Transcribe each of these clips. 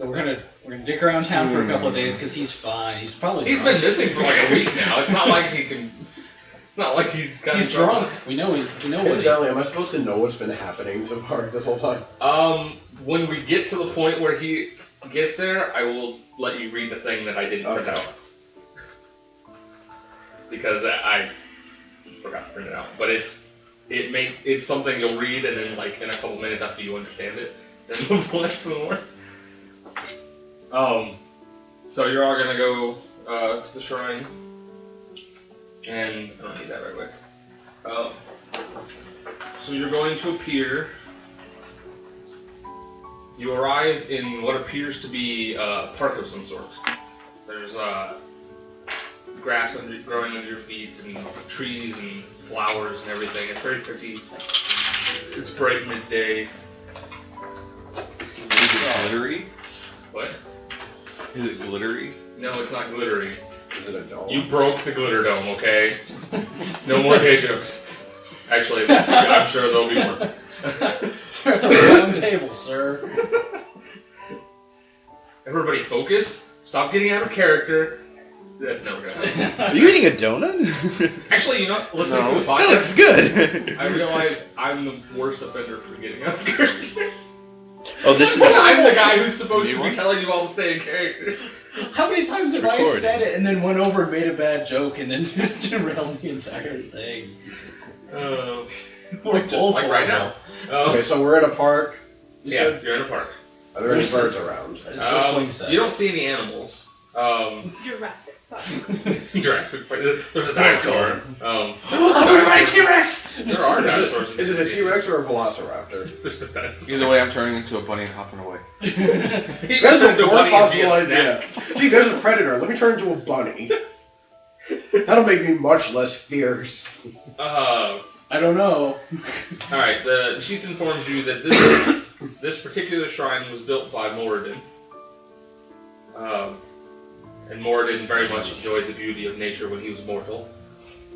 So we're gonna dick around town for a couple of days because he's fine. He's probably He's drunk. been missing for like a week now. It's not like he can. It's not like he's got. He's drunk. We know what. Incidentally, am I supposed to know what's been happening to Varric this whole time? When we get to the point where he gets there, I will let you read the thing that I didn't print out. Because I forgot to print it out. But it's something you'll read and then like in a couple minutes after you understand it, then we'll play some more. So you're all gonna go to the shrine. And I don't need that right away. So you're going to a pier. You arrive in what appears to be a park of some sort. There's grass growing under your feet, and trees and flowers and everything. It's very pretty. It's bright midday. Is it glittery? What? Is it glittery? No, it's not glittery. Is it a dome? You broke the glitter dome, okay? No more gay jokes. Actually, I'm sure there'll be more. There's a round table, sir. Everybody focus. Stop getting out of character. That's never gonna happen. Are you eating a donut? Actually, you know, listening to the That podcast, looks good. I realize I'm the worst offender for getting out of character. Oh, this is. I'm the guy who's supposed You to be want? telling you all to stay in character. How many times have I Recording. said it and then went over and made a bad joke and then just derailed the entire thing? Like, just like right now. Okay, so we're in a park. You Yeah, said? you're in a park. Are there any birds around? You don't see any animals. Jurassic Park. Jurassic Park. There's a dinosaur. I'm gonna buy a T-Rex! There are dinosaurs. Is it a T-Rex or a Velociraptor? There's a dinosaur. Either way, I'm turning into a bunny and hopping away. That's a more possible idea. Gee, there's a predator. Let me turn into a bunny. That'll make me much less fierce. I don't know. Alright, the chief informs you that this particular shrine was built by Moreau. And Moreau very much enjoyed the beauty of nature when he was mortal.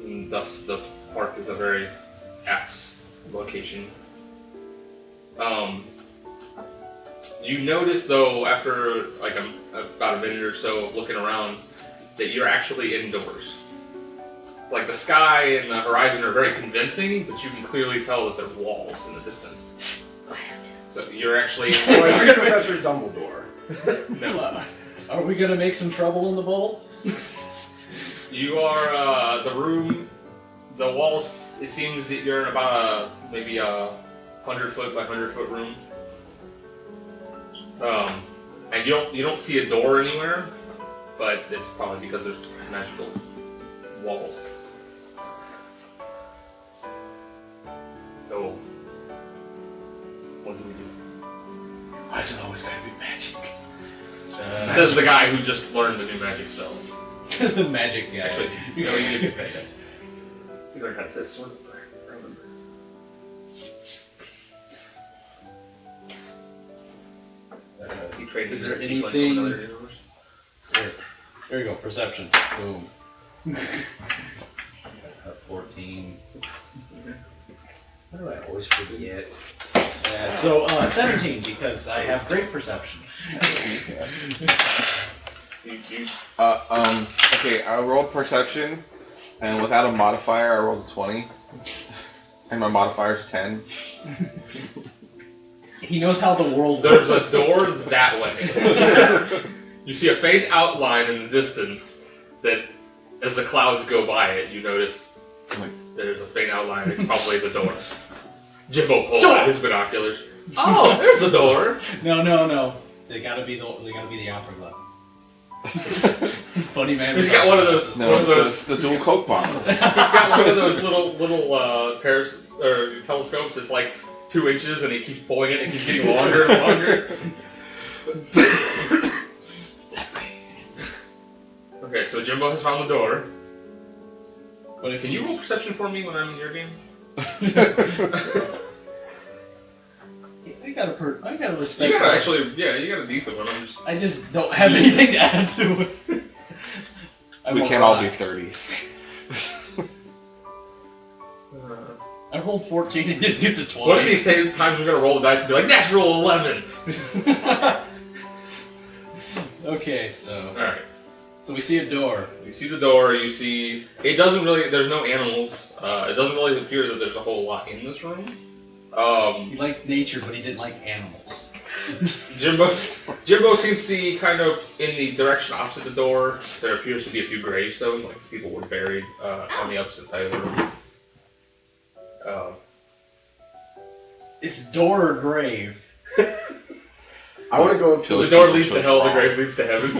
And thus the park is a very apt location. You notice though, after like about a minute or so of looking around, that you're actually indoors. Like the sky and the horizon are very convincing, but you can clearly tell that there's walls in the distance. So you're actually Oh, I see Professor Dumbledore. no. Are we gonna make some trouble in the bowl? You are the room, the walls. It seems that you're in about maybe a 100-foot by 100-foot room. And you don't see a door anywhere, but it's probably because there's magical walls. So, what do we do? Why is it always gotta be magic? Says the guy who just learned the new magic spell. Says the magic guy. Actually, you know, you did get that. You learned how to say sword. I remember. He trained Is his there energy like anything- another universe. There you go, perception. Boom. 14. Why do I always forget? Yeah, so 17 because I have great perception. Okay, I rolled perception, and without a modifier, I rolled a 20. And my modifier is 10. He knows how the world There's works. a door that way. You see a faint outline in the distance that, as the clouds go by it, you notice there's a faint outline. It's probably the door. Jimbo pulls out his binoculars. Oh, there's the door. No. They gotta be the opera glove. Bunny man. He's got one of those. No, one of those. it's the dual Coke bottle. He's got one of those little pairs or telescopes that's like 2 inches, and he keeps pulling it, and it keeps getting longer and longer. Okay, so Jimbo has found the door. But can you roll perception for me when I'm in your game? I gotta respect. You got that. actually, yeah, you got a decent one. I just don't have anything to add to it. We can't all be 30s. I rolled 14 and didn't get to 20. One of these times we're gonna roll the dice and be like, natural 11. Okay, so Alright. we see a door. You see the door, you see... It doesn't really... There's no animals. It doesn't really appear that there's a whole lot in this room. He liked nature, but he didn't like animals. Jimbo can see kind of in the direction opposite the door. There appears to be a few gravestones, like people were buried on the opposite side of the room. It's door or grave. I want to go up to The door leads to hell, the grave leads to heaven.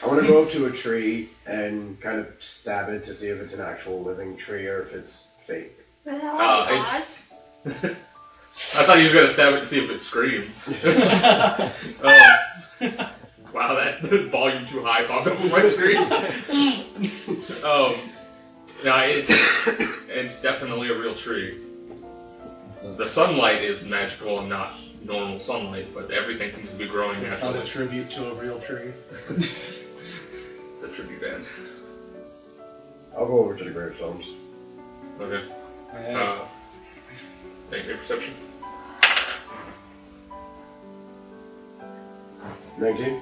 I want to go up to a tree and kind of stab it to see if it's an actual living tree or if it's fake. It's... I thought he was going to stab it to see if it screamed. Wow, that volume too high popped up on my screen. No, it's definitely a real tree. The sunlight is magical and not normal sunlight, but everything seems to be growing It's naturally. not a tribute to a real tree. The tribute band. I'll go over to the gravestones. Okay. Make your perception. 19?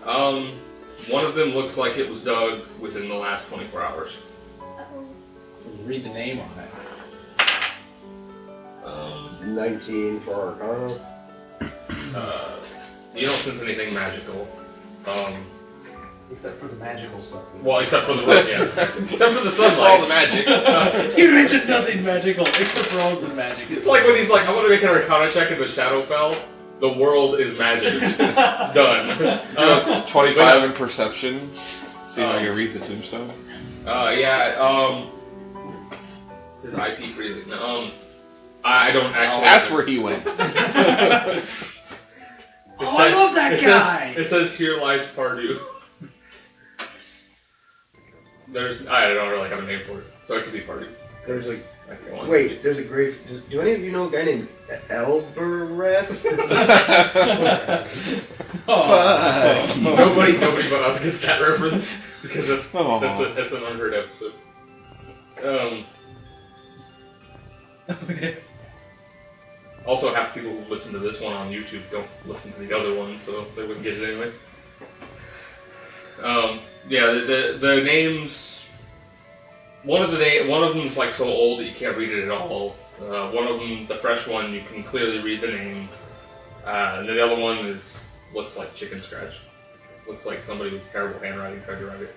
One of them looks like it was dug within the last 24 hours. Read the name on it. 19 for Arcana. You don't sense anything magical. Except for the magical stuff. Well, except for the yes. Except for the Except for all the sunlight. magic. You mentioned nothing magical except for all the magic. It's like when he's like, I want to make an Arcana check in the Shadowfell. The world is magic. Done. 25 in perception. See if I can read the tombstone. Yeah, it says IP freezing. I don't actually... That's where he went. I love that guy! It says, here lies Pardew. I don't really have a name for it, so it could be Pardew. There's like... Wait. Wait, there's a grave... Do any of you know a guy named Elbereth? Nobody but us gets that reference, because that's an unheard episode. Also, half the people who listen to this one on YouTube don't listen to the other one, so they wouldn't get it anyway. Yeah, the names. One of them is like so old that you can't read it at all. One of them, the fresh one, you can clearly read the name, and then the other one looks like chicken scratch. Looks like somebody with terrible handwriting tried to write it.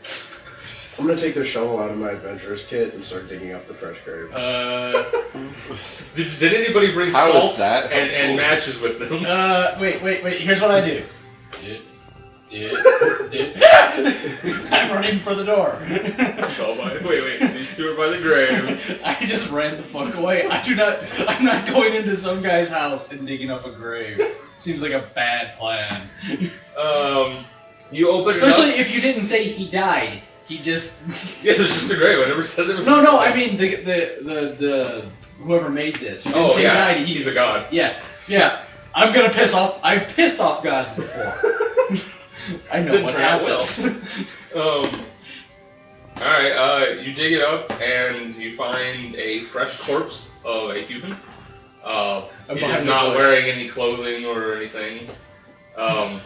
I'm gonna take the shovel out of my adventurer's kit and start digging up the fresh grave. Did anybody bring How salt is that and matches with them? Wait. Here's what I do. I'm running for the door. Wait. These two are by the grave. I just ran the fuck away. I'm not going into some guy's house and digging up a grave. Seems like a bad plan. You open Especially it up. if you didn't say he died. He just... Yeah, there's just a grave. I never said that. No, I mean the whoever made this. You didn't say he died. He's a god. Yeah. I'm gonna piss off... I've pissed off gods before. I know what happens. Alright, you dig it up and you find a fresh corpse of a human. He is not wearing any clothing or anything. So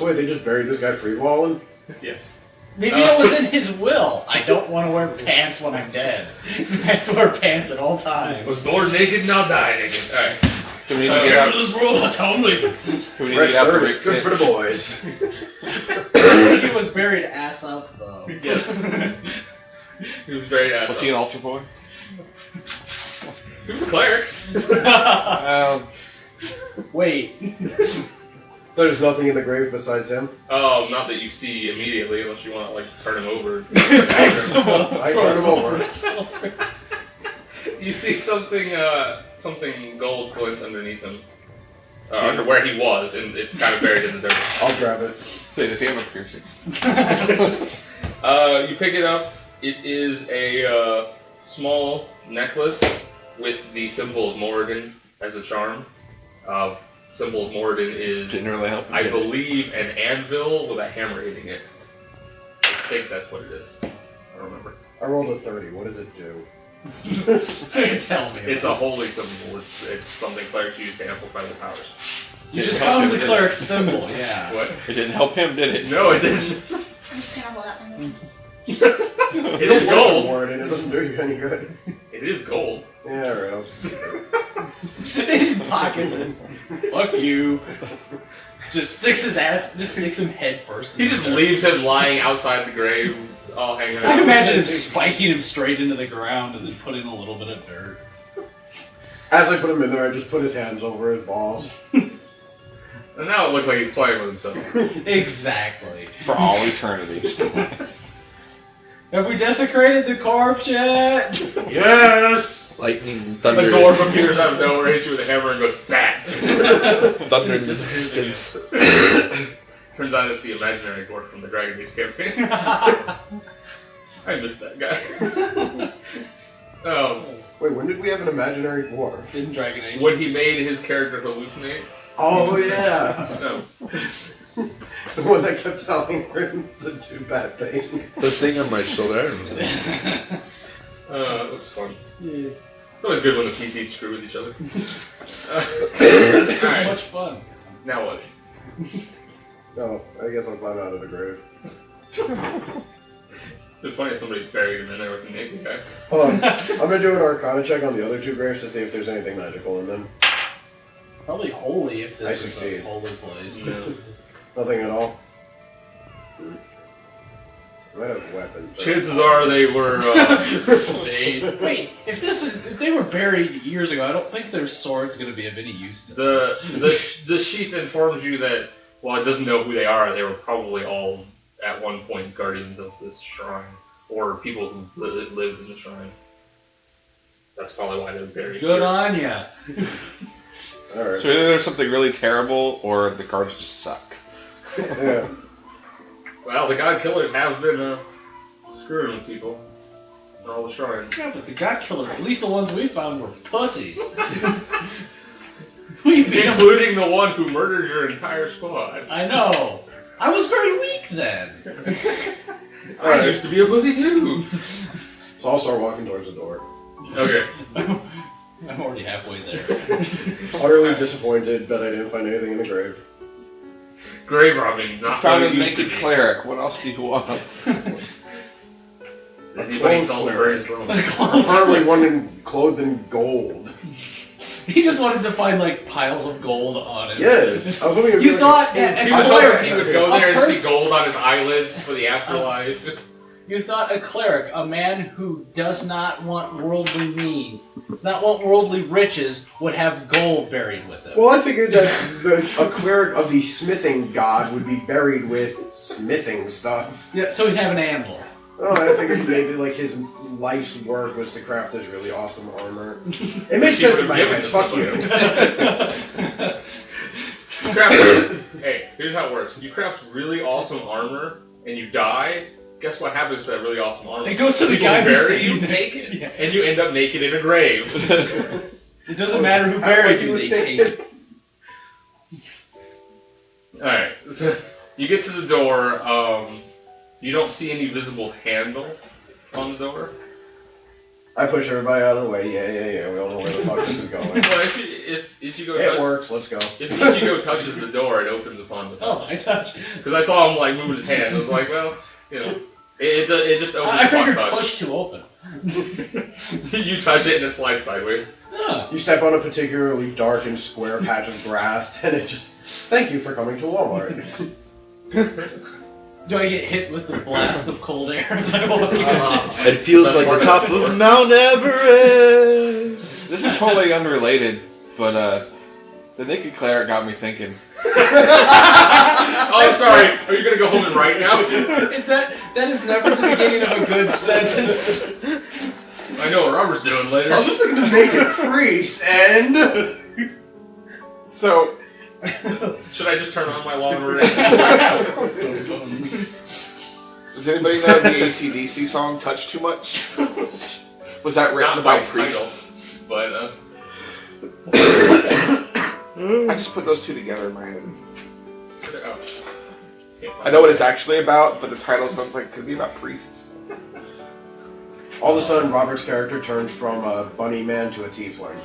wait, they just buried this guy free-walling? Yes. Maybe it was in his will. I don't want to wear pants when I'm dead. I have to wear pants at all times. Was born naked, now die naked. Alright. Can we need to get out? This world, that's how I'm leaving. Can we need to Fresh get out the dirt is grave good pit? for the boys. He was buried ass up, though. Yes. He was very nice. Was he an Ultra Boy? He was a cleric. Wait. So there's nothing in the grave besides him? Not that you see immediately, unless you want to, like, turn him over. I turn him over. You see something gold glint underneath him. Under where he was, and it's kind of buried in the dirt. I'll grab it. Say, does he have a piercing? You pick it up. It is a small necklace with the symbol of Moradin as a charm. Symbol of Moradin is, Didn't really help. I believe, an anvil with a hammer hitting it. I think that's what it is. I don't remember. I rolled a 30. What does it do? Tell me. It's a holy symbol. It's something clerics use to amplify their powers. You just found the cleric symbol, yeah. What? It didn't help him, did it? No, it didn't. I'm just gonna hold out my movie. It is gold. Word, and it doesn't do you any good. It is gold. Yeah, right. In pockets and fuck you. Just sticks him head first. He just leaves him lying outside the grave, all hanging out. I can imagine him spiking him straight into the ground and then putting a little bit of dirt. As I put him in there, I just put his hands over his balls. And now it looks like he's playing with himself. Exactly. For all eternity. Have we desecrated the corpse yet? Yes! Lightning, The thunder, dwarf appears out of nowhere, hits you with a hammer, and goes BAM! thunder and distance. Turns out it's the imaginary dwarf from the Dragon Age campaign. I missed that guy. Wait, when did we have an imaginary dwarf? In Dragon Age. When he made his character hallucinate. Oh, yeah! No. The one that kept telling her to do bad things. The thing on my shoulder. It was fun. Yeah. It's always good when the PCs screw with each other. It's so Alright. much fun. Now what? No, I guess I'll climb out of the grave. It's funny if somebody buried him in there with a naked guy. Hold on. I'm gonna do an Arcana check on the other two graves to see if there's anything magical in them. Probably holy if I this is a succeed. holy place. No. Nothing at all. I might have weapons. but- Chances are they were Slade. Wait, if they were buried years ago, I don't think their sword's going to be of any use to the sheath informs you that while it doesn't know who they are, they were probably all at one point guardians of this shrine or people who lived in the shrine. That's probably why they're buried. Good here. on ya. Alright. So either there's something really terrible, or the cards just suck. Yeah. Well, the god killers have been screwing with people in all the shrines. Yeah, but the god killer, at least the ones we found were pussies. We beat 'em. Including the one who murdered your entire squad. I know. I was very weak then. I used to be a pussy too. So I'll start walking towards the door. Okay. I'm already halfway there. Utterly disappointed that I didn't find anything in the grave. Grave robbing, not Found what a it used to naked be. cleric. What else do you want? Anybody saw the grave throne? Preferably one clothed in gold. He just wanted to find like piles of gold on it. Yes. I was hoping it'd be You like thought a- that He a was cleric, hoping he would go a there and see person- gold on his eyelids for the afterlife. You thought a cleric, a man who does not want worldly mean, does not want worldly riches, would have gold buried with him. Well, I figured that a cleric of the smithing god would be buried with smithing stuff. Yeah, so he'd have an anvil. Oh, I figured maybe like his life's work was to craft this really awesome armor. It makes He sense would've in my given head. to Fuck somebody. you. You craft, hey, here's how it works. You craft really awesome armor and you die. Guess what happens to that really awesome armor? It goes to the People guy who who buried saved you it. naked, Yeah. and you end up naked in a grave. It doesn't matter who buried you, they take it. Alright, so you get to the door, you don't see any visible handle on the door. I push everybody out of the way. Yeah. We don't know where the fuck this is going. Well, if Ichigo It works. Let's go. If Ichigo touches the door, it opens upon the Oh, touch. I touched. Because I saw him like moving his hand. I was like, well, you know, it just opens I upon figured touch. push to open. You touch it and it slides sideways. Yeah. You step on a particularly dark and square patch of grass, and it just. Thank you for coming to Walmart. Do I get hit with the blast of cold air as I walk in? It feels like the top of Mount Everest. This is totally unrelated, but the naked cleric got me thinking. Oh, I'm sorry. Are you gonna go home and write now? That is never the beginning of a good sentence. I know what Robert's doing later. I was looking to make a priest, and. So, Should I just turn on my lawn and does anybody know the AC/DC song "Touch Too Much"? Was that written Not by about priests? But I just put those two together in my head. oh. I know what it's actually about, but the title sounds like it could be about priests. All of a sudden, Robert's character turns from a bunny man to a tiefling.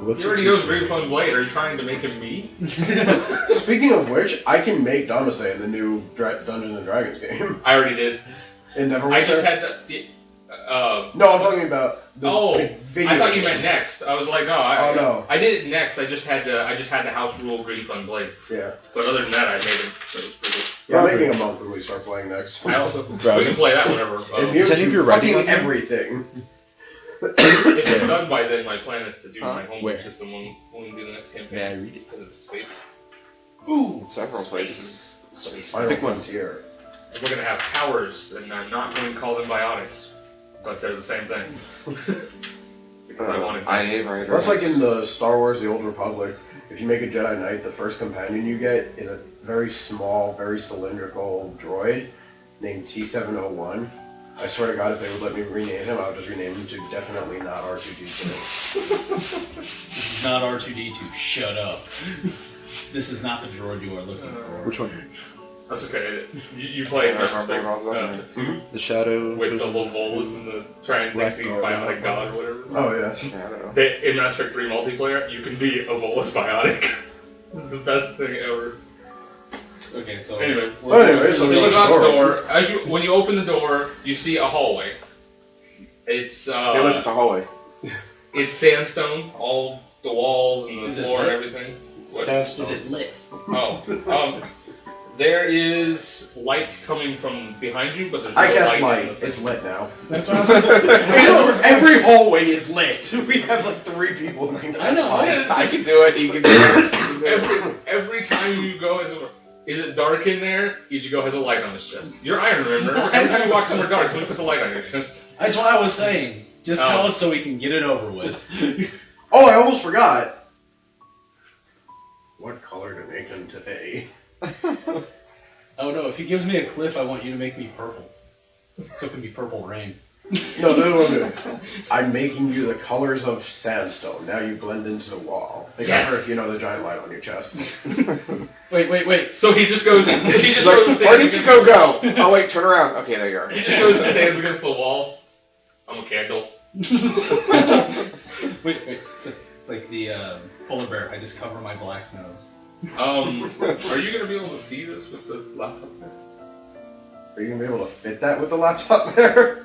You already knows Green Fun Blade. Are you trying to make him me? Speaking of which, I can make Damasay in the new Dungeons and Dragons game. I already did. It never I went just there? had to... No, I'm talking about the video. I thought you meant next. I was like, no. No. I did it next. I just had to house rule Green Fun Blade. Yeah. But other than that, I made it. So it was pretty good. Yeah, I'm making a monk when we start playing next. I also we can play that whenever. Is any of your writing everything? If it's done by then, my plan is to do my homework Where? system when we do the next campaign. May I read it? Because it's space. Ooh, several places. Space. Final Frontier. We're gonna have powers, and I'm not going to call them biotics, but they're the same thing. Because I wanted. Right. That's like in the Star Wars: The Old Republic. If you make a Jedi Knight, the first companion you get is a very small, very cylindrical droid named T-701. I swear to God, if they would let me rename him, I would just rename him to definitely not R2D2. This is not R2D2. Shut up. This is not the droid you are looking for. Which one? That's okay. You play it Mass Effect, The Shadow. with the Lovolis and the trying to make the biotic god or whatever. Oh, yeah. Shadow. In Mass Effect 3 multiplayer, you can be a Volus biotic. This is the best thing ever. Okay, so Anyway, So you it's got the door. door. When you open the door, you see a hallway. It's Hey, look, it's a hallway. it's sandstone, all the walls and the Is it floor and lit? everything. What? is it lit? Oh, there is light coming from behind you, but there's no I cast light. light. It's lit now. That's what I'm saying. Every hallway is lit. We have like 3 people who can cast I know. light. I can do it. You can do it. Every time you go, is it dark in there? Ichigo has a light on his chest. You're Iron, remember? Every time you walk somewhere dark, somebody puts a light on your chest. That's what I was saying. Just tell us so we can get it over with. Oh, I almost forgot. What color to make him today? Oh no, if he gives me a cliff, I want you to make me purple. So it can be purple rain. No. I'm making you the colors of sandstone. Now you blend into the wall. Except for if you know the giant light on your chest. Wait. So he just goes. He just Like, goes and where stands did you go? Oh wait, turn around. Okay, there you are. He just goes and stands against the wall. I'm a candle. Wait. It's like the polar bear. I just cover my black nose. Are you gonna be able to see this with the laptop there? Are you gonna be able to fit that with the laptop there?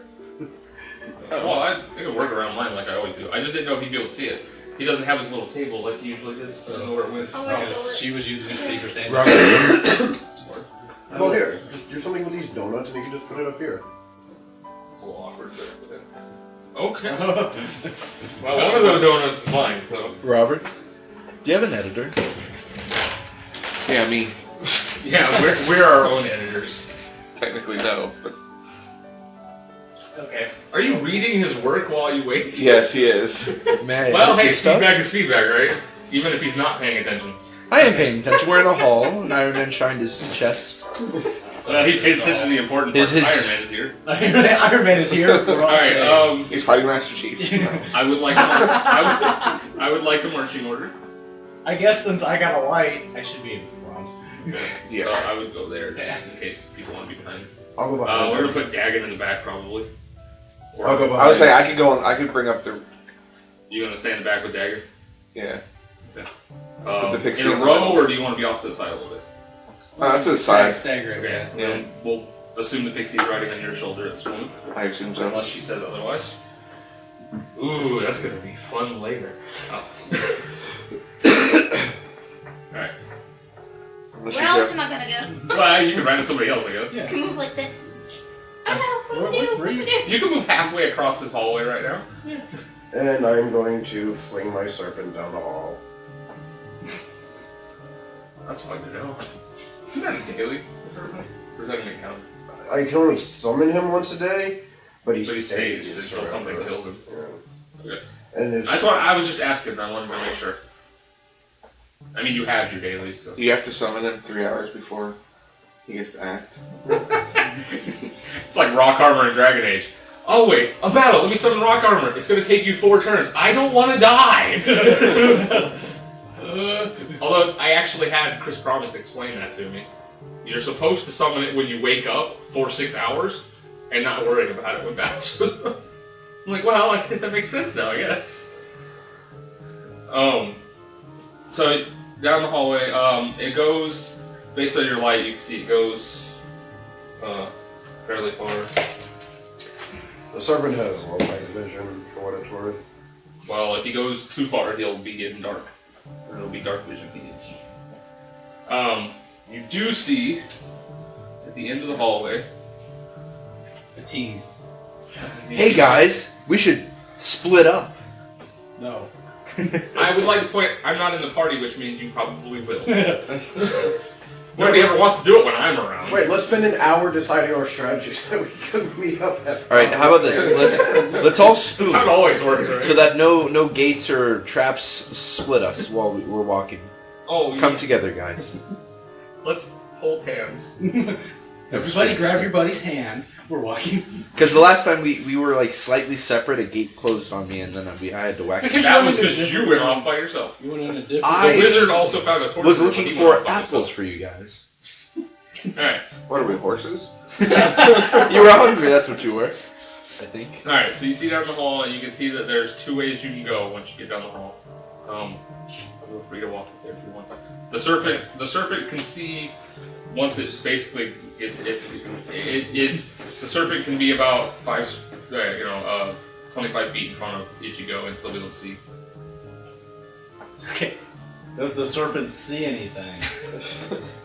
Well, I can work around mine like I always do. I just didn't know if he'd be able to see it. He doesn't have his little table like he usually does. I don't know where it went. Oh, where's Because the she was using it to take her sandwich. Smart. Well, here, just do something with these donuts and you can just put it up here. It's a little awkward there. But okay. Well, one of those donuts is mine, so. Robert, do you have an editor? Yeah, me. Yeah, we're our own editors. Technically, no, but Okay. Are you reading his work while you wait? yes, he is. May I Well, edit hey, your stuff? feedback is feedback, right? Even if he's not paying attention. I am paying attention. We're in a hall, and Iron Man shined his chest. So he pays attention to the important parts. His- Iron Man is here. Iron Man is here. We're all Alright, safe. He's fighting Master Chief. I would like I would like a marching order. I guess since I got a light, I should be in front. Yeah. So I would go there just in case people want to be behind. I'll go behind. We're gonna put Dagon in the back probably. Or I'll go behind. I would say I could go on. I could bring up the. you gonna stay in the back with Dagon? Yeah. The the pixie in a in the row, middle. or do you want to be off to the side a little bit? To the side. Stagger. Okay. Yeah. Then we'll assume the pixie's riding on your shoulder at this moment, I assume so. unless she says otherwise. Ooh, that's gonna be fun later. Oh. Alright. Unless Where you else go- am I gonna go? Well, you can ride with somebody else, I guess. Yeah. I can move like this. Oh no, what do I do? What do I do? You can move halfway across this hallway right now. And I'm going to fling my serpent down the hall. That's fun to know. Is that a daily? Or is that an account? I can only summon him once a day, but he But he stays stays until forever. something kills him. Yeah. Okay. And it's That's why I was just asking. I wanted to make sure. I mean, you have your dailies, so. You have to summon him 3 hours before he gets to act. It's like rock armor in Dragon Age. Oh wait, a battle. Let me summon rock armor. It's going to take you 4 turns. I don't want to die. Although I actually had Chris Promise explain that to me. You're supposed to summon it when you wake up for 6 hours and not worrying about it when battle shows up. I'm like, well, I think that makes sense now, I guess. So down the hallway, it goes, based on your light, you can see it goes fairly far. The serpent has low light vision, for what it's worth. Well, if he goes too far, he'll be getting dark. Or it'll be dark vision he gets. You do see, at the end of the hallway, A tease. Hey guys, we should split up. No. I would like to point, I'm not in the party, which means you probably will. Nobody ever wants to do it when I'm around. Wait, let's spend an hour deciding our strategy so we can meet up at All right, how about this? Let's all spoon That's how it always works, right? so that no gates or traps split us while we're walking. Oh, Come together, guys. Let's hold hands. Everybody grab your buddy's hand. We're walking. Because the last time we were like slightly separate, a gate closed on me, and then I had to whack. Because That was because you went off by yourself. You went in a different. I The wizard also found a torch. was but looking he for went off by apples himself. for you guys. Alright, What are we, horses? You were hungry. That's what you were. I think. alright, so you see down the hall, and you can see that there's 2 ways you can go once you get down the hall. Feel free to walk up there if you want. The serpent can see once it basically gets the serpent can be about 25 feet in front of Ichigo and still be able to see. Okay. Does the serpent see anything?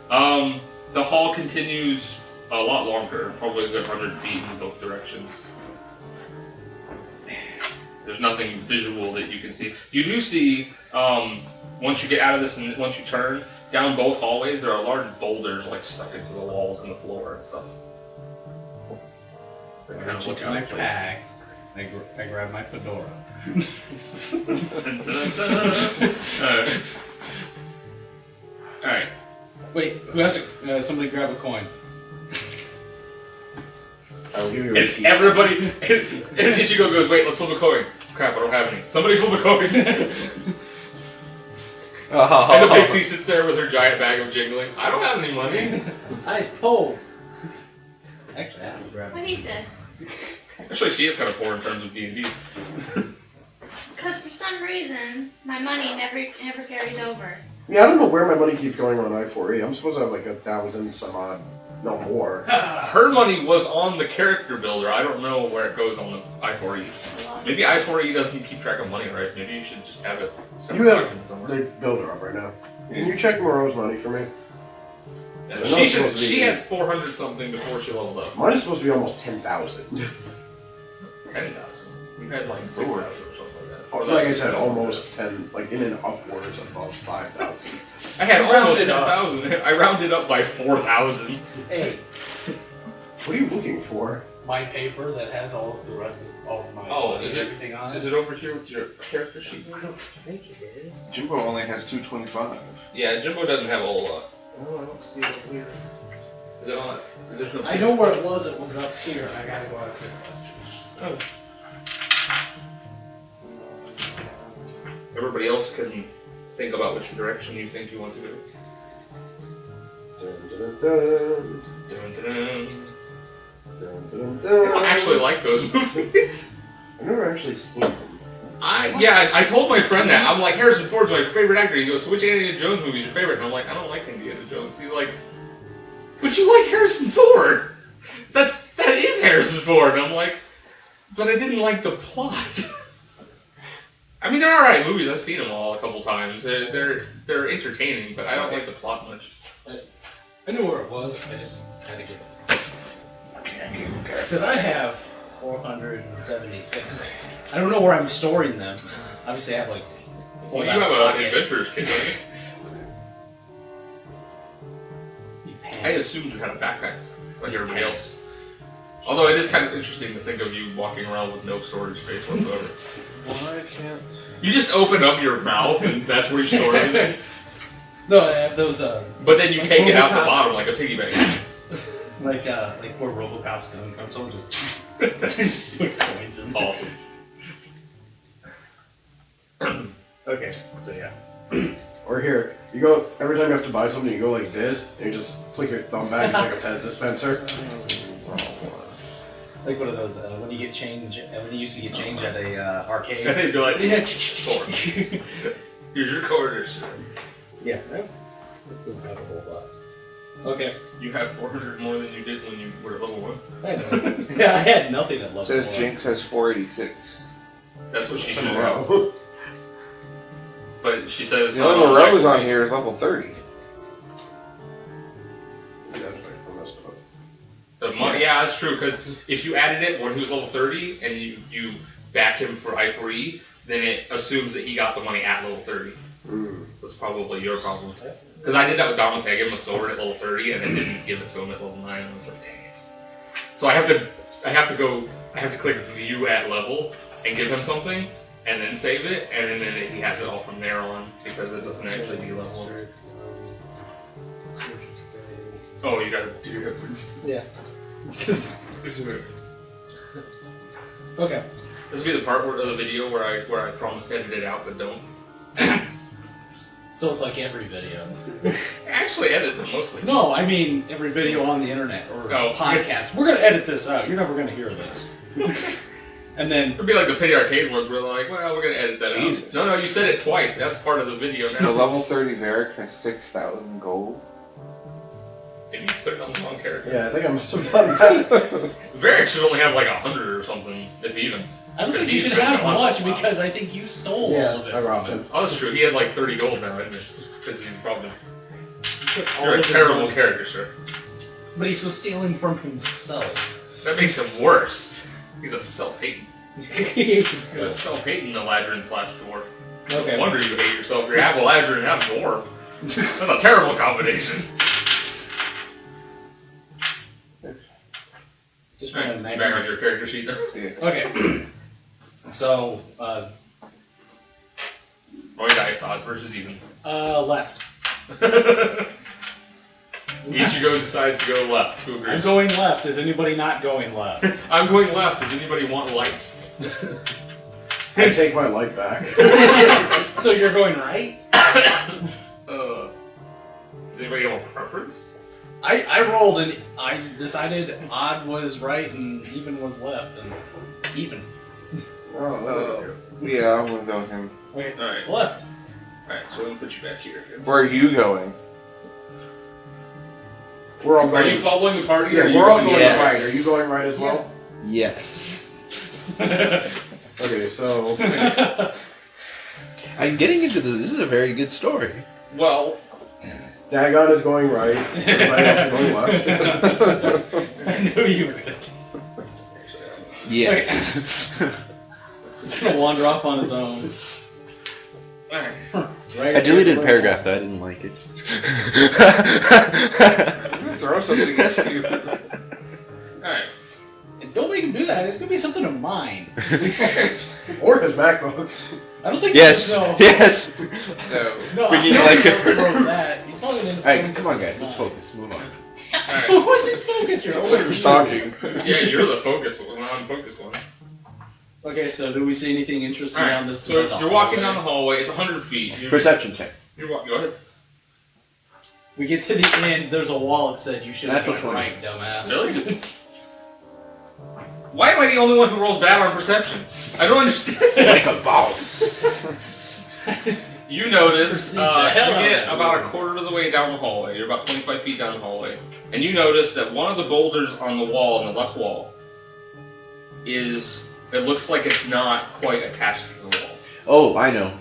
The hall continues a lot longer, probably a good 100 feet in both directions. There's nothing visual that you can see. You do see, once you get out of this and once you turn, down both hallways, there are large boulders like stuck into the walls and the floor and stuff. I reach into my pack. I grab my fedora. Alright. Wait, who has somebody grab a coin. I'll give you a And piece. everybody, and Ichigo goes, wait, let's flip a coin. Crap, I don't have any. Somebody flip a coin. And the pixie sits there with her giant bag of jingling. I don't have any money. Nice pull. Actually, I have to grab What he said? Actually, she is kind of poor in terms of D&D. Because for some reason, my money never carries over. Yeah, I don't know where my money keeps going on I-4E. I'm supposed to have like 1,000 some odd, no more. Her money was on the character builder. I don't know where it goes on the I4E. Maybe I4E doesn't keep track of money, right? Maybe you should just have it You have somewhere. the builder up right now. Can you check Moreau's money for me? Yeah, I know it's supposed to be- she had 400 something before she leveled up. Mine is supposed to be almost 10,000. 10,000. You had like 6,000 or something like that. Like I said, almost 10, like in and upwards above 5,000. I had almost Rounded up. 10,000. I rounded up by 4,000. Hey, What are you looking for? my paper that has all of the rest of all of my Oh, money is and it- everything on it. Is it over here with your character sheet? I don't think it is. Jimbo only has 225. Yeah, Jimbo doesn't have a whole lot. Oh, I don't see it over here. Is it on? Is there no I know where it was up here. I gotta go ask her Oh. Everybody else can think about which direction you think you want to go. Dun, dun, dun, Dun, dun, dun. dun, dun, I don't dun. actually like those movies. I've never actually seen them. I told my friend that. I'm like, Harrison Ford's my favorite actor. He goes, so which Indiana Jones movie is your favorite? And I'm like, I don't like Indiana Jones. He's like, but you like Harrison Ford. That is Harrison Ford. And I'm like, but I didn't like the plot. I mean, they're alright movies. I've seen them all a couple times. They're entertaining, but I don't like the plot much. I knew where it was. I just had to get it. Because I have 476. I don't know where I'm storing them. Obviously, I have like. Well, you fold-out have an pockets. adventurer's kit, don't you? You I pants. assumed you had a backpack, like everybody else. Although it is kind of interesting to think of you walking around with no storage space whatsoever. Why can't... You just open up your mouth and that's where you store everything. No, I have those But then you take it out the bottom like a piggy bank. like where RoboCop's going from. Someone just just put coins in. Awesome. Okay, so yeah. Or here, You go, every time you have to buy something, you go like this, and you just flick your thumb back, it's like a Pez dispenser. Like one of those, when you get change, when you used to get change at a arcade. And they'd be like, here's your quarters, sir. Yeah. Don't have a whole lot. Okay. You have 400 more than you did when you were at level 1. Yeah, I had nothing at level It says 1. Jinx has 486. That's what she should have. Moreau. But she says... The only Moreau is on here is level 30. The money, yeah, that's true, because if you added it when he was level 30 and you back him for I3, then it assumes that he got the money at level 30. So it's probably your problem. Because I did that with Damas. I gave him a sword at level 30 and then didn't give it to him at level 9. And I was like, dang it. So I have to click view at level and give him something and then save it, and then he has it all from there on because it doesn't actually be level. Oh, you gotta do it. Yeah. Okay. This will be the part of the video where I promise to edit it out but don't. So it's like every video. I actually edit them mostly. No, I mean every video on the internet or podcast. We're gonna edit this out. You're never gonna hear this. And then it'd be like the Pity Arcade ones where they're like, well, we're gonna edit that out. No, you said it twice. That's part of the video The now. level 30 Varric has 6,000 gold. Maybe you put it on the wrong character. Yeah, I think I must have done that. Varric should only have like 100 or something, if even. I don't think you He's should been have gone much for a while. because I think you stole Yeah, all of it. I robbed from him. Oh, that's true. He had like 30 gold now, didn't he? Because he's probably... All You're a of it. terrible character, sir. But he's still stealing from himself. That makes him worse. He's a self-hating. He hates He's a himself. self-hating Labyrinth/dwarf. Okay. No wonder you hate yourself. You're half a Labyrinth and half dwarf. That's a terrible combination. Just Alright, want to back imagine. on your character sheet now. Okay. So, Roy dice odds versus evens. left. Ichigo decides to go left. Who I'm agrees? going left. Is anybody not going left? I'm going left. Does anybody want light? I take my life back. So you're going right? Does anybody have a preference? I rolled and I decided odd was right and even was left and even. Yeah, I'm gonna go with him. Okay, Alright. left. Alright, so we're gonna put you back here. Where are you going? We're all Are going. you following the party? or Yeah, are you we're all going Yes. right. Are you going right as well? Yes. Okay, so I'm getting into this. This is a very good story. Well, Dagon is going right. Everybody else is going left. I knew you were gonna. Yes. It's gonna wander off on his own. alright. Right I deleted a right. paragraph that I didn't like it. I'm gonna throw something against you. Alright. And don't make him do that. It's gonna be something of mine. Or his MacBook. I don't think. Yes. No. Yes. No. No. Bringing I like don't a- know that. He's probably gonna. All right, come on, guys. Let's focus. Move on. Who wasn't focused? You're over. Stalking. Yeah, you're the focus one, I'm focused one. Okay, so do we see anything interesting on Alright, this? so besides the you're walking down hallway? the hallway, it's 100 feet. Perception check. You're walking, go ahead. We get to the end. There's a wall that said you should have Natural gone 20. right, dumbass. Really? Why am I the only one who rolls bad on perception? I don't understand. Like a boss. You notice, Perceive you the hell out get of it. about a quarter of the way down the hallway. You're about 25 feet down the hallway. And you notice that one of the boulders on the wall, on the left wall, it looks like it's not quite attached to the wall. Oh, I know.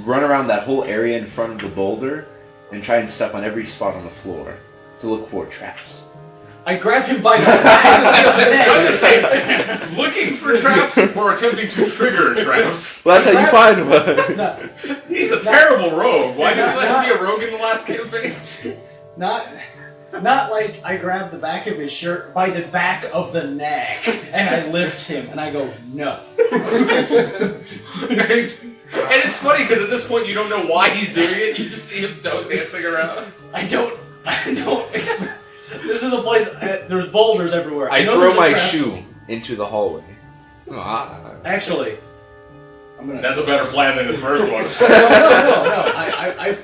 Run around that whole area in front of the boulder and try and step on every spot on the floor to look for traps. I grabbed him by the back of the I'm just neck. saying, looking for traps or attempting to trigger traps. Well, that's how you find one. No, He's a terrible rogue. Why did he let him be a rogue in the last campaign? not like I grabbed the back of his shirt by the back of the neck and I lift him and I go no. And it's funny because at this point you don't know why he's doing it. You just see him dancing around. I don't. Expect. This is a place. There's boulders everywhere. I know throw there's a my trap- shoe into the hallway. Actually, I'm gonna. That's a better plan than the first one. No.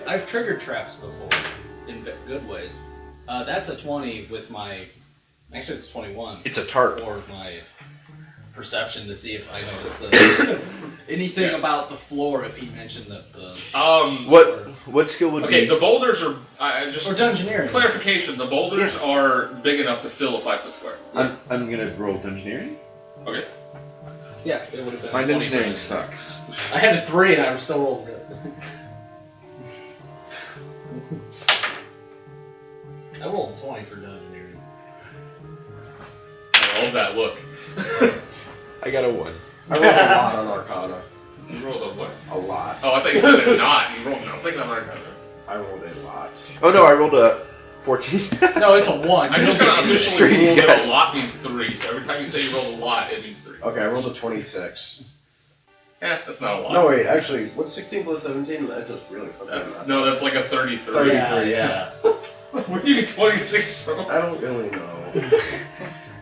I've triggered traps before in good ways. That's a 20 with my. Actually, it's 21. It's a tart. Or my perception to see if I notice the anything about the floor. If he mentioned that the. What skill would Okay, be? the boulders are just Or dungeoneering. clarification. The boulders are big enough to fill a 5-foot square. I'm gonna roll dungeoneering. Okay. Yeah, it would have been. My 20 engineering for sucks. I had a 3 and I was still rolled it. I rolled 20 for dungeoneering. I love that look. I got a 1. I rolled a lot on Arcana. You rolled a what? A lot. Oh, I thought you said a not. You rolled nothing on Arcana. I rolled a lot. Oh no, I rolled a 14. No, it's a 1. I'm just gonna officially Screw you rule that guys. a lot means 3. So every time you say you roll a lot, it means 3. Okay, I rolled a 26. That's not a lot. No, wait, actually, what's 16 plus 17? That just really fucking That's like a 33. 33, yeah. Where do you get 26 from? I don't really know.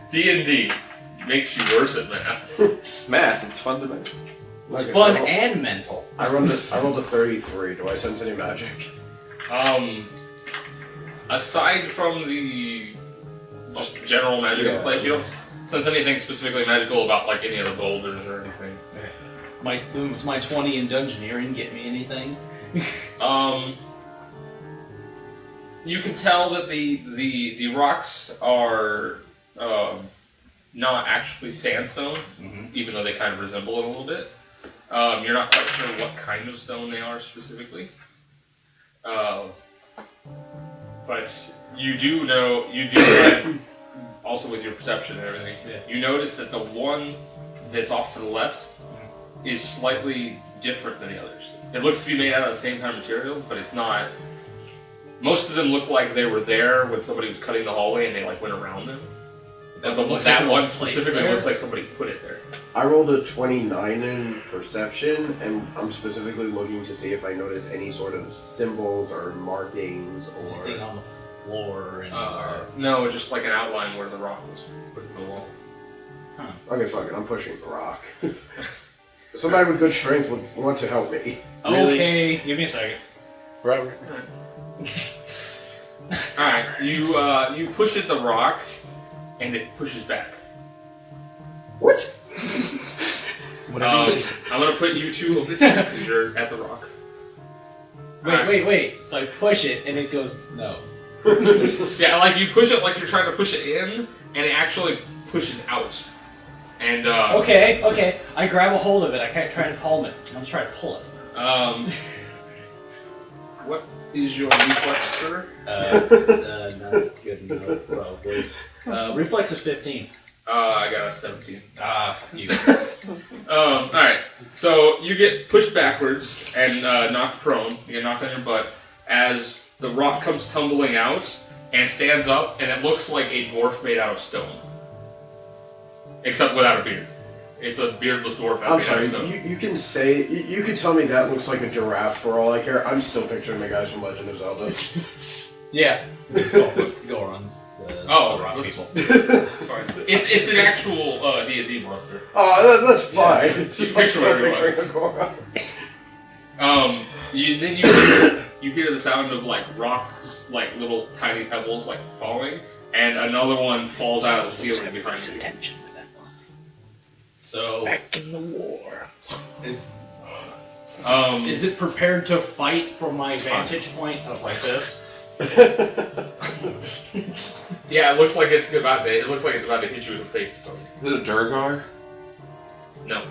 D&D makes you worse at math. Math, it's fundamental. It's Okay, fun so and mental. I rolled a 33. Do I sense any magic? Aside from the just general magic in the place, you don't sense anything specifically magical about like any of the boulders or anything. Does my 20 in dungeoneering get me anything? You can tell that the rocks are not actually sandstone, even though they kind of resemble it a little bit. You're not quite sure what kind of stone they are specifically. But you do know, also with your perception and everything, you notice that the one that's off to the left is slightly different than the others. It looks to be made out of the same kind of material, but it's not. Most of them look like they were there when somebody was cutting the hallway and they like went around them. But that one specifically looks like somebody put it there. I rolled a 29 in perception, and I'm specifically looking to see if I notice any sort of symbols or markings or. Anything on the floor or anywhere? No, just like an outline where the rock was put in the wall. Okay, fuck it, I'm pushing the rock. Somebody with good strength would want to help me. Okay, give me a second. Right. Alright, you push at the rock, and it pushes back. What? Whatever you say. I'm gonna put you two over here because you're at the rock. Wait. So I push it and it goes, no. Yeah, like you push it like you're trying to push it in, and it actually pushes out. And Okay. I grab a hold of it. I can't try and palm it. I'm trying to pull it. What is your reflex, sir? Not good enough, probably. Reflex is 15. I got a 17. You. Alright, so you get pushed backwards and knocked prone. You get knocked on your butt as the rock comes tumbling out and stands up, and it looks like a dwarf made out of stone. Except without a beard. It's a beardless dwarf made I'm out sorry, of stone. you can tell me that looks like a giraffe for all I care. I'm still picturing the guys from Legend of Zelda. Yeah. Gorons. Rock people. It's an actual D&D monster. Oh, that's fine. She's I'm picturing still everybody. picturing a Goron. You hear the sound of like rocks, like little tiny pebbles, like falling, and another one falls out of the ceiling behind you. Attention with that one. So Back in the war. is it prepared to fight from my vantage point like this? Yeah, it looks like it's about to. It looks like it's about to hit you in the face. So. Is it a Durgar? No,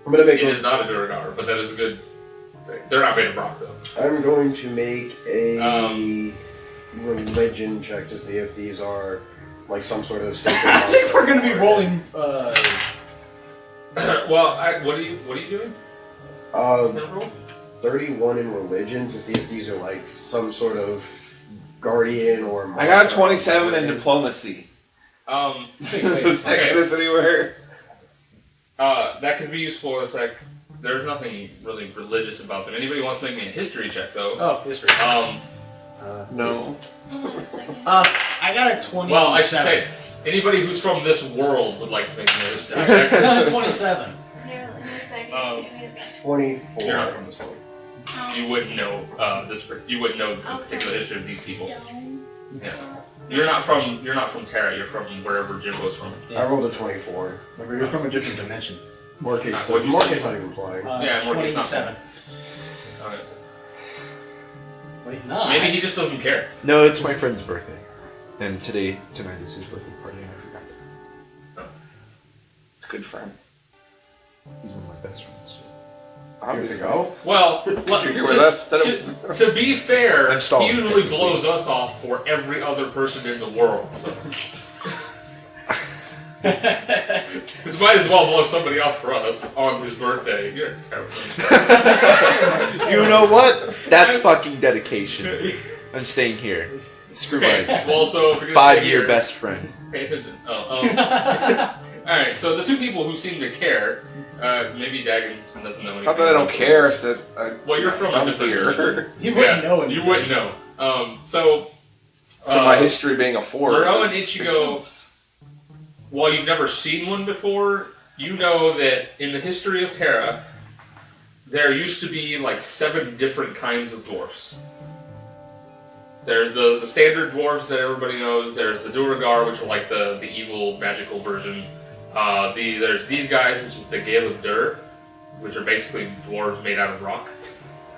I'm gonna make it is not a Duragar, but that is a good thing. They're not made of rock though. I'm going to make a religion check to see if these are like some sort of sacred I think we're monster. gonna be rolling. Well, what are you doing? Roll? 31 in religion to see if these are like some sort of guardian or monster. I got 27 in diplomacy. Does that get us anywhere? That could be useful. It's like there's nothing really religious about them. Anybody wants to make me a history check though? Oh, history. No. I got a 27. Well, I should say anybody who's from this world would like to make me a history check. 27. Here, in a second. 24. You're not from this world. You wouldn't know You wouldn't know the Oh, particular history of these people. Stone. Yeah. You're not from Terra. You're from wherever Jimbo's from. I rolled a 24. Remember, you're from a different dimension. Morcate's what'd you say? not even playing. Yeah, Morcate's not 27. Okay. But he's not. Maybe he just doesn't care. No, it's my friend's birthday. And tonight is his birthday party, and I forgot. It's a good friend. He's one of my best friends, too. Here to go. Well, You're here with us. to be fair, I'm stalling, he usually technically. blows us off for every other person in the world. So. Because might as well blow somebody off for us on his birthday. You're You know what? That's fucking dedication. I'm staying here. Screw Okay, my well, so if you're gonna stay 5-year here, best friend. pay attention. Alright, so the two people who seem to care, maybe Dagon doesn't know anything. Not that I don't care. It's that Well, you're from a different here. religion. You wouldn't know You anything. wouldn't know. So my history being a 4. Moreau and makes Ichigo, sense. while you've never seen one before, you know that in the history of Terra, there used to be like 7 different kinds of dwarfs. There's the standard dwarves that everybody knows. There's the Duragar, which are like the evil magical version. There's these guys, which is the Gale of Dur, which are basically dwarves made out of rock.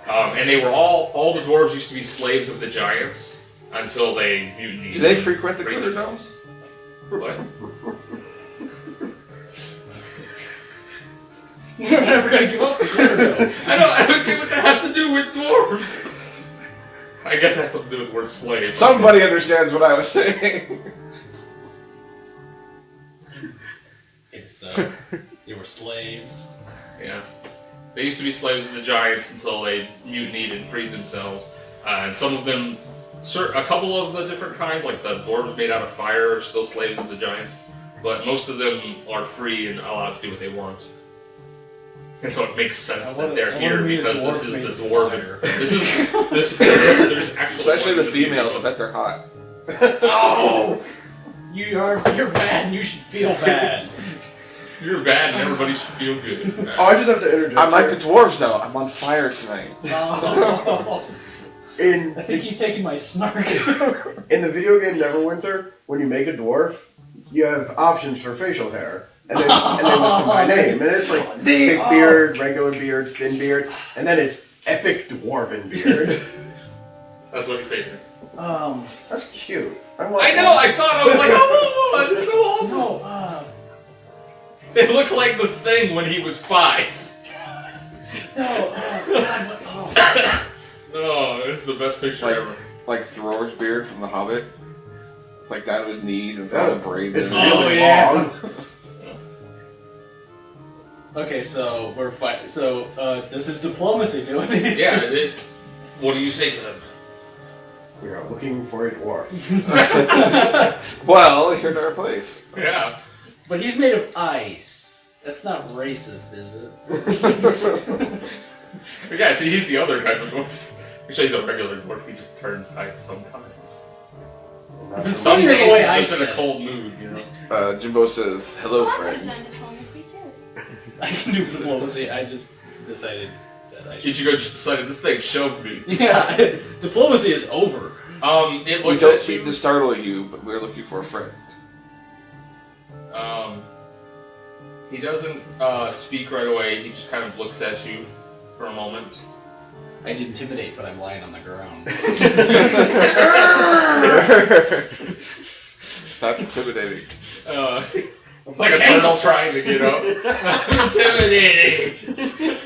And they were all the dwarves used to be slaves of the giants until they mutinied. Do they frequent the Freed Glitter themselves. Zones? What? You're never gonna give up the glitter dome. I don't get what that has to do with dwarves. I guess it has something to do with the word slave. Somebody understands what I was saying. They were slaves. Yeah. They used to be slaves of the giants until they mutinied and freed themselves. And some of them, a couple of the different kinds, like the dwarves made out of fire, are still slaves of the giants. But most of them are free and allowed to do what they want. And so it makes sense that they're here because this is the dwarven. There's actually Especially the females. I bet they're hot. Oh! You're bad and you should feel bad. You're bad and everybody should feel good. Oh, I just have to interject. I'm like here. the dwarves, though. I'm on fire tonight. Oh. In I think he's taking my snark. in the video game Neverwinter, when you make a dwarf, you have options for facial hair. And they list them by name. And it's like thick beard, regular beard, thin beard, and then it's epic dwarven beard. That's what you're facing. That's cute. I know, I saw it, I was like, oh, it's so awesome. No, They look like the Thing when he was 5. God, Oh, this is the best picture ever. Like Thror's beard from The Hobbit. Like down to his knees and some of the braids. It's in really it. yeah. long. Okay, so we're fighting. So, this is diplomacy doing it. Yeah, what do you say to them? We are looking for a dwarf. Well, you're in our place. Yeah. But he's made of ice. That's not racist, is it? Yeah, see, he's the other kind of dwarf. Actually, he's a regular dwarf, he just turns ice sometimes. It's Some funnier the days way he's I just in said a it. cold mood, you know? Jimbo says, hello, I've friend. done diplomacy too. I can do diplomacy. I just decided that I should. Ichigo just decided this thing shoved me. Yeah, diplomacy is over. It We looks don't at mean you. to startle you, but we're looking for a friend. He doesn't speak right away, he just kind of looks at you for a moment. I'd intimidate, but I'm lying on the ground. That's intimidating. It's like a turtle trying to get up. I'm intimidating!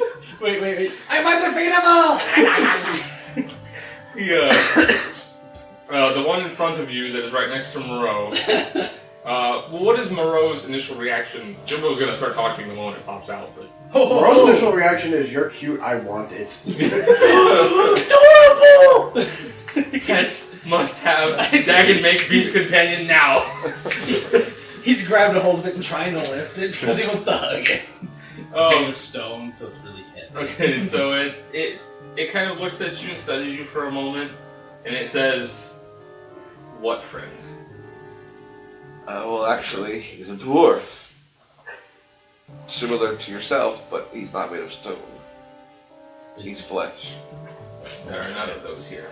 Wait. I'm undefeatable! The one in front of you that is right next to Moreau. What is Moreau's initial reaction? Jimbo's gonna start talking the moment it pops out, but... Moreau's initial reaction is, "You're cute, I want it." Adorable! Pets must have Dagon make Beast Companion now. He's grabbed a hold of it and trying to lift it because he wants to hug it. It's made of stone, so it's really cat. Okay, so it kind of looks at you and studies you for a moment, and it says, "What friend?" Well, actually, he's a dwarf. Similar to yourself, but he's not made of stone. He's flesh. There are none of those here.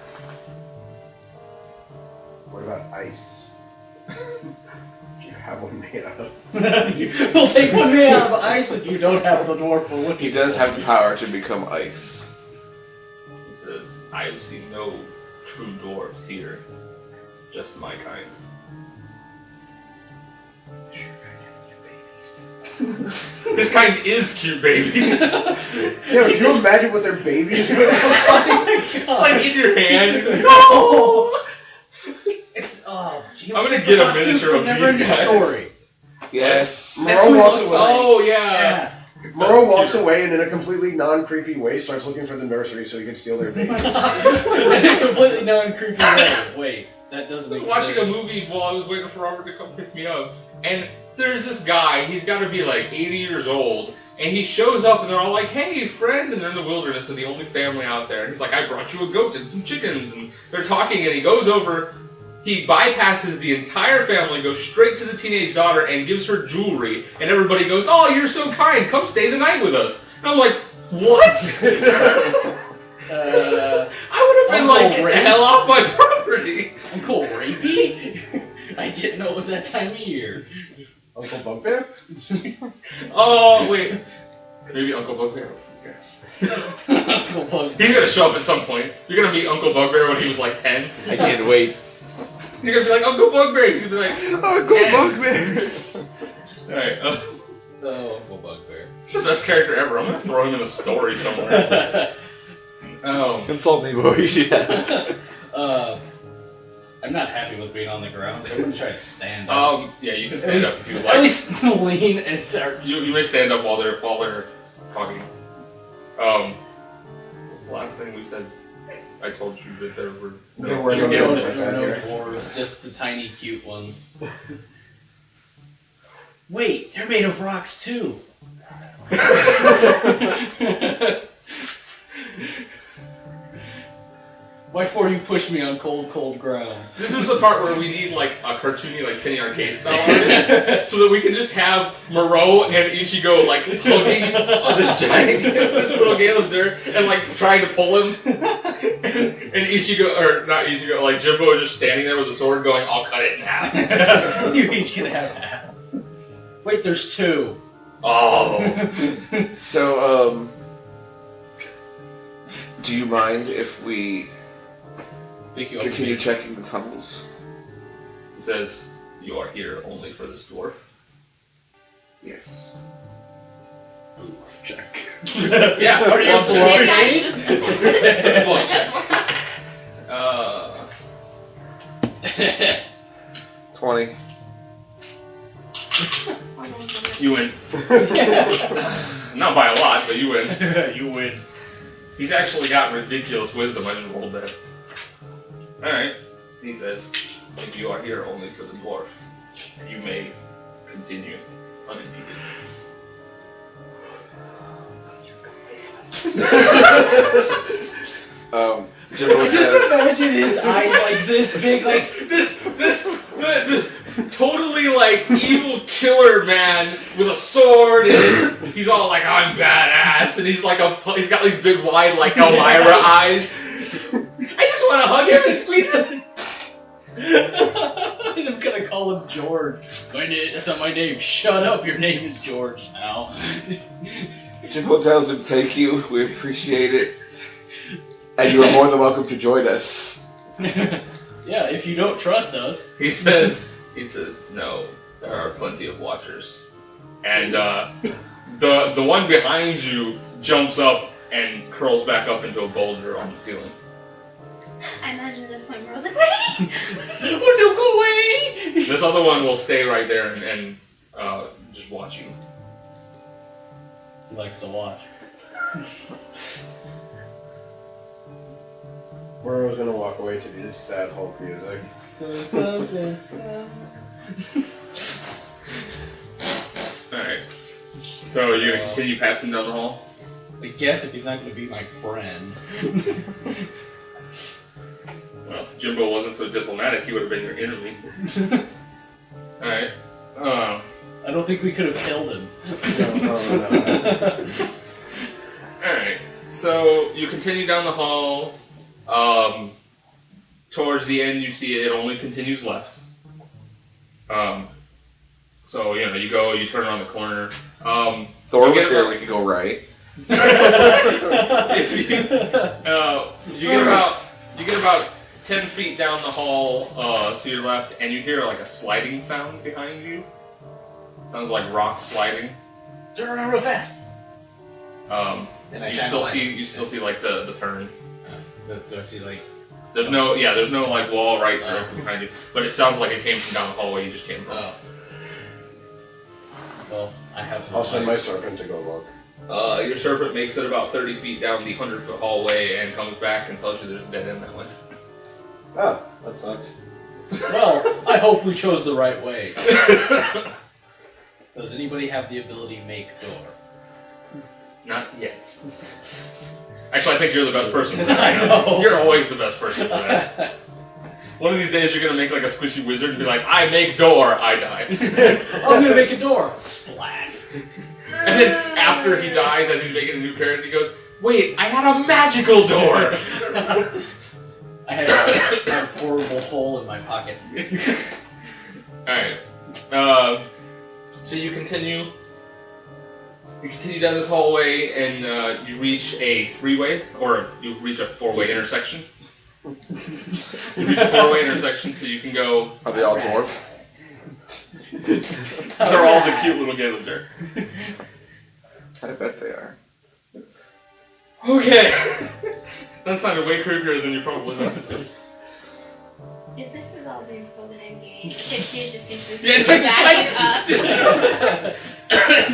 What about ice? Do you have one made out of? We'll take one made out of ice if you don't have the dwarf we're looking He does for. have the power to become ice. He says, I have seen no true dwarves here. Just my kind. This kind is cute babies. Yeah, can you imagine what their babies are? It's like in your hand. No! It's I'm gonna get a miniature of Never these ending guys. story. Yes. That's Moreau what it walks looks away. like. Oh, yeah. Yeah. Moreau walks away and in a completely non-creepy way starts looking for the nursery so he can steal their babies. Completely non-creepy way. Wait, that doesn't I was exist. watching a movie while I was waiting for Robert to come pick me up, and there's this guy, he's got to be like 80 years old, and he shows up and they're all like, hey, friend, and they're in the wilderness, they're the only family out there. And he's like, I brought you a goat and some chickens, and they're talking, and he goes over, he bypasses the entire family, goes straight to the teenage daughter, and gives her jewelry, and everybody goes, oh, you're so kind, come stay the night with us. And I'm like, what? I would have been Uncle like, get the Ray? hell off my property. Uncle Rapey? I didn't know it was that time of year. Uncle Bugbear? Oh, wait. Maybe Uncle Bugbear. Uncle Bug. He's gonna show up at some point. You're gonna meet Uncle Bugbear when he was like 10. I can't wait. You're gonna be like, Uncle Bugbear! He's gonna be like, Uncle 10. Bugbear! Alright, Oh, Uncle Bugbear. he's the best character ever. I'm gonna throw him in a story somewhere. Consult me, boy. Yeah. I'm not happy with being on the ground, so I'm gonna try to stand up. Yeah, you can stand up if you At like. least lean and start. You may stand up while they're talking. What's the last thing we said? I told you that there were There were you no get- dwarves. No dwarves, just the tiny cute ones. Wait, they're made of rocks too. Why for you push me on cold ground? This is the part where we need like a cartoony, like Penny Arcade style artist, so that we can just have Moreau and Ichigo like hugging on this giant, this little gale of dirt, and like trying to pull him. And Ichigo, or not Ichigo, like Jimbo just standing there with a sword, going, "I'll cut it in half." You each can have half. Wait, there's two. Oh, So, do you mind if we Think you continue checking the tunnels? he says, "You are here only for this dwarf." Yes. Dwarf check. Yeah, are you Maybe I should have said that. 20. You win. Not by a lot, but you win. You win. He's actually got ridiculous wisdom. I just rolled that. Alright. He says, if you are here only for the dwarf, you may continue unimpeded. Jimbo I just says, imagine his eyes like this big, like This totally like evil killer man with a sword, and he's all like, I'm badass, and he's like he's got these big wide like Elmira eyes. I just want to hug him and squeeze him. and I'm gonna call him George. That's not my name. Shut up. Your name is George now. Jimbo tells him, thank you, we appreciate it. And you are more than welcome to join us. Yeah, if you don't trust us. He says, no, there are plenty of watchers. And the one behind you jumps up and curls back up into a boulder on the ceiling. I imagine at this point Moreau's like, wait! Oh, don't go away! This other one will stay right there and just watch you. He likes to watch. Moreau's gonna walk away to this sad Hulk music. Alright. So you're gonna continue passing down the hall? I guess if he's not gonna be my friend. Well, Jimbo wasn't so diplomatic, he would have been your enemy. Alright. I don't think we could have killed him. No. Alright. So you continue down the hall. Towards the end, you see it only continues left. So you go, you turn around the corner. Thor You was get here, about- we could go right. If you get about 10 feet down the hall to your left, and you hear like a sliding sound behind you. Sounds like rock sliding. Turn around real fast. And I You shine still a light. see like the turn. Do I see like? There's no like wall right directly behind you, but it sounds like it came from down the hallway you just came from. Oh. Well, I have. I'll send my serpent to go look. Your serpent makes it about 30 feet down the 100-foot hallway and comes back and tells you there's a dead end that way. Oh, that sucks. Well, I hope we chose the right way. Does anybody have the ability to make door? Not yet. Actually, I think you're the best person for that. I know. You're always the best person for that. One of these days you're gonna make like a squishy wizard and be like, I make door, I die. I'm gonna make a door. Splat. And then after he dies, as he's making a new character, he goes, wait, I had a magical door! I had a horrible hole in my pocket. Alright. So you continue down this hallway and you reach a three-way, or you reach a four-way intersection. You reach a four-way intersection so you can go... Are they all dwarves? They're all the cute little Gaelinger. I bet they are. Okay. That sounded way creepier than you probably wanted to. If this is all being spoken in game, Kitsy's just seems to Yeah, back it up.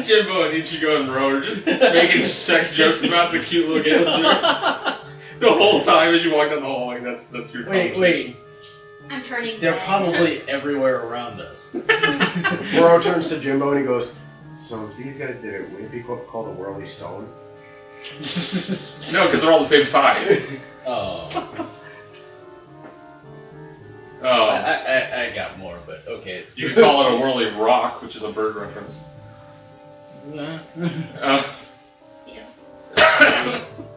Jimbo and Ichigo and Moreau are just making sex jokes about the cute little Gaelinger. The whole time as you walk down the hall, like that's your conversation. Wait. I'm turning They're red. probably everywhere around us. Moreau turns to Jimbo and he goes, so if these guys did it, would it be called a whirly stone? No, because they're all the same size. Oh. Oh, I got more, but okay. you can call it a whirly rock, which is a bird reference. Yeah.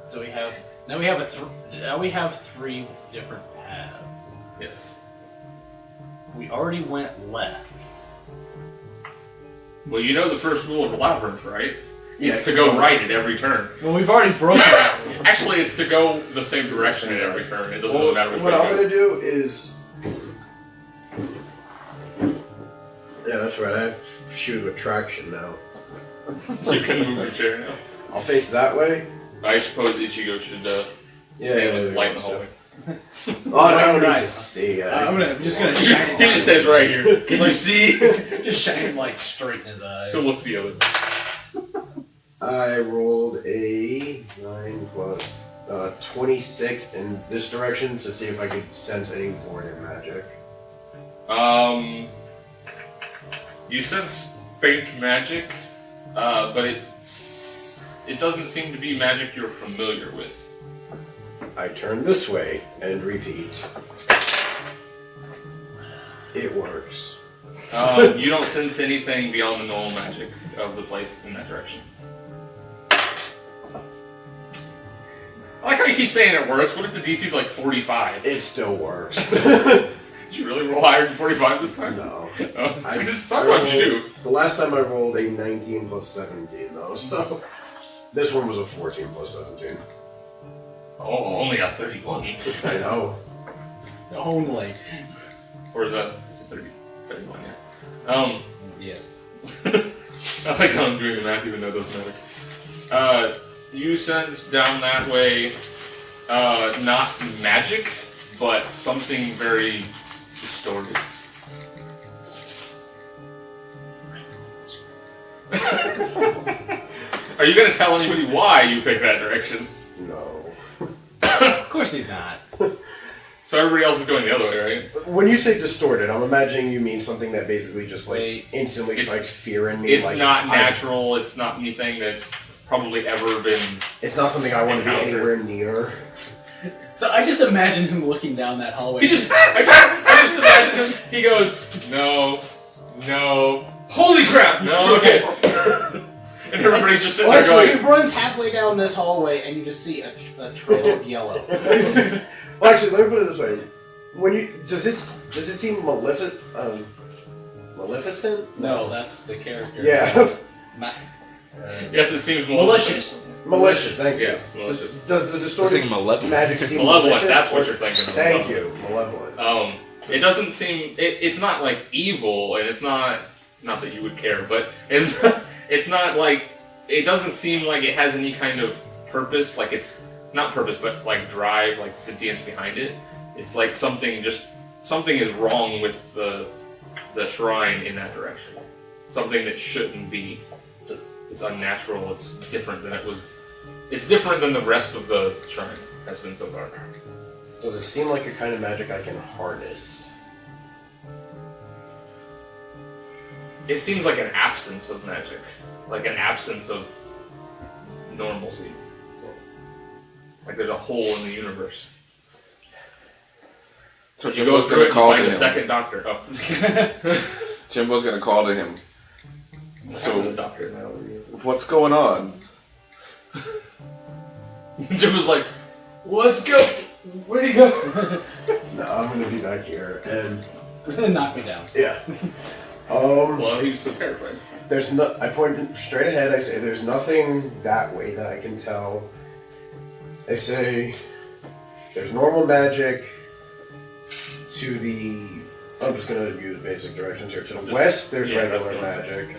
So we have now we have three different paths. Yes. We already went left. Well, you know the first rule of the Labyrinth, right? Yeah, It's to go right at every turn. Well, we've already broken that. Actually, it's to go the same direction at every turn. It doesn't really matter which way What you I'm go. gonna do is... Yeah, that's right, I have shoot with traction now. You can move your chair now. I'll face that way. I suppose Ichigo should stay with light in the hallway. Oh, I don't need to Nice. see. I'm just gonna shine. He just stays right here. Can you see? Just shine light straight in his eyes. He'll look the other. I rolled a 9 plus 26 in this direction to see if I could sense any voided magic. You sense faint magic, but it doesn't seem to be magic you're familiar with. I turn this way and repeat. It works. You don't sense anything beyond the normal magic of the place in that direction. I like how you keep saying it works. What if the DC's like 45? It still works. Did you really roll higher than 45 this time? No. Oh, sometimes you do. The last time I rolled a 19 plus 17 though, so this one was a 14 plus 17. Oh, only got 31. I know. Only. Or is that 30? 31, yeah. Yeah. I like how I'm doing the math even though it doesn't matter. You sense down that way, not magic, but something very distorted. Are you going to tell anybody why you picked that direction? No. Of course he's not. So everybody else is going the other way, right? When you say distorted, I'm imagining you mean something that basically just like Wait. instantly It's- strikes fear in me. It's like, not natural, it's not anything that's probably ever been... It's not something I want to be Encounter. anywhere near. So I just imagine him looking down that hallway. I just imagine him, he goes, no, holy crap, no, okay. And everybody everybody's just sitting Well, there actually, going. he runs halfway down this hallway, and you just see a trail of yellow. Well, actually, let me put it this way: when you does it seem maleficent? No, that's the character. Yeah, Yes, it seems Malicious. malicious. Thank you. Yes, malicious. Does the distorted Saying malevolent. magic seem Malevolent. malicious? That's what you're thinking of. Thank you, malevolent. It doesn't seem. It's not like evil, and it's not. Not that you would care, but it's not like. It doesn't seem like it has any kind of purpose. Like it's not purpose, but like drive, like sentience behind it. It's like something is wrong with the shrine in that direction. Something that shouldn't be. It's unnatural. It's different than it was. It's different than the rest of the shrine has been so far. Does it seem like a kind of magic I can harness? It seems like an absence of magic, like an absence of normalcy. Like there's a hole in the universe. So You go Jimbo's through gonna it, you call find to a him. second doctor. Oh. Jimbo's gonna call to him. The So, doctor. what's going on? Jim was like, "Let's go. Where'd he go?" No, I'm gonna be back here, and Knock me down. yeah. Well, he was so terrified. There's no. I point straight ahead. I say, "There's nothing that way that I can tell." I say, "There's normal magic to the." I'm just gonna use basic directions here. To the west, there's regular magic.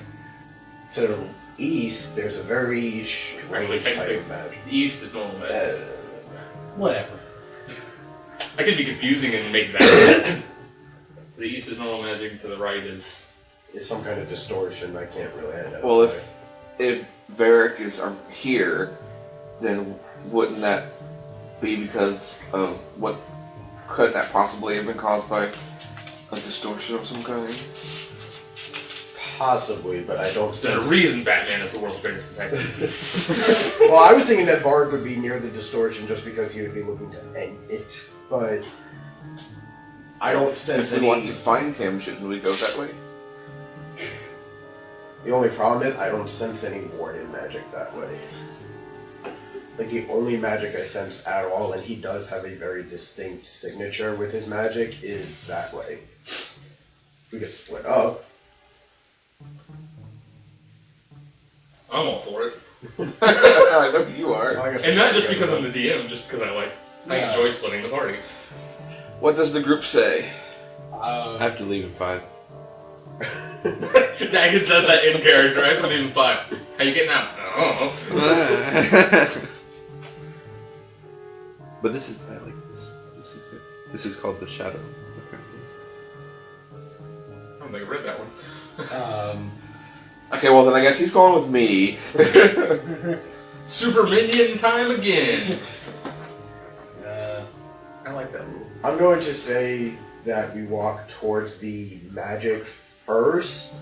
To the east, there's a very strange type of magic. The east is normal magic. Whatever. I could be confusing and make that. The east is normal magic. To the right is. Is some kind of distortion I can't really identify. Well, if Varric is here, then wouldn't that be because of what could that possibly have been caused by a distortion of some kind? Possibly, but I don't There's sense. a reason Batman is the world's greatest detective. Well, I was thinking that Varric would be near the distortion just because he would be looking to end it, but I don't sense If we want any. to find him, shouldn't we go that way? The only problem is I don't sense any warden magic that way. Like the only magic I sense at all, and he does have a very distinct signature with his magic, is that way. We get split up. I'm all for it, I know you are. Well, I guess and not just we're because I'm together. the DM, just because I Yeah. enjoy splitting the party. What does the group say? I have to leave in 5. Dagon says that in character. I have to leave in 5. How you getting out? Oh. But this is, I like this. This is good. This is called the Shadow. I don't think I read that one. Okay, well then I guess he's going with me. Super minion time again. I like that rule. I'm going to say that we walk towards the magic first,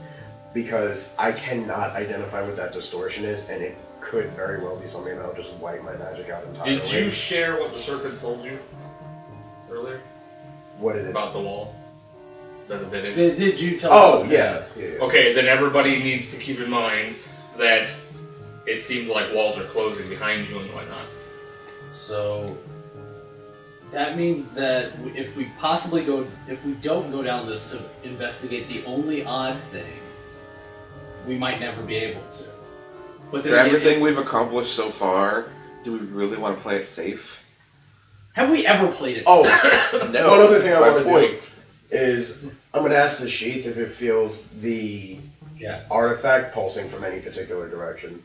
because I cannot identify what that distortion is, and it could very well be something that'll just wipe my magic out entirely. Did you share what the serpent told you earlier What did it? about the wall? That it- Did you tell Oh, them yeah. Okay, then everybody needs to keep in mind that it seemed like walls are closing behind you and whatnot. So that means that if we don't go down this to investigate the only odd thing, we might never be able to. But For then again, everything we've accomplished so far, do we really want to play it safe? have we ever played it? Oh, No. one other thing I My want to do point. is I'm going to ask the sheath if it feels the artifact pulsing from any particular direction.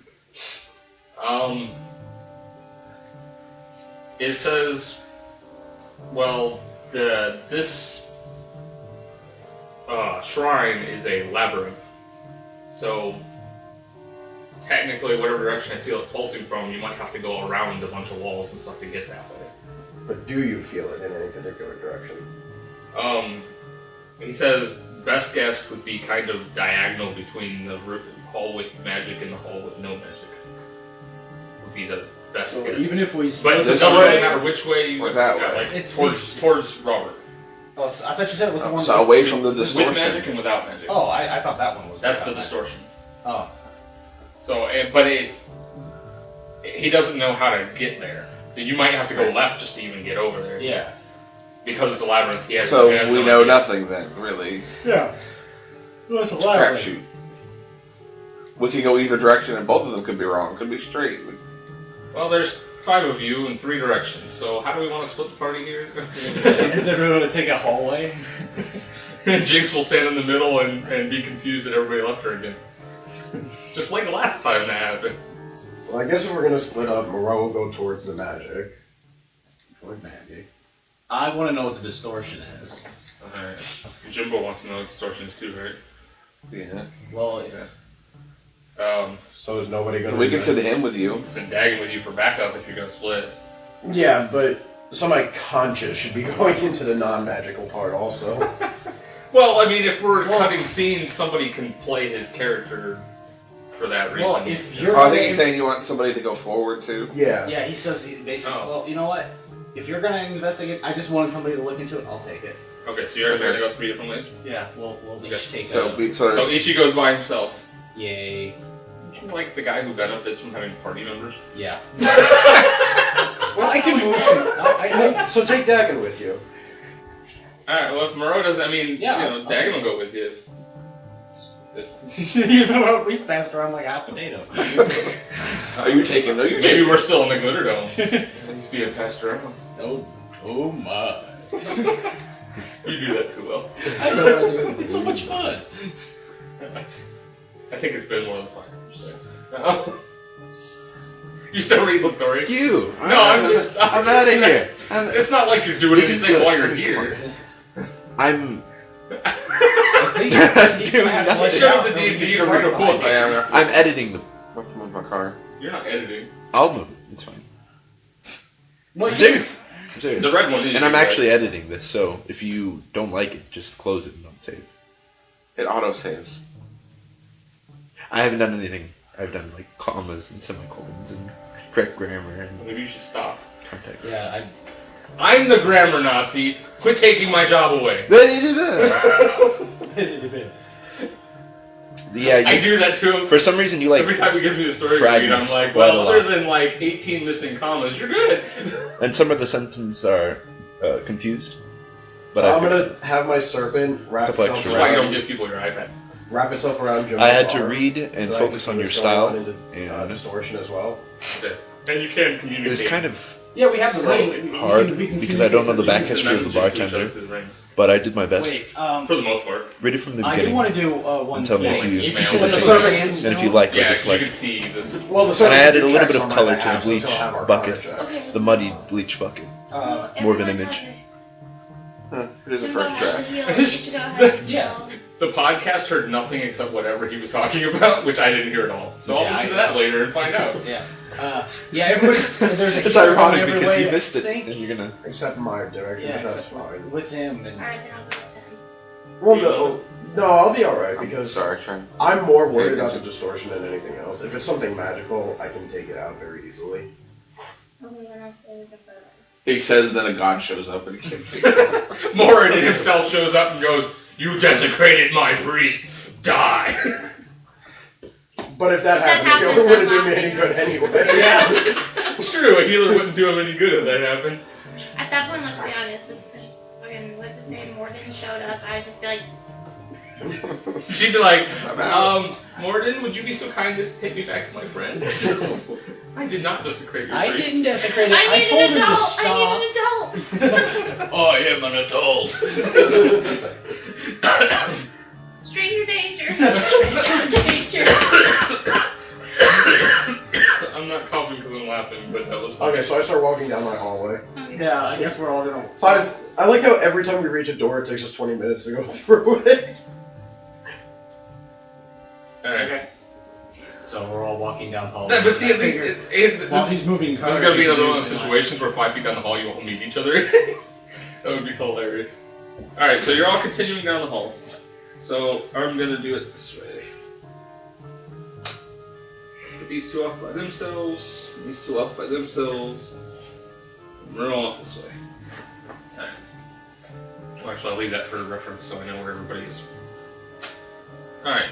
It says, well, this shrine is a labyrinth, so technically, whatever direction I feel it pulsing from, you might have to go around a bunch of walls and stuff to get that way. But do you feel it in any particular direction? He says best guess would be kind of diagonal between the hall with magic and the hall with no magic. Would be the best So guess. even if we But split it this doesn't way really matter which way you or that yeah, way? like It's towards Robert. Oh, so I thought you said it was the one. So away from the With magic distortion. and without magic. Oh, I thought that one was. That's the without distortion. magic. Oh. So, but he doesn't know how to get there. So you might have to go left just to even get over there. Yeah. Because it's a labyrinth. He has So he has we no know idea. nothing then, really. Yeah. Well, it's a labyrinth. Crapshoot. We could go either direction, and both of them could be wrong. Could be straight. Well, there's 5 of you in 3 directions. So how do we want to split the party here? Is everyone going to take a hallway? Jinx will stand in the middle and be confused that everybody left her again. Just like the last time that happened. Well, I guess if we're gonna split up, Moreau will go towards the magic. Toward magic. I want to know what the distortion is. Alright. Jimbo wants to know distortions too, right? Yeah. Well, So is nobody gonna? We do can that? send him with you. Send Dagon with you for backup if you're gonna split. Yeah, but somebody conscious should be going into the non-magical part also. Well, I mean, if we're cutting scenes, somebody can play his character for that reason. well, if you're. Oh, I think he's saying you want somebody to go forward too. Yeah. Yeah, he says he basically. Oh. Well, you know what? If you're gonna investigate, I just wanted somebody to look into it. I'll take it. Okay, so you're actually gonna go 3 different ways? Yeah, we'll Okay. each take So a. we So sort of. Ichigo's by himself. Yay. Like the guy who benefits from having party members. Yeah. Well, I can move. So take Dagon with you. Alright, well, if Moreau does, I mean, Yeah, you know, I'll Dagon take will go with you. You know, we passed around like half a potato. Oh, you're taking. No, you're Maybe taking. we're still in the glitter dome. He's being passed around. Oh my. You do that too well. I know I do. It's so much fun. I think it's been more than 5 years. You still read the story? You. No, I'm just out of here. It's not like you're doing This is anything good. while you're here. I'm. He's gonna have to Doing let I it showed out, him the then we D&D just to read a write book. behind it. I'm editing them. I have to move my car. You're not editing. I'll move it. It's fine. Well, I'm serious. I'm serious. The red one is. And I'm you, right? actually editing this, so if you don't like it, just close it and don't save. It auto saves. I haven't done anything. I've done like commas and semicolons and correct grammar and Maybe you should stop. context. Yeah, I'm the grammar Nazi. Quit taking my job away. Yeah, I you, do that to him. for some reason you like, Every time he gives me the story to read, I'm fragments like, quite well, a other lot. than like 18 missing commas, you're good. and some of the sentences are confused. But I'm I gonna have my serpent wrap Couple itself extra That's why you don't around, give people your iPad. wrap itself around Jim's I had to arm, read and so I focus can on see your what's style, going on into, and distortion as well. Okay. And you can communicate. it was kind of yeah, we have the Slowly. ring. We hard can because I don't know the You back can send history of the messages to each other bartender, through the rings. but I did my best. Wait, For the most part. Read it from the I do beginning. want to do one And tell me thing. if you If you mail see it the to serpent us. And if you like or Yeah, 'cause you dislike. can see this. Well, the And serpent I added a little checks bit of on my color to behalf, the so bleach he'll have our bucket. color checks. Okay. The muddy bleach bucket. Well, more of an everyone image. has Huh, it is a Jimbo first has track. to heal. Ichigo has to Yeah. heal. The podcast heard nothing except whatever he was talking about, which I didn't hear at all. So I'll Yeah, listen to I- that later and find out. Yeah. Yeah, everybody's there's a It's hero in ironic every because way you I missed it, think. and you're gonna. Except my direction, Yeah, but that's except fine. with him and Alright, then I'll go with 10. Well, no, I'll be alright because Sorry, trying. I'm more worried about the distortion than anything else. If it's something magical, I can take it out very easily. Okay, then I'll say the photo. He says, then a god shows up and he can't take it. Morin himself shows up and goes, "You desecrated my priest. Die." But if that That happened, it happens, wouldn't I'm do me any laughing. good anyway. Yeah, it's true. A healer wouldn't do him any good if that happened. At that point, let's be honest. This fucking what's his name? Morgan showed up. I'd just be like, She'd be like, I'm out. Morden, would you be so kind as to take me back to my friend? I did not desecrate your I priest. didn't desecrate it. I need told an him to adult. stop. I need an adult. I am an adult. Stranger danger. Stranger danger. I'm not coughing because I'm laughing, but that was funny. Okay, so I start walking down my hallway. Yeah, I guess we're all gonna. I like how every time we reach a door, it takes us 20 minutes to go through it. Alright. Okay. So we're all walking down the hallway. Yeah, but see, at least Figured while he's moving cars. this is gonna be he another can one of do those like- situations where 5 feet down the hall you won't meet each other. That would be hilarious. Alright, so you're all continuing down the hall. So I'm gonna do it this way. Put these two off by themselves, these two off by themselves. And we're all off this way. Alright. Well, actually, I'll leave that for reference so I know where everybody is. Alright,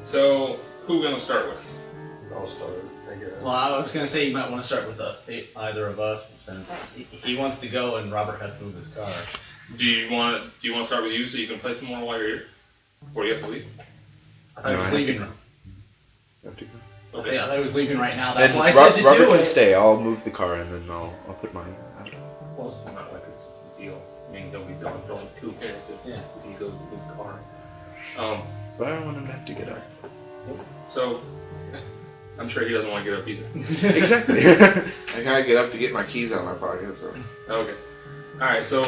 so who are we gonna start with? I'll start, I guess. Well, I was gonna say you might want to start with either of us since he wants to go and Robert has to move his car. Do you want to start with you so you can play some more while you're here? Or do you have to leave? I thought he was leaving. You have to go. Okay. Yeah, I thought he was leaving right now. That's And why I said to Robert do can it. stay. I'll move the car and then I'll put mine out. Well, it's not like it's a deal. I mean, they'll be done for like 2 minutes if he goes with the car. But I don't want him to have to get up. So, I'm sure he doesn't want to get up either. Exactly. I gotta get up to get my keys out of my pocket, so. Okay. Alright, so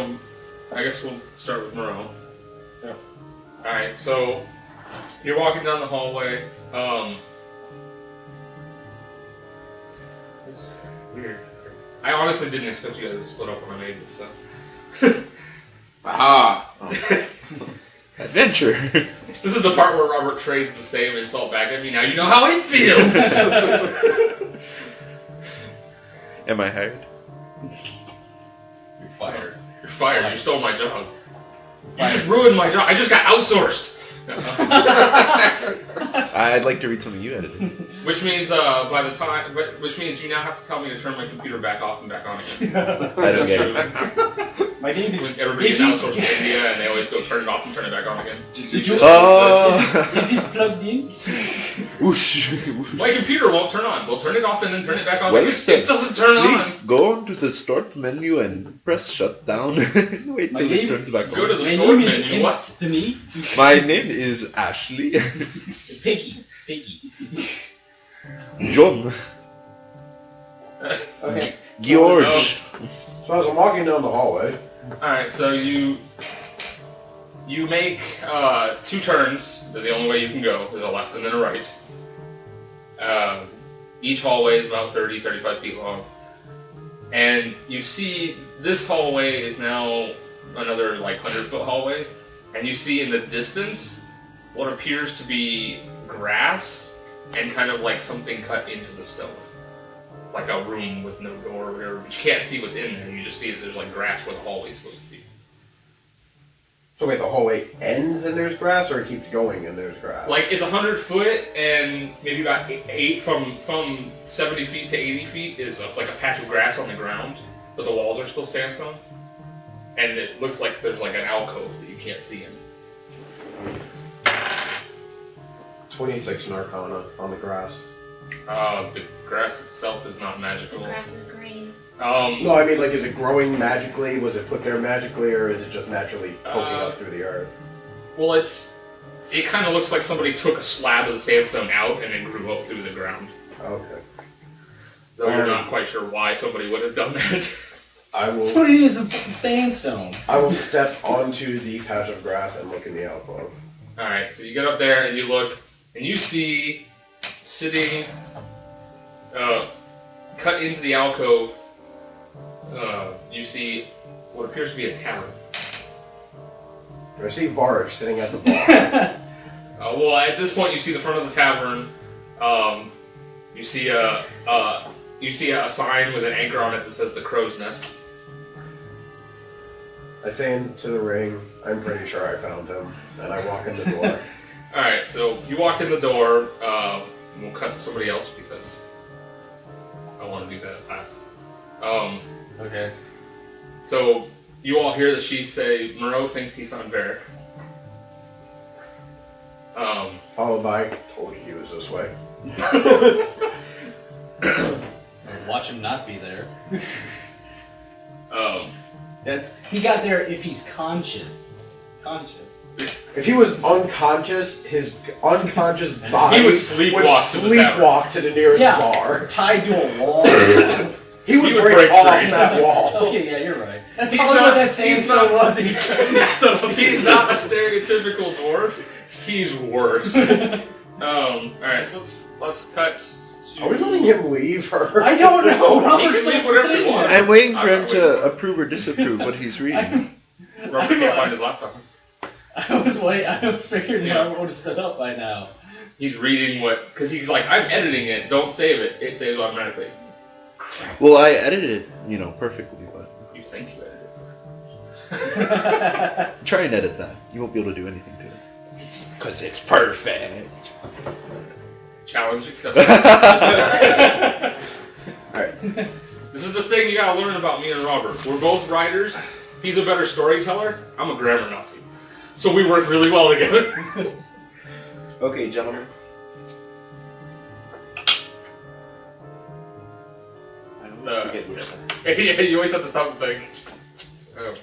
I guess we'll start with Moreau. Yeah. Alright, so you're walking down the hallway. It's weird. I honestly didn't expect you guys to split up when I made this, so. Aha! Adventure. This is the part where Robert trades the same insult back at me. Now you know how it feels! Am I hired? You're fired. You're fired. You stole my job. You just ruined my job. I just got outsourced. I'd like to read something you edited. Which means which means you now have to tell me to turn my computer back off and back on again. I don't get it. My name is. When everybody gets outsourced to India and they always go turn it off and turn it back on again. Did you? Oh! Is it plugged in? Whoosh. My computer won't turn on. We'll turn it off and then turn it back on Well again. said. It doesn't turn Please go on to the start menu and press shutdown. Wait My till it name- turns back Go to on. the My store name is menu. What? Anthony. My name is Ashley. Piggy. John. Okay. George. So as I'm walking down the hallway, Alright, so you make 2 turns. They're the only way you can go. There's a left and then a right. Each hallway is about 30-35 feet long. And you see this hallway is now another like 100-foot hallway. And you see in the distance what appears to be grass and kind of like something cut into the stone. Like a room with no door or whatever. But you can't see what's in there. You just see that there's like grass where the hallway's supposed to be. so wait, the hallway ends and there's grass, or it keeps going and there's grass? Like it's 100 foot and maybe about 8 from 70 feet to 80 feet is like a patch of grass on the ground, but the walls are still sandstone. And it looks like there's like an alcove that you can't see in. 26 in Arcana on the grass. The grass itself is not The magical. grass is green. No, I mean, like, is it growing magically? Was it put there magically, or is it just naturally poking up through the earth? Well, it kind of looks like somebody took a slab of the sandstone out and then grew up through the ground. Okay. Though we're not quite sure why somebody would have done that. I That's will. what it is. A sandstone. I will step onto the patch of grass and look in the alcove. Alright, so you get up there and you look, and you see sitting, cut into the alcove, you see what appears to be a tavern. I see Varric sitting at the bar. Well, at this point, you see the front of the tavern. You see a sign with an anchor on it that says the Crow's Nest. I say into the ring, I'm pretty sure I found him, and I walk in the door. Alright, so you walk in the door. We'll cut to somebody else because I want to do that fast. Okay. So you all hear that she say, Moreau thinks he found Varric. Followed by, told you he was this way. Watch him not be there. Um, He got there if he's conscious. If he was unconscious, his unconscious body He would sleepwalk to the tavern. sleepwalk to the nearest Yeah. bar. Tied to a wall. He would would break break off free. that wall. Okay, yeah, you're right. That's He's probably not- what that he's sandstone not- was, and he stood up. he's not a stereotypical dwarf. He's worse. Alright, so let's cut. Are we letting him leave her? I don't know. He Robert's can still leave whatever he sitting wants. there. I'm waiting for I'm him not to approve or disapprove what he's reading. Robert can't find his laptop. I was figuring Robert would have stood up by now. He's reading because he's like, I'm editing it, don't save it. It saves automatically. Well, I edited it, perfectly, but You think you edited it. try and edit that. You won't be able to do anything to it. Because it's perfect. Challenge accepted. Alright. This is the thing you gotta learn about me and Robert. We're both writers. He's a better storyteller. I'm a grammar Nazi. So we work really well together. Okay, gentlemen. I don't forget which side. Yeah, you always have to stop and think. Oh.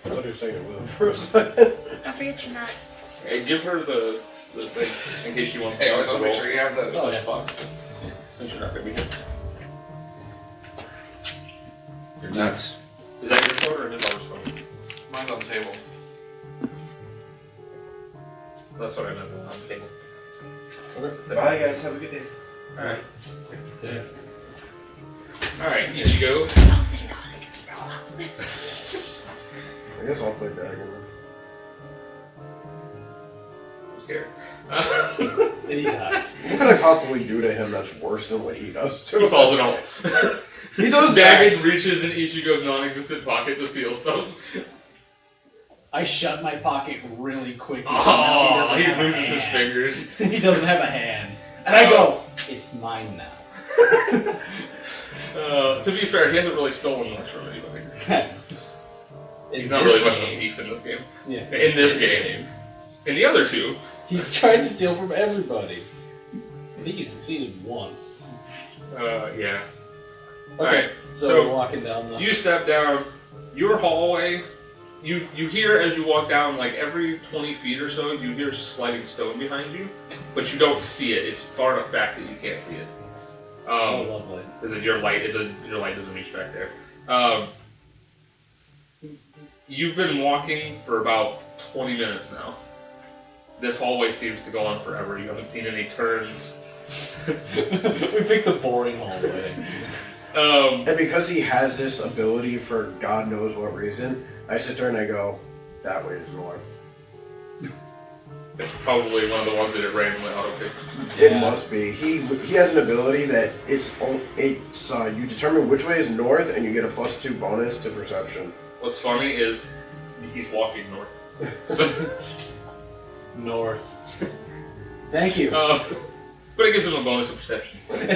I thought you were saying it with him for a second. Don't forget your nuts. Hey, give her the thing in case she wants Hey, to. let's make sure you have those. Oh, yeah. Box. Since you're not gonna be here. You're nuts. Is that your phone or his other phone? Mine's on the table. That's what I meant. On the table. Okay. Bye, guys. Have a good day. Alright. Yeah. Alright, Ichigo. Oh, thank God I just rolled out. I guess I'll play Dagon. I'm scared. And he dies. What can I possibly do to him that's worse than what he does to He him? falls in all. He does Dagon that. reaches in Ichigo's non-existent pocket to steal stuff. I shut my pocket really quick. So now Oh, doesn't he have a loses his hand. fingers. He doesn't have a hand. And I go, it's mine now. To be fair, he hasn't really stolen much from anybody. He's not this really much of a game- thief in this game. Yeah. In this game. In the other two, He's trying to steal from everybody. I think he succeeded once. yeah. Okay, Alright, so, so we're walking down the... you step down your hallway. You hear as you walk down, like every 20 feet or so, you hear sliding stone behind you, but you don't see it. It's far enough back that you can't see it. Oh, lovely. Because your light doesn't reach back there. You've been walking for about 20 minutes now. This hallway seems to go on forever. You haven't seen any turns. We picked the boring hallway. And because he has this ability for God knows what reason, I sit there and I go, that way is north. It's probably one of the ones that it randomly auto-picked. It Yeah. must be. He has an ability that you determine which way is north and you get a +2 bonus to perception. What's funny is he's walking north. So, North. Thank you. but it gives him a bonus of perception. And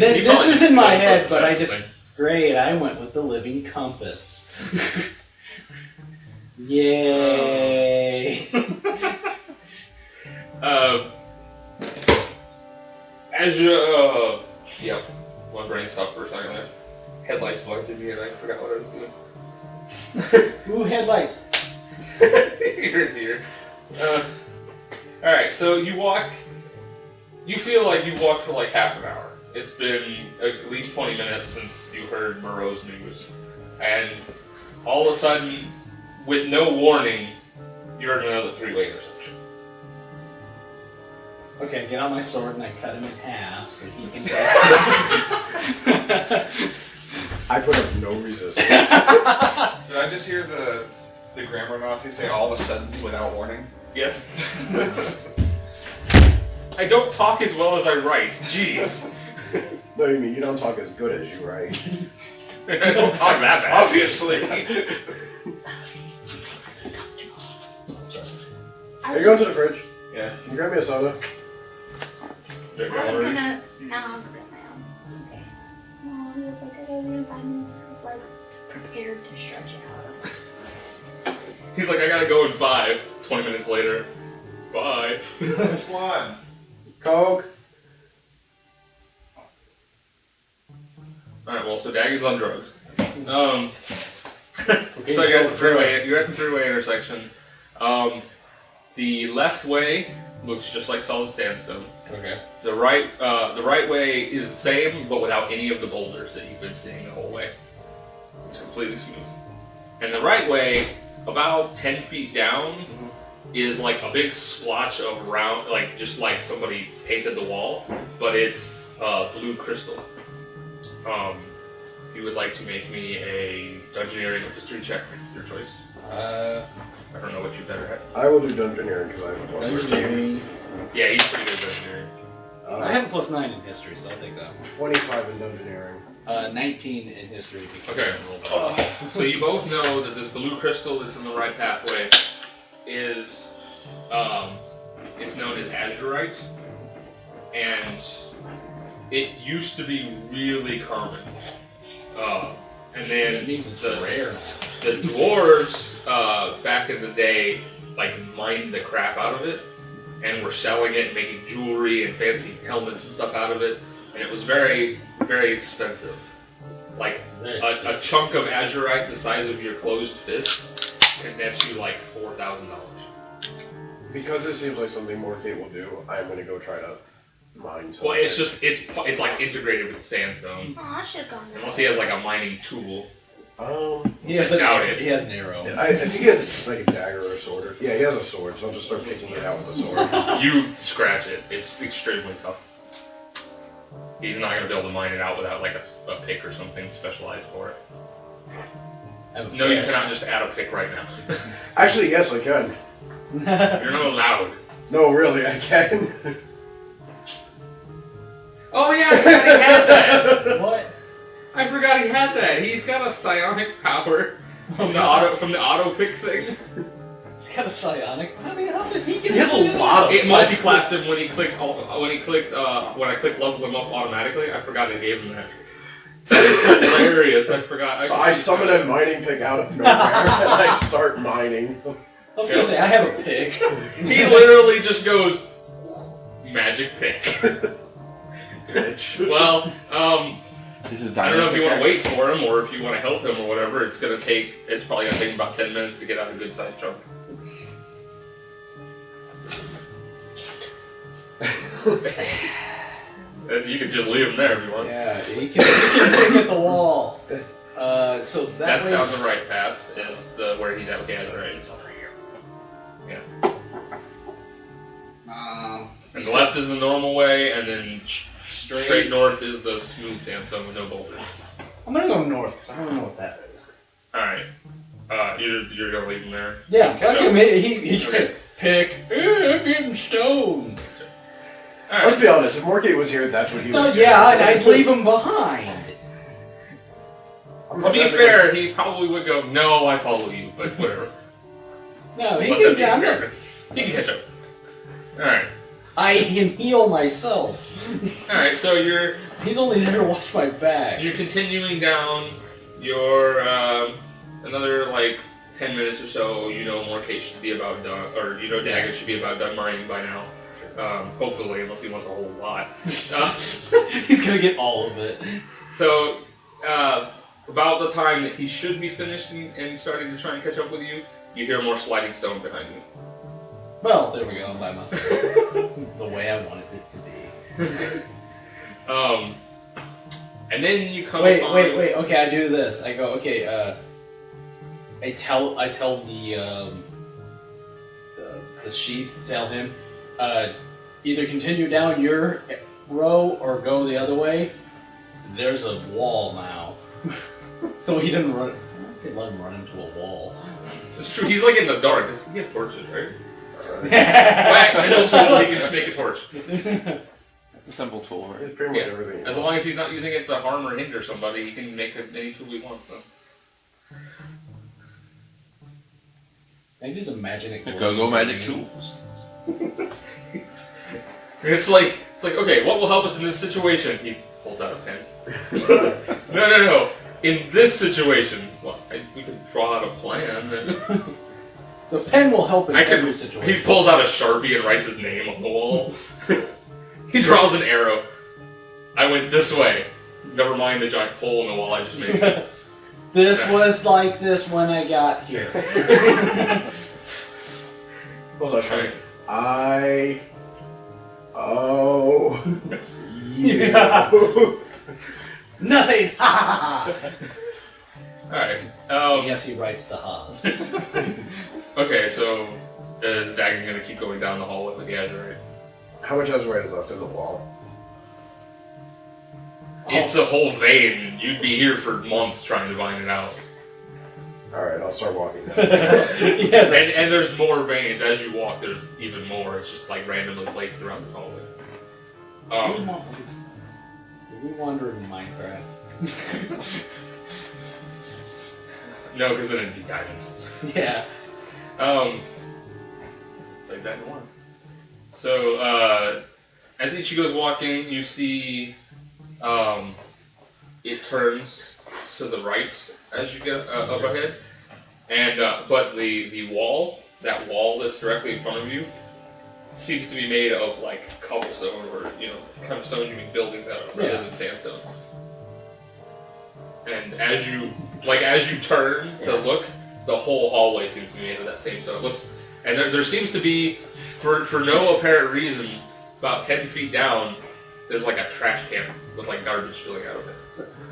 then He this probably is in just my killed head, for but I perception just... thing. Great, I went with the living compass. Yay! As you, yep, one brain stopped for a second there. Headlights blinded me and I forgot what I was doing. Ooh, headlights. You're in here. Alright, so you feel like you walked for like half an hour. It's been at least 20 minutes since you heard Moreau's news. And all of a sudden, with no warning, you're in another three-way intersection. Okay, I get out my sword and I cut him in half so he can I put up no resistance. Did I just hear the grammar Nazi say all of a sudden without warning? Yes? I don't talk as well as I write. Jeez. No, you mean you don't talk as good as you, right? I don't talk that bad. Obviously. Are you going to the fridge? Yes. Can you grab me a soda? They're I was going. gonna... No, I'll grab my own. Okay. No, he was like, I gotta leave. I was like prepared to stretch it out. I was like, He's like, I gotta go in 5. 20 minutes later. Bye. Which one? Coke? Alright, well, so Dagon's on drugs. Okay, So you're at the three-way intersection. The left way looks just like solid sandstone. Okay. The right way is the same, but without any of the boulders that you've been seeing the whole way. It's completely smooth. And the right way, about 10 feet down, is like a big splotch of round, like just like somebody painted the wall, but it's blue crystal. If you would like to make me a dungeoneering or history check, your choice. I don't know what you better have. I will do dungeoneering because I have a plus 13. Yeah, he's pretty good at dungeoneering. I have a +9 in history, so I'll take that 25 in dungeoneering. 19 in history. Because Okay. I rolled better. So you both know that this blue crystal that's in the right pathway is It's known as azurite, and it used to be really common. And then It means it's rare. the dwarves back in the day like mined the crap out of it, and were selling it, and making jewelry and fancy helmets and stuff out of it, and it was very, very expensive. Like a chunk of azurite the size of your closed fist can net you like $4,000. Because it seems like something Morcate will do, I'm going to go try to mine something. Well, it's like integrated with sandstone, Oh, I should have gone there. unless he has like a mining tool. He has I doubt it. He has an arrow. I think he has like a dagger or a sword. Yeah, he has a sword, so I'll just start picking it out with a sword. You scratch it; it's extremely tough. He's not gonna be able to mine it out without like a pick or something specialized for it. No, you cannot just add a pick right now. Actually, yes, I can. You're not allowed. No, really, I can. Oh yeah, I forgot he had that. What? I forgot he had that. He's got a psionic power from the auto pick thing. He's got a psionic. I mean, how did he get? He has a lot of. It multi-classed him when I clicked level him up automatically. I forgot I gave him that. That's hilarious. I forgot. So I summon a mining pick out of nowhere and I start mining. I was gonna say I have a pick. He literally just goes magic pick. Bitch. Well, This is I don't know if you want to wait pickaxe. for him or if you want to help him or whatever. It's probably gonna take him about 10 minutes to get out a good sized chunk. You can just leave him there if you want. Yeah, he can pick at the wall. So That's way down the right path. Is where he's at with the azurite. Yeah. And the left is the normal way, and then straight north is the smooth sandstone with no boulders. I'm gonna go north because I don't know what that is. Alright. You're gonna leave him there? Yeah, Catch fuck up. him. He Okay. can pick. I'm getting stoned. Alright. Let's be honest, if Morcate was here, that's what he No, would do. yeah, and I'd leave him behind. To be fair, he probably would go, no, I follow you, but whatever. No, he Let can. that be I'm fair. not, He can catch up. Alright. I can heal myself. Alright, so you're He's only there to watch my back. continuing down your another like 10 minutes or so. You know Morcate should be about done, or you know Dagon should be about done mining by now. Hopefully, unless he wants a whole lot. He's gonna get all of it. So, about the time that he should be finished and starting to try and catch up with you, you hear more sliding stone behind you. Well, there we go. I'm by myself. The way I wanted it to be. And then you come Wait. upon... Okay, I do this. I go. Okay. I tell the sheath. Tell him. Either continue down your row or go the other way. There's a wall now. So he didn't run. I could let him run into a wall. It's true, he's like in the dark. Does he have torches, right? Right, it's a tool, he can just make a torch. It's a simple tool, right? It's pretty much Yeah. everything. As long as he's not using it to harm or hinder somebody, he can make any tool he wants. So. I just imagine it. Go magic tools. It's like, okay, what will help us in this situation? He pulls out a pen. No. In this situation, well, we can draw out a plan. The pen will help in every He situation. pulls out a Sharpie and writes his name on the wall. He draws an arrow. I went this way. Never mind the giant hole in the wall I just made. This was like this when I got here. Hold on, Okay. Oh. Yeah. Nothing! Ha ha ha! Alright. Yes, he writes the ha's. Okay, so is Dagon gonna keep going down the hallway with the azurite? How much azurite is left in the wall? It's a whole vein. You'd be here for months trying to find it out. Alright, I'll start walking now. Yes, And there's more veins. As you walk, there's even more. It's just like randomly placed throughout this hallway. we wander in Minecraft. No, because then it'd be guidance. Yeah. Like that one. So, as Ichigo's walking, you see it turns to the right as you get up ahead. And but the wall, that wall that's directly in front of you, seems to be made of like cobblestone or the kind of stone you make buildings out of rather than sandstone. And as you turn to look, the whole hallway seems to be made of that same stone. And there seems to be, for no apparent reason, about 10 feet down, there's like a trash can with like garbage spilling out of it.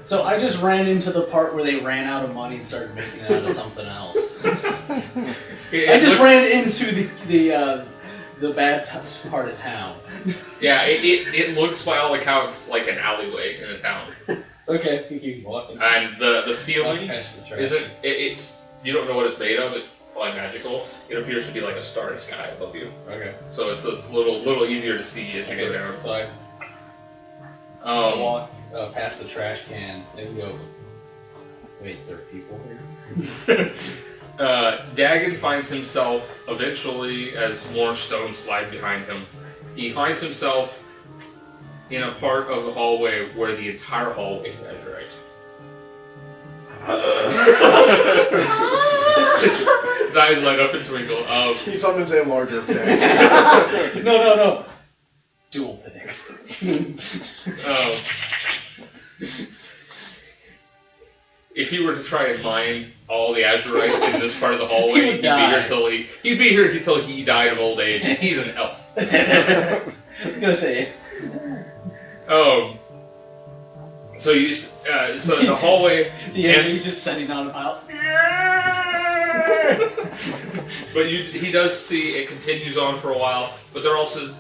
So I just ran into the part where they ran out of money and started making it out of something else. I just ran into the bad part of town. Yeah, it looks by all accounts like an alleyway in a town. Okay, you keep walking. And the ceiling isn't. It's you don't know what it's made of. It's probably magical. It appears to be like a starry sky above you. Okay. So it's a little easier to see as you go down. So I walk past the trash can and go. Wait, there are people here. Dagon finds himself eventually, as more stones slide behind him, he finds himself in a part of the hallway where the entire hallway is azurite. His eyes light up and twinkle. He summons a larger pig. No. Dual pigs. If he were to try and mine all the azurite in this part of the hallway, he'd be here until he died of old age. He's an elf. I was gonna say it. So the hallway. He's just sending out a pile. But he does see it continues on for a while. But there also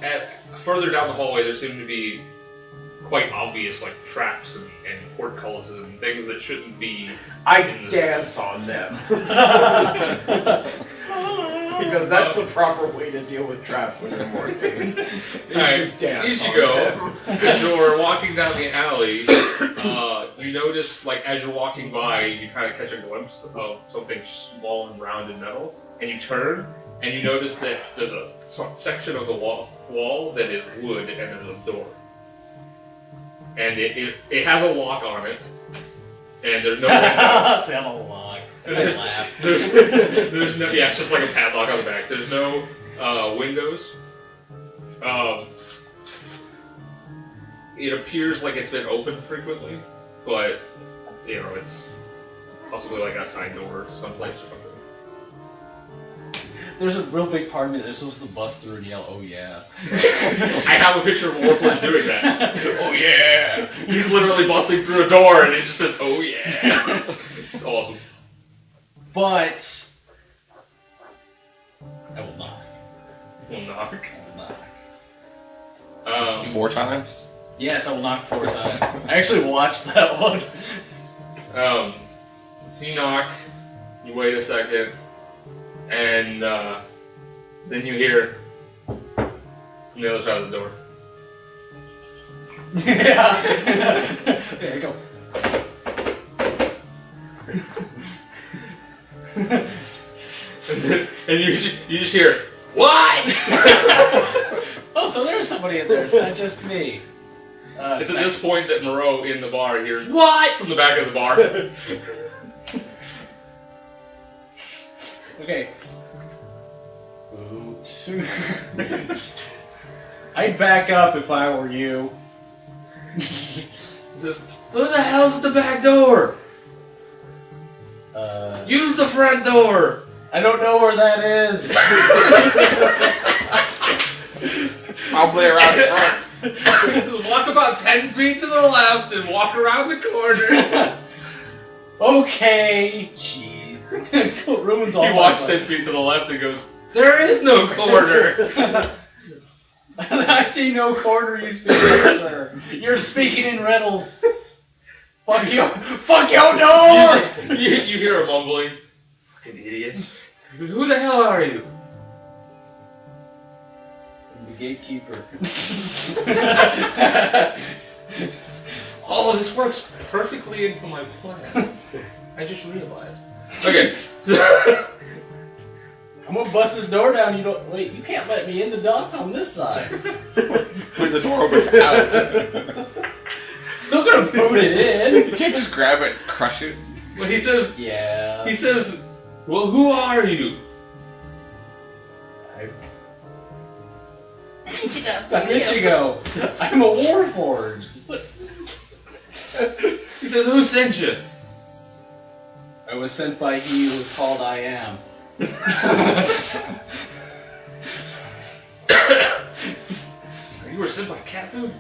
further down the hallway there seem to be quite obvious like traps and portcullises and things that shouldn't be. I dance on them. Because that's the proper way to deal with traps when you're Morcate. Alright, Ichigo, as you're walking down the alley, you notice, like, as you're walking by, you kind of catch a glimpse of something small and round and metal, and you turn, and you notice that there's a section of the wall that is wood, and there's a door. And it has a lock on it, and there's no windows. It's a lock. I laugh. There's no, it's just like a padlock on the back. There's no windows. It appears like it's been opened frequently, but it's possibly like a side door someplace or something. There's a real big part of me that's supposed to bust through and yell, "Oh yeah!" I have a picture of Warforged doing that. Oh yeah! He's literally busting through a door, and it just says, "Oh yeah!" It's awesome. But I will knock. Will knock. I will knock. 4 times? Yes, I will knock 4 times. I actually watched that one. You knock. You wait a second, and then you hear from the other side of the door. Yeah. There you go. and you just hear, "What?" Oh, so there's somebody in there. It's not just me. It's at this point that Moreau in the bar hears "What?" from the back of the bar. Okay. I'd back up if I were you. He says, "Who the hell's at the back door? Use the front door." I don't know where that is. Probably around the front. Walk about 10 feet to the left and walk around the corner. Okay. Jeez. Ruins all He walks 10 feet to the left and goes, "There is no corner." I see no corner, you speak, sir. You're speaking in riddles. Fuck you. Fuck your door! You hear a mumbling. Fucking idiot. Who the hell are you? I'm the gatekeeper. Oh, this works perfectly into my plan. I just realized. Okay. I'm gonna bust this door down. You don't wait. You can't let me in. The dog's on this side. When the door opens out. Still gonna boot it in. You can't just grab it and crush it. Well, he says, Yeah. well, who are you? Ichigo. I'm Ichigo. I'm a warforged. He says, who sent you? I was sent by he who is called I Am. You were sent by cat food?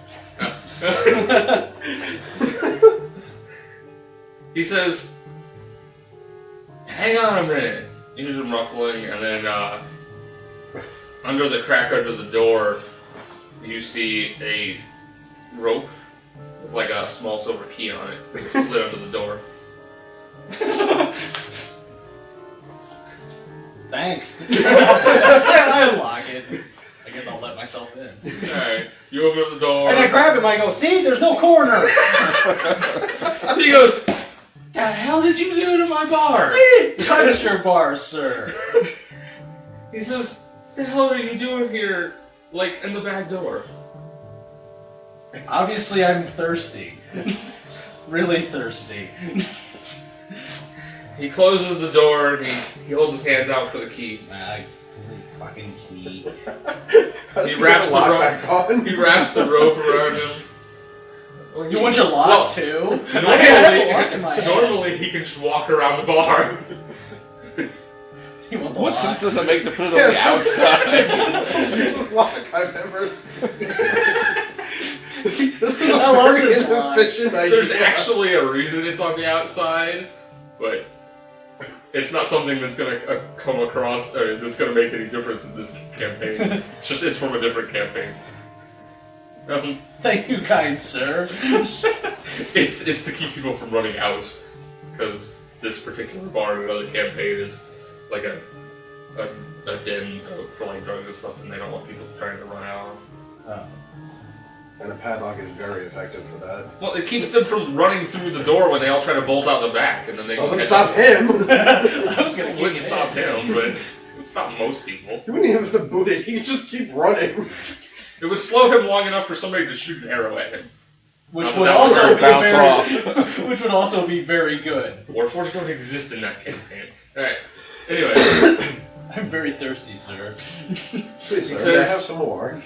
He says, hang on a minute. You hear some ruffling, and then under the crack under the door, you see a rope with like a small silver key on it. It slid under the door. Thanks. I unlock it. I guess I'll let myself in. Alright, you open up the door. And I grab him. I go, see, there's no corner. He goes, the hell did you do to my bar? I didn't touch your bar, sir. He says, the hell are you doing here, like, in the back door? Obviously, I'm thirsty. Really thirsty. He closes the door and he holds his hands out for the key. Fucking key. He wraps the lock rope. back on. He wraps the rope around him. Well, You want your lock too? Normally, normally he can just walk around the bar. You want the What lock? sense does it make to put it on the outside? Useless lock I've never seen. This is a I love very this lock. inefficient idea. There's actually a reason it's on the outside, but it's not something that's gonna come across or that's gonna make any difference in this campaign. It's from a different campaign. Thank you, kind sir. It's to keep people from running out, because this particular bar in another campaign is like a den for like drugs and stuff, and they don't want people trying to run out. And a padlock is very effective for that. Well, it keeps them from running through the door when they all try to bolt out the back, and then they Doesn't just stop him. I was gonna It kick wouldn't it stop in. him, but it would stop most people. You wouldn't even have to boot it. He could just keep running. It would slow him long enough for somebody to shoot an arrow at him. Which Not would that also would be bounce very, which would also be very good. Warforged don't exist in that campaign. Alright. Anyway, I'm very thirsty, sir. Please, sir, says- may I have some more?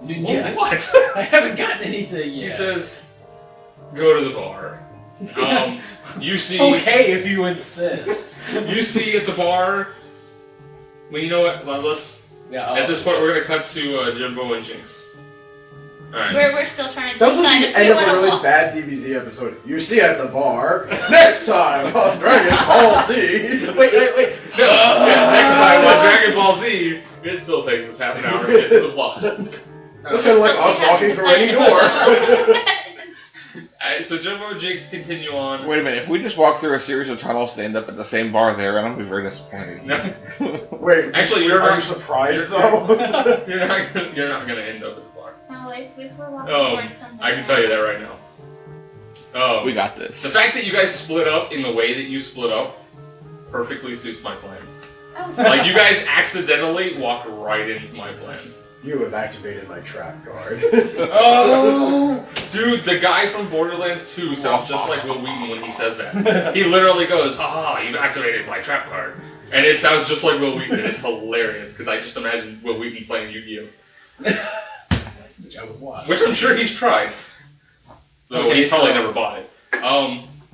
Yeah, what? I haven't gotten anything yet. He says, go to the bar. You see Okay, if you insist. you see at the bar. Well, you know what? Let's. Yeah. At this point, we're gonna cut to Jimbo and Jinx. All right. We're still trying to That was decide like if the we end of want a to really walk. bad DBZ episode. You see at the bar. Next time on Dragon Ball Z. Wait. No, yeah, next time on Dragon Ball Z, it still takes us half an hour to get to the plot. That's kind of like Still, us we walking haven't through any decided door. Alright, so Jimbo and Jinx continue on. Wait a minute, if we just walk through a series of tunnels to end up at the same bar there, I'm gonna be very disappointed. No, Wait, actually, you're are you not. surprised though? You're not gonna end up at the bar. No, if we're walking Oh, towards something. I can tell you that right now. Oh, We got this. the fact that you guys split up in the way that you split up perfectly suits my plans. Oh, Like, you guys accidentally walk right into my plans. You have activated my trap guard. Oh! Dude, the guy from Borderlands 2 sounds just like Will Wheaton when he says that. He literally goes, haha, you've activated my trap card. And it sounds just like Will Wheaton, and it's hilarious, because I just imagine Will Wheaton playing Yu-Gi-Oh! Which I would watch. Which I'm sure he's tried. Though Okay, he's probably so- never bought it.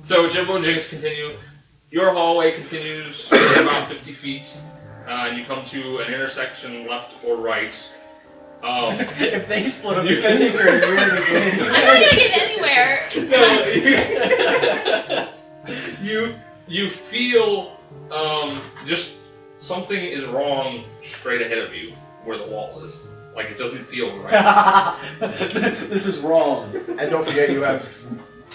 So Jimbo and Jinx continue. Your hallway continues about 50 feet, and you come to an intersection left or right. If they split up, it's gonna take her a year to get I'm not gonna get anywhere. No, you feel just something is wrong straight ahead of you where the wall is. Like it doesn't feel right. This is wrong. And don't forget you have...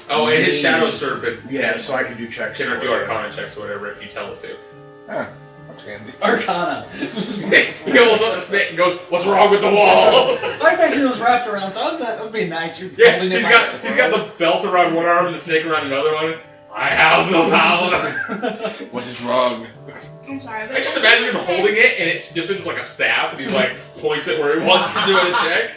Oh, and his shadow serpent. Yeah, so I can do checks. Can for do you. Arcana checks or whatever if you tell it to. Huh, that's handy. Arcana. He holds up the snake and goes, "What's wrong with the wall?" I imagine it was wrapped around, so I was being nice. You're Yeah, holding it he's by got the belt around one arm and the snake around another one. I have the power. What is wrong? I'm sorry, but I just imagine him holding it and it stiffens like a staff, and he like points it where he wants to do a check.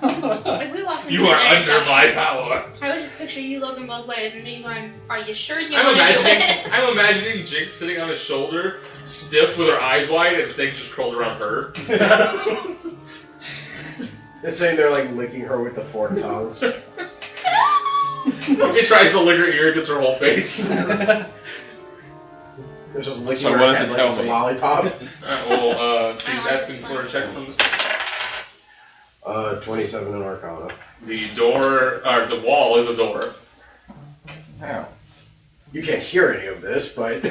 If we walk into You are the next under my section, power. I would just picture you looking both ways and being going, "Are you sure you I'm want to do imagining, it?" I'm imagining Jinx sitting on his shoulder, stiff with her eyes wide, and Snake just curled around her. They're saying they're like licking her with the forked tongue. He tries to lick her ear against her whole face. They're just licking So her what does head it like tell it's a me? lollipop. He's asking for a check from the 27 in Arcana. The door, or the wall is a door. How? You can't hear any of this, but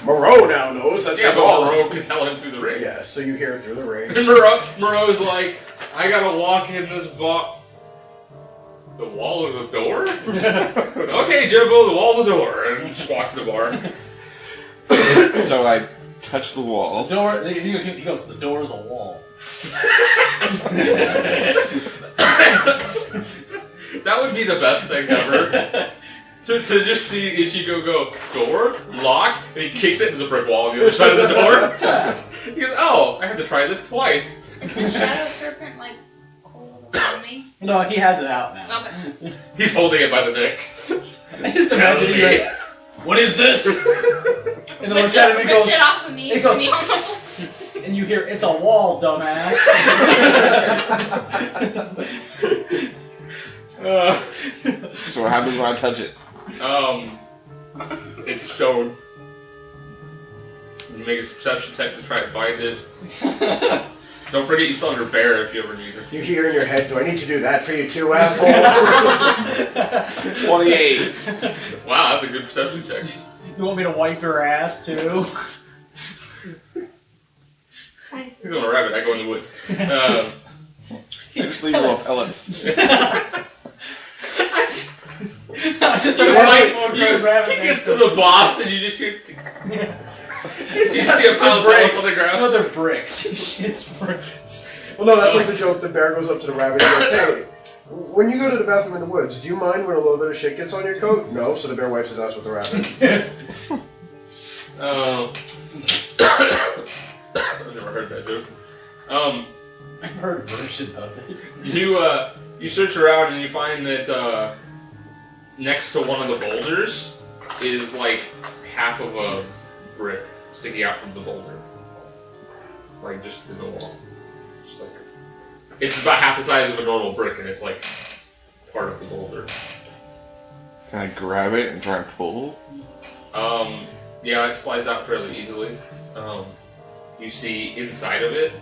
Moreau now knows that Yeah, the but wall Moreau can tell him through the ring. Yeah, so you hear it through the ring. And Moreau's like, I gotta walk in this box. The wall is a door? Okay, Jimbo, the wall's a door. And he just walks to the bar. So I touch the wall. The door, he goes, the door is a wall. That would be the best thing ever. To just see Ichigo go, door, lock, and he kicks it into the brick wall on the other side of the door. He goes, oh, I have to try this twice. Is the shadow serpent like cold on me? No, he has it out now. Okay. He's holding it by the neck. I just imagine you like, what is this? And then looks at him and Ripped goes, it off of me. it goes, Me. and you hear, it's a wall, dumbass. So what happens when I touch it? It's stone. You make a perception check to try to find it. Don't forget you still have your bear if you ever need it. You hear in your head, do I need to do that for you too, asshole? 28. Wow, that's a good perception check. You want me to wipe your ass too? He's on a rabbit, I go in the woods. I just leave little pellets. Just You a like, rabbit he gets to the boss and you just hear... You see a pile of pellets on the No, ground. they're bricks. He shits bricks. Well, no, that's like the joke. The bear goes up to the rabbit and goes, hey, when you go to the bathroom in the woods, do you mind when a little bit of shit gets on your coat? No, so the bear wipes his ass with the rabbit. I've never heard that joke. I've heard a version of it. You search around and you find that next to one of the boulders is like half of a brick sticking out from the boulder, like just in the wall. Just like it's about half the size of a normal brick, and it's like part of the boulder. Can I grab it and try and pull? Yeah, it slides out fairly easily. You see inside of it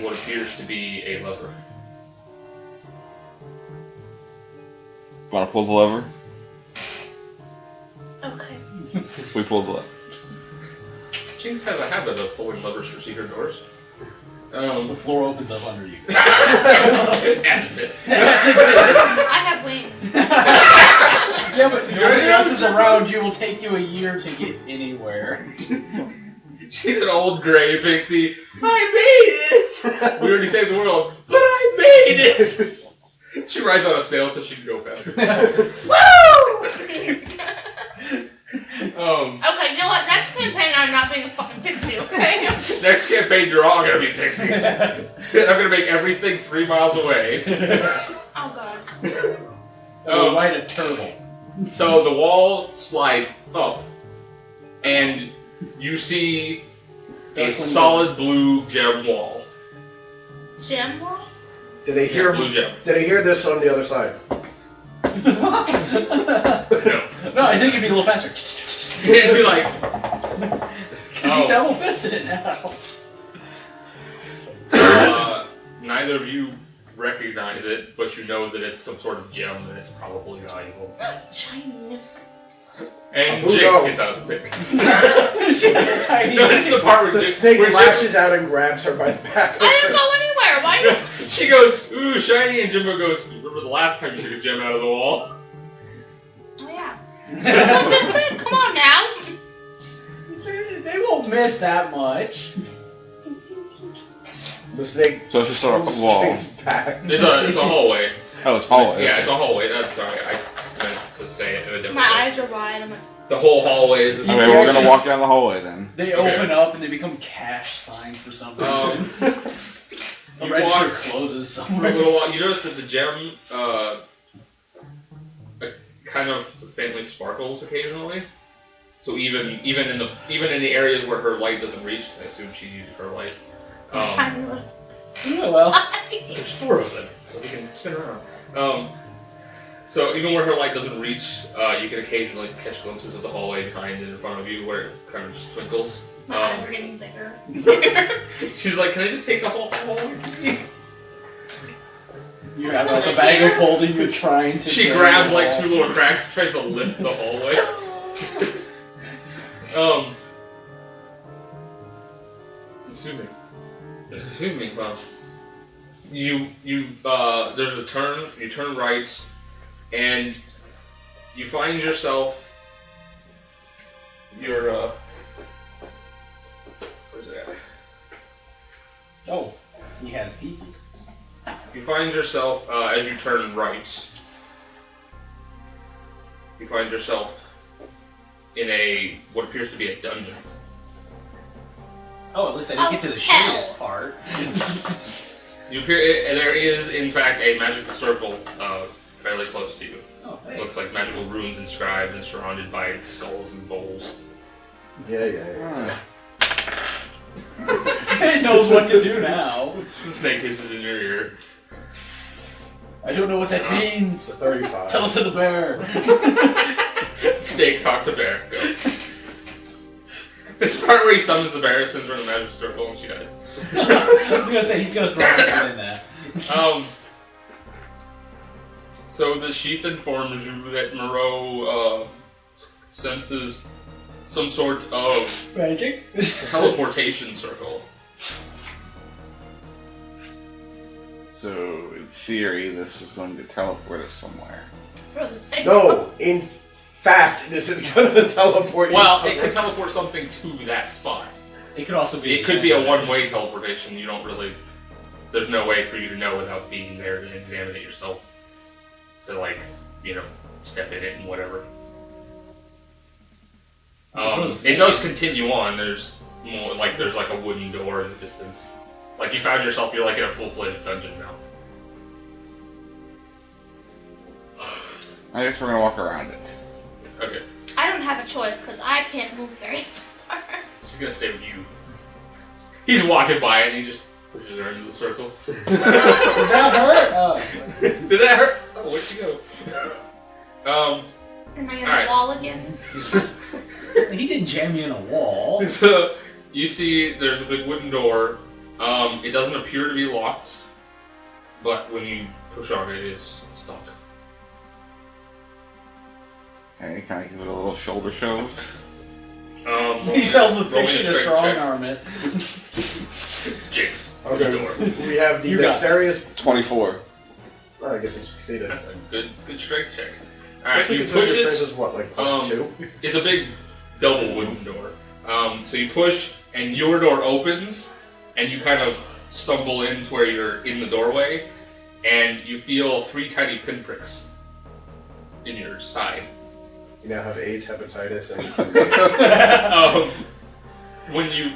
what appears to be a lever. Want to pull the lever? Okay. We pull the lever. Jinx has a habit of pulling levers for secret doors. The floor opens up under you. Acid pit. I have wings. Yeah, but nobody else is around you. Will take you a year to get anywhere. She's an old gray pixie. I made it! We already saved the world, but I made it! She rides on a snail so she can go faster. Woo! Okay, you know what? Next campaign, I'm not being a fucking pixie, okay? Next campaign, you're all gonna be pixies. I'm gonna make everything 3 miles away. Oh god. Ride a turtle. So the wall slides up, and you see a solid blue gem wall. Gem wall? Did they hear? Blue gem. Did I hear this on the other side? No. No, I think it'd be a little faster. It'd be like, Because he double fisted it now. neither of you recognize it, but you know that it's some sort of gem and it's probably valuable. Shiny. And Who Jinx knows? gets out of the pic. She has a tiny. No, this is the part where The Jinx, snake where lashes out and grabs her by the back. I didn't go anywhere. Why did She goes, ooh, shiny, and Jimbo goes, remember the last time you took a gem out of the wall? Oh yeah. Look this big. Come on now. They won't miss that much. The snake. So it's just sort of a wall. Snake's back. It's a hallway. Oh, it's hallway. Yeah, it's a hallway. That's sorry, I meant to say it in a different My way. eyes are wide. I'm like, The whole hallway is. Okay, we're gonna walk down the hallway then. They Okay. open up and they become cash signs for some reason. The You register walk closes for a somewhere. little while. You notice that the gem kind of faintly sparkles occasionally. So even in the areas where her light doesn't reach, 'cause I assume she's using her light. tiny little. Yeah, well. There's 4 of them, so we can spin around. So even where her light doesn't reach, you can occasionally catch glimpses of the hallway behind and in front of you where it kind of just twinkles. My eyes are getting bigger. She's like, "Can I just take the whole hallway with me?" You have like a bag of holding, you're trying to. She carry grabs it like all. 2 little cracks, tries to lift the hallway. Excuse me, well, there's a turn, you turn right, and you find yourself, where's it at? Oh, he has pieces. You find yourself, as you turn right, you find yourself in what appears to be a dungeon. Oh, at least I didn't get to the hell. shittiest part. There is, in fact, a magical circle fairly close to you. Oh, hey. Looks like magical runes inscribed and surrounded by skulls and bowls. Yeah. It knows what to do now. The snake hisses in your ear. I don't know what that means. 35. Tell it to the bear. Snake, talk to bear. Go. This part where he summons the bear, sends her in a magic circle, and she dies. I was gonna say he's gonna throw something in that. So the sheath informs you that Moreau senses some sort of Magic. teleportation circle. So, in theory, this is going to teleport us somewhere. Bro, this thing. No, in fact, this is gonna teleport you. Well, it somewhere. could teleport something to that spot. It could also be. It could be a one-way teleportation. You don't really. There's no way for you to know without being there and examine it yourself. To step in it and whatever. It does continue on. There's more there's a wooden door in the distance. Like you found yourself, you're in a full-fledged dungeon now. I guess we're gonna walk around it. Okay, I don't have a choice because I can't move very far. she's gonna stay with you. He's walking by and he just pushes her into the circle. Did that hurt? Oh. Did that hurt? Oh, where'd she go? Am I on Alright. the wall again? He didn't jam me in a wall. So you see, there's a big wooden door. It doesn't appear to be locked, but when you push on it, it's stuck. Okay, can I give it a little shoulder shove? He tells the roll me a pixie to strength strong check. arm it. Jinx. Okay, Door. we have the You got it. dexterous. 24. Oh, I guess he succeeded. That's a good strength check. Alright, Especially you considering push your strength it. is what, like plus 2? It's a big double wooden door. So you push, and your door opens, and you kind of stumble into where you're in the doorway, and you feel 3 tiny pinpricks in your side. You now have AIDS, hepatitis, and When you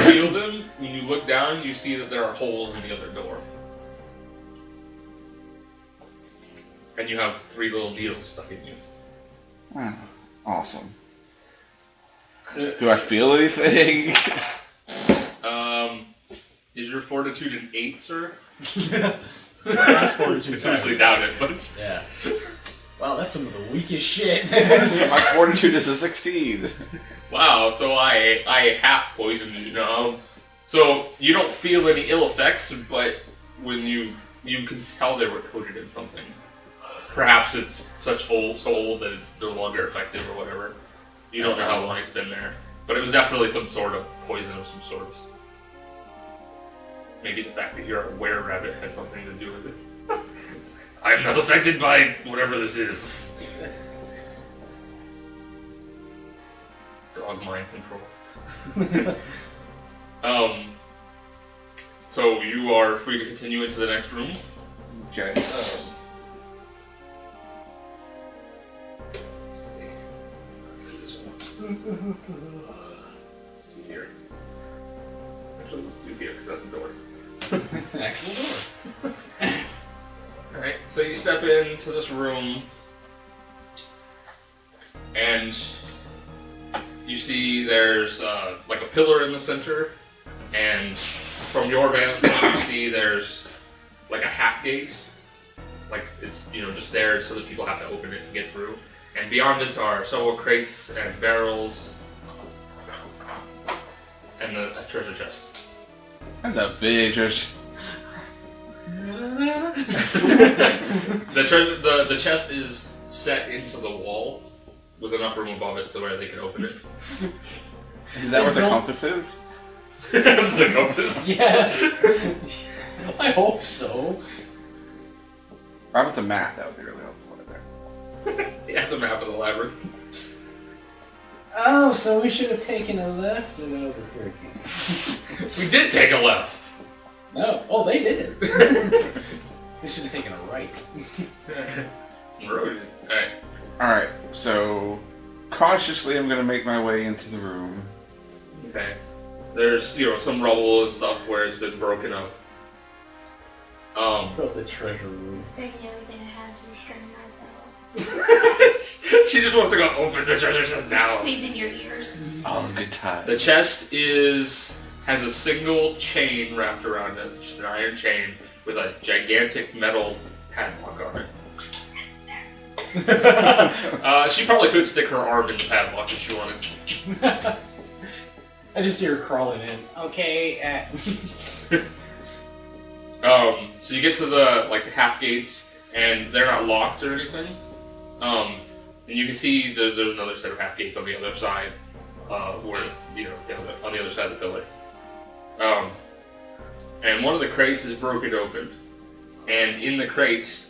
feel them, when you look down, you see that there are holes in the other door. And you have 3 little needles stuck in you. Ah, awesome. Do I feel anything? Is your fortitude an 8, sir? That's 42 I seriously doubt it, but... Yeah. Wow, that's some of the weakest shit. My fortitude is a 16. Wow, so I half poisoned you now. So you don't feel any ill effects, but when you can tell they were coated in something. Perhaps it's so old that it's no longer effective or whatever. You don't know how long it's been there. But it was definitely some sort of poison of some sort. Maybe the fact that you're a were-rabbit had something to do with it. I'm not affected by whatever this is. Dog mind control. So you are free to continue into the next room. Okay. Here. Actually, let's do here because that's the door. It's an actual door. Alright, so you step into this room, and you see there's like a pillar in the center, and from your vantage point you see there's like a half gate, like it's just there so that people have to open it to get through. And beyond it are several crates and barrels, and a treasure chest. That's a big treasure. The chest is set into the wall with enough room above it to where they can open it. Is that where the compass is? That's the compass. Yes. I hope so. How about the map? That would be really helpful right there. Yeah, the map of the labyrinth. Oh, so we should have taken a left and over here. We did take a left. No. Oh, they did. We should have taken a right. Moreau did. Alright. Alright, so cautiously I'm gonna make my way into the room. Okay. There's, some rubble and stuff where it's been broken up. Built the treasure room. It's taking everything I had to restrain myself. She just wants to go open the treasure chest now. Squeezing your ears. Oh, good time. The chest has a single chain wrapped around it, just an iron chain with a gigantic metal padlock on it. She probably could stick her arm in the padlock if she wanted. I just see her crawling in. Okay. So you get to the half gates, and they're not locked or anything. And you can see there's another set of half gates on the other side, where on the other side of the pillar. And one of the crates is broken open, and in the crate,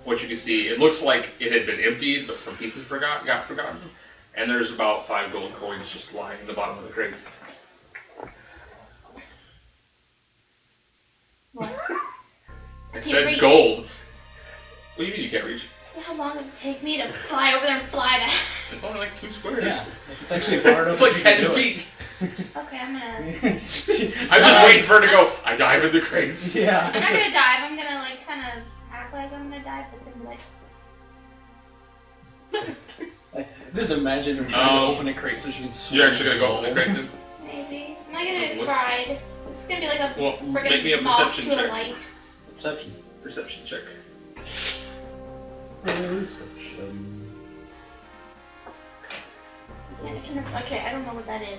what you can see, it looks like it had been emptied, but some pieces got forgotten. And there's about 5 gold coins just lying in the bottom of the crate. What? I Can't said reach. gold. What do you mean you can't reach? How long would it take me to fly over there and fly back? It's only 2 squares. Yeah. It's actually far enough. It's 10 feet. Okay, I'm gonna. I'm just waiting for her to go, I dive in the crates. Yeah. I'm not gonna dive. I'm gonna kind of act like I'm gonna dive, but then be like. Just imagine her trying to open a crate so she can swim. You're actually gonna go open the crate then? Maybe. Am I gonna get fried? It's gonna be like a make me a friggin' moth perception to a check. light. Perception check. Okay, I don't know what that is.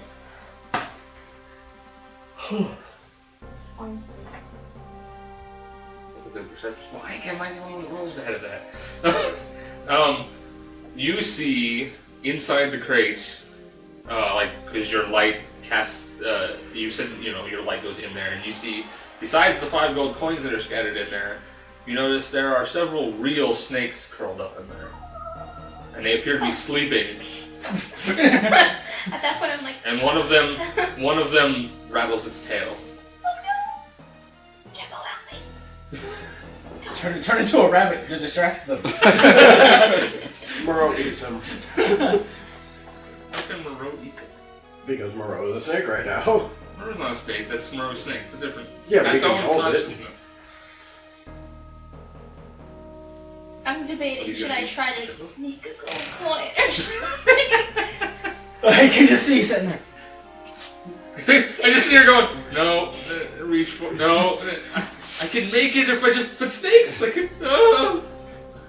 Good perception. Why am I the only one who's ahead of that? You see inside the crate, because your light casts. You said your light goes in there, and you see besides the 5 gold coins that are scattered in there, you notice there are several real snakes curled up in there, and they appear to be sleeping. At that point, I'm like. And one of them rattles its tail. Jimbo, help me. Turn into a rabbit to distract them. Moreau eats him. How can Moreau eat it? Because Moreau is a snake right now. Moreau's not a snake, that's Moreau's snake. It's a different. Yeah, but he that's own controls it. consciousness. I'm debating, should I try to sneak a gold coin or something? I can just see you sitting there. I just see her going, no, reach for, no, I can make it if I just put snakes. I can, no.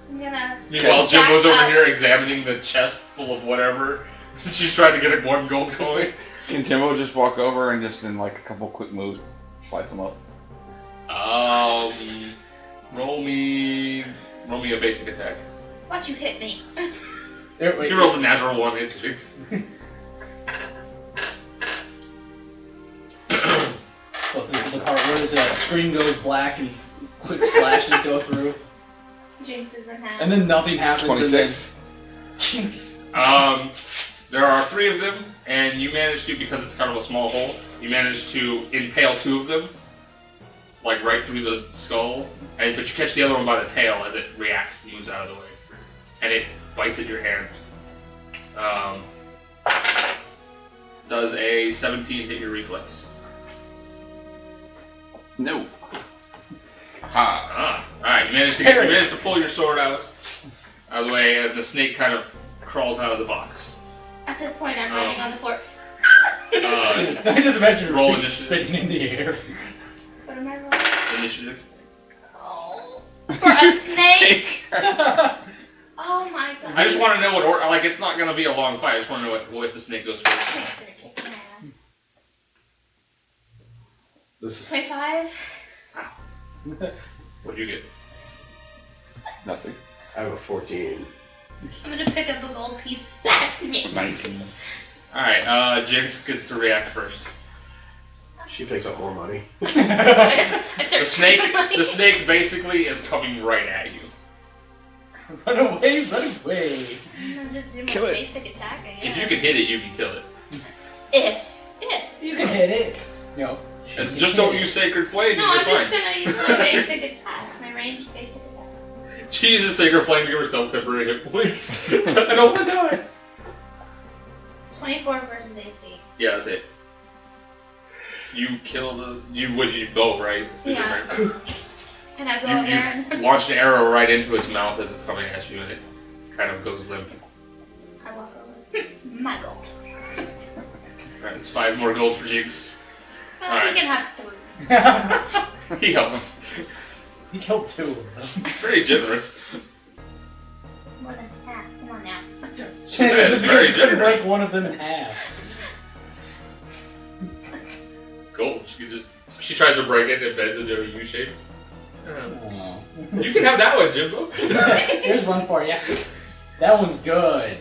I'm gonna. Meanwhile, Jim back was over up. here examining the chest full of whatever. She's trying to get a 1 gold coin. Can Timbo just walk over and just in like a couple quick moves slice them up? Roll me a basic attack. Why'd you hit me? There, wait, He rolls a natural 1. It's So this is the part where the screen goes black and quick slashes go through, Jinx is in half. and then nothing happens. 26. And then... There are 3 of them, and you manage to, because it's kind of a small hole, you manage to impale 2 of them, like right through the skull, but you catch the other one by the tail as it reacts and moves out of the way. And it bites at your hand. Does a 17 hit your reflex? No. Ha. Alright, you managed to pull your sword out of the way, and the snake kind of crawls out of the box. At this point, I'm running on the floor. I just imagine roll roll initiative. spinning in the air. What am I rolling? Initiative. Oh. For a snake? Oh my god. I just want to know what order. Like, it's not going to be a long fight. I just want to know what the snake goes first. Snake's gonna kick my ass. This 25? What'd you get? Nothing. I have a 14. I'm gonna pick up a gold piece. That's me. 19. Alright, Jinx gets to react first. She picks up more money. I start The snake basically is coming right at you. Run away, run away. I'm just doing Kill my it. basic attack, I guess. If you can hit it, you can kill it. If. You can hit it. No. Just don't use Sacred Flame. No, and I'm you're just fine. gonna use my basic attack. My ranged basic attack. She uses Sacred Flame to give herself temporary hit points. I don't want to die. 24 versus AC. Yeah, that's it. You kill the. You bow, right? Yeah. And I go over there You and launched an arrow right into its mouth as it's coming at you, and it kind of goes limp. I walk over. My gold. Alright, it's 5 more gold for Jinx. Well, Alright. we can have 3. He helps. He killed 2 of them. He's pretty generous. More than half. Come on now. It's very because you couldn't generous. break one of them in half. Gold. She tried to break it and bend into a U shape. Oh. You can have that one, Jimbo. Here's one for you. That one's good.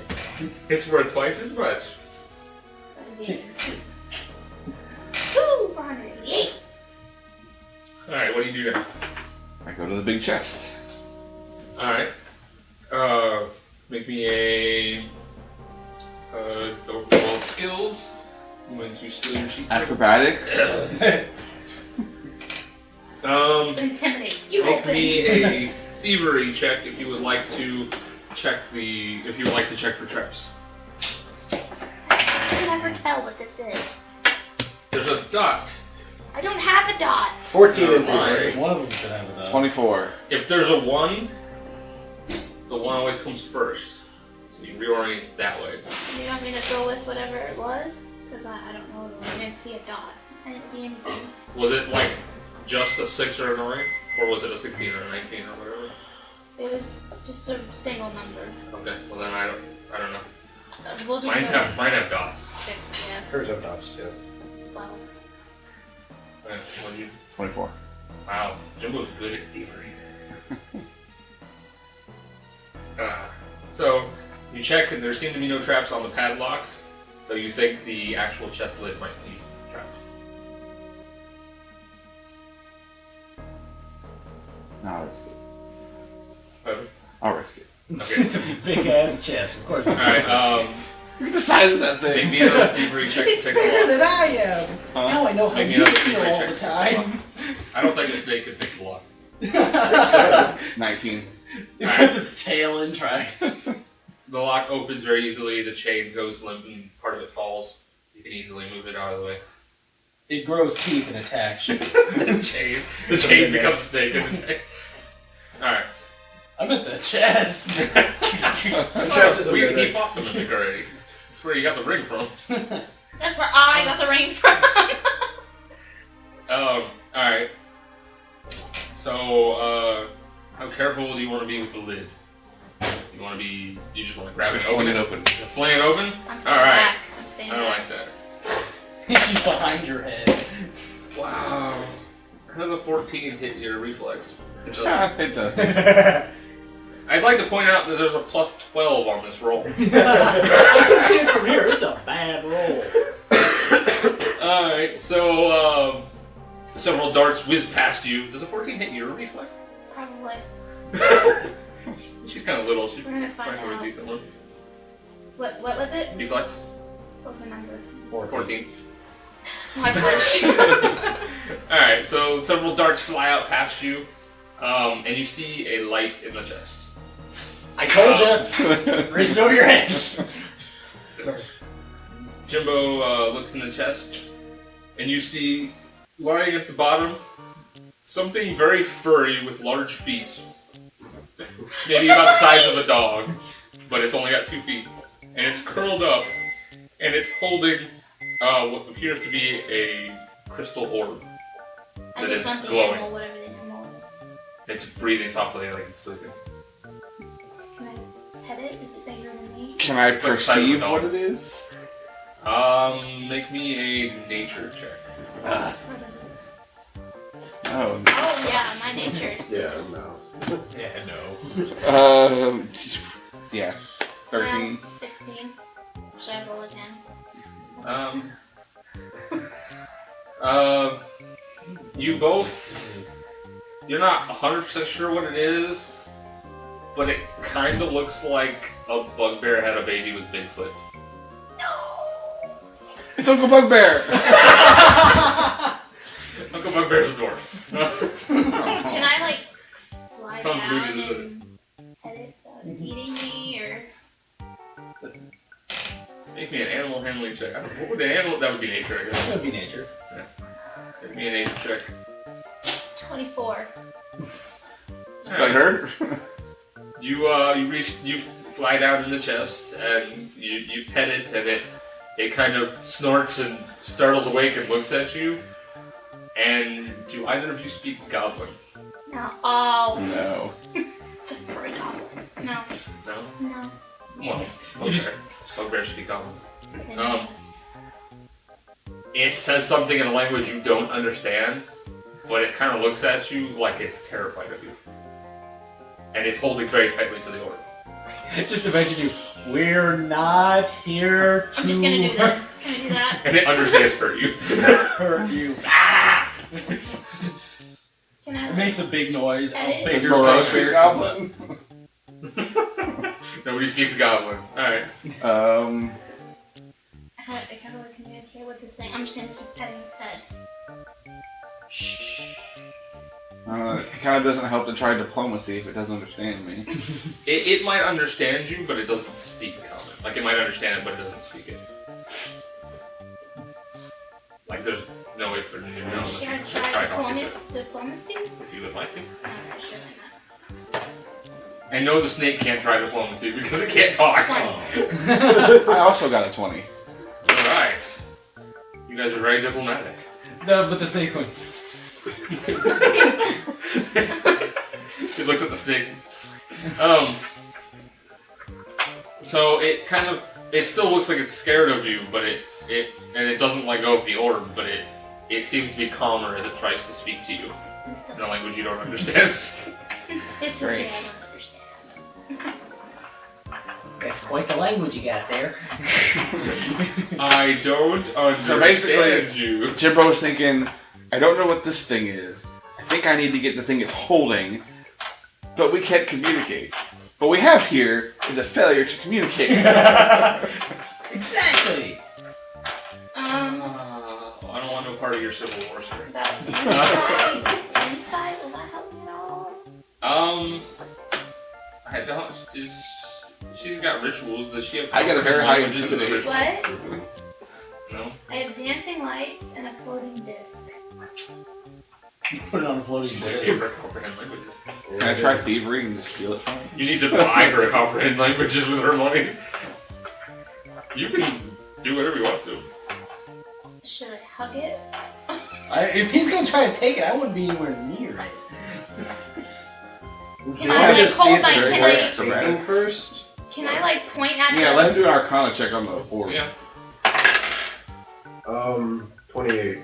It's worth twice as much. 488. Alright, what do you do now? I go to the big chest. Alright. Make me a overall skills. I'm going to steal your sheet. Acrobatics. Intimidate. You Make open. me a thievery check if you would like to check for traps. I can never tell what this is. There's a dot. I don't have a dot. 14 in Alright. theory. One of them should have it though. 24. If there's a 1, the 1 always comes first. So you reorient it that way. Do you want me to go with whatever it was? Because I don't know. I didn't see a dot. I didn't see anything. Was it like just a 6 or a 9? Or was it a 16 or a 19 or whatever? It was just a single number. Okay, well then I don't know. We'll just Mine have dots. 6, I guess. Hers have dots too. 12. Okay, what do you? 24. Wow, Jimbo's good at thievery. So you check, and there seem to be no traps on the padlock, though you think the actual chest lid might be trapped. No, I'll risk it. Okay. I'll risk it. It's a big ass chest, of course. All right. Look at the size of that Make thing. me another thievery check to It's pick bigger the than lock. I am. Huh? Now I know how Make me you another feel thievery all check the to pick time. I don't think the snake could pick the lock. 19. Because its tail in tracks. The lock opens very easily. The chain goes limp, and part of it falls. You can easily move it out of the way. It grows teeth and attacks you. The chain becomes a snake. All right. I'm at the chest. The chest is a He mimic. fought the mimic already. That's where you got the ring from. That's where I got the ring from. Alright. So, how careful do you want to be with the lid? You just want to grab it, Fling open it it, open. fling it open? I'm staying Alright. back. I'm staying I don't back. like that. She's behind your head. Wow. How does a 14 hit your reflex? It doesn't. Ah, it does. I'd like to point out that there's a plus 12 on this roll. I can see it from here. It's a bad roll. Alright, so, several darts whiz past you. Does a 14 hit your reflex? Probably. She's kind of little. She's We're gonna find probably a out. decent one. What was it? Reflex? What's the number? 14. My flinch. Alright, so several darts fly out past you, and you see a light in the chest. I told you. Raise it over your head. Jimbo looks in the chest, and you see, lying at the bottom, something very furry with large feet. Maybe about the size of a dog, but it's only got 2 feet. And it's curled up, and it's holding what appears to be a crystal orb that is glowing. Animal, whatever the animal is. It's breathing softly like it's sleeping. Can I pet it? Is it bigger than me? Can I It's like the size of a perceive dog. what it is? Make me a nature check. Oh. Oh yeah, my nature is Yeah, no. Yeah, no. Yeah. 13. 16. Should I roll again? You both, you're not 100% sure what it is, but it kind of looks like a bugbear had a baby with Bigfoot. It's Uncle Bugbear! Uncle Bugbear's a dwarf. Can I like fly Tom down Cruise is and pet it without eating me or? Make me an animal handling check. I don't know, what would the animal, that would be nature, I guess. That would be nature. Make me a nature check. 24. Like her? You fly down in the chest and you pet it and it kind of snorts and startles awake and looks at you. And do either of you speak Goblin? No. Oh. No. It's a furry goblin. No. No? No. Well, bugbears speak Goblin. Okay. It says something in a language you don't understand, but it kind of looks at you like it's terrified of you. And it's holding very tightly to the orb. Just imagine you. We're not here to I'm just gonna do this. Can I do that? And it understands hurt you. hurt you. Ah! Can I? It makes a big noise. Pet it? Bigger Moreau space. speak Goblin? Nobody speaks Goblin. Alright. How do I communicate with this thing? I'm just gonna keep petting its head. It kind of doesn't help to try diplomacy if it doesn't understand me. It might understand you, but it doesn't speak Common. Like, it might understand it, but it doesn't speak it. Like, there's no way for you to know unless Should I you try talking to it. diplomacy? If you would like to. Alright, sure, why not? I know the snake can't try diplomacy because it can't talk. 20. I also got a 20. Alright. You guys are very diplomatic. No, but the snake's going. He looks at the snake. So it still looks like it's scared of you, but it doesn't let go of the orb, but it seems to be calmer as it tries to speak to you in a language you don't understand. It's okay, I don't understand. That's quite the language you got there. I don't understand So basically, you. Jimbo's thinking, I don't know what this thing is. I think I need to get the thing it's holding, but we can't communicate. What we have here is a failure to communicate. Exactly. I don't want no part of your civil war, sir. About insight. Insight, will that help me at all? I don't. She's got rituals. Does she have? I got a very high languages in the intimidate. ritual? What? No. I have dancing lights and a floating disc. You put it on a floating She disc. can't comprehend languages. Can I try thievery and just steal it from him? You need to buy her comprehend languages with her money. You can do whatever you want to. Should I hug it? If he's gonna try to take it, I wouldn't be anywhere near it. Can I like hold my, Taking first? can I like point at Yeah, the... let him do an Arcana check on the orb. Yeah. 28.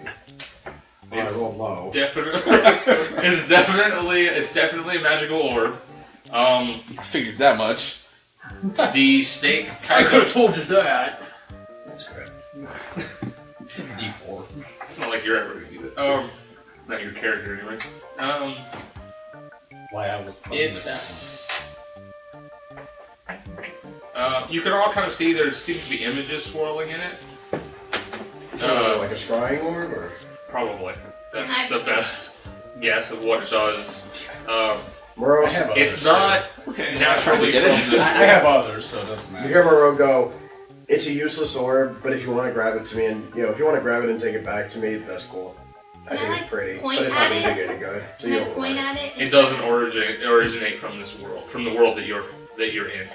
I rolled low. Definitely. It's definitely a magical orb. I figured that much. The snake I kind could have of. told you that. That's correct. It's a D4. It's not like you're ever gonna use it. Not your character anyway. Why I was playing with that It's. You can all kind of see there seems to be images swirling in it. Like a scrying orb, or? Probably. That's the best guess of what it does. Moreau, I have It's others, not Okay. naturally Get from it? this I have others, so it doesn't you matter. hear Moreau go, It's a useless orb, but if you want to grab it to me and if you want to grab it and take it back to me, that's cool. I think it's pretty, but it's not going to do any good. So Can I point at it? It doesn't originate from this world, from the world that you're in.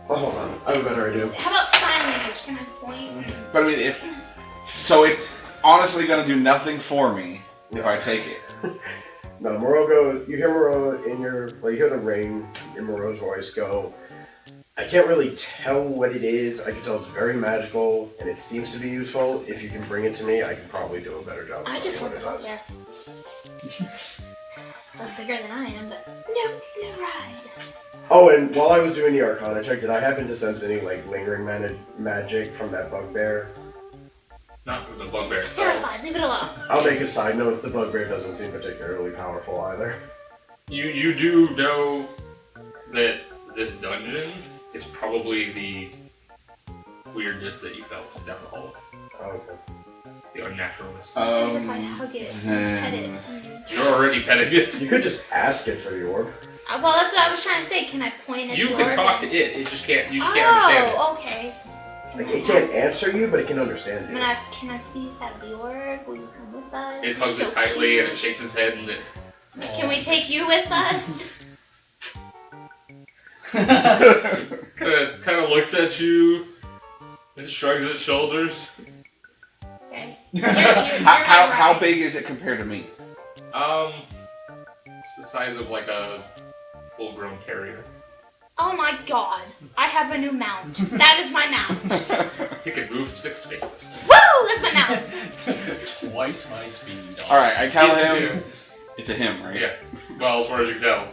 Oh, hold on. I have a better idea. How about sign language? Can I point? But I mean, it's honestly gonna do nothing for me if I take it. No, Moreau goes. You hear Moreau you hear the ring in Moreau's voice go. I can't really tell what it is. I can tell it's very magical and it seems to be useful. If you can bring it to me, I can probably do a better job. I just want to go there. It's bigger than I am, but no ride. Oh, and while I was doing the Arcana check, did I happen to sense any lingering magic from that bugbear? Not from the bugbear It's itself. terrified. Leave it alone. I'll make a side note. The bugbear doesn't seem particularly powerful either. You do know that this dungeon is probably the weirdness that you felt down the hall. Oh, okay. The unnaturalness. As if I hug it, pet it. You're already petting it. You could just ask it for the orb. Well, that's what I was trying to say. Can I point at You the can orb talk to and- it. It just can't. You just can't understand it. Oh, okay. It can't answer you, but it can understand I'm you. gonna ask, can I please have the orb? Will you come with us? It hugs You're it so tightly cute. and it shakes its head and it Can we take you with us? kind of looks at you and shrugs its shoulders. Okay. How big is it compared to me? It's the size of like a full-grown terrier. Oh my god. I have a new mount. That is my mount. It can move 6 spaces. Woo! That's my mount. Twice my speed. Alright, I tell him. It's a him, right? Yeah. Well, as far as you can tell.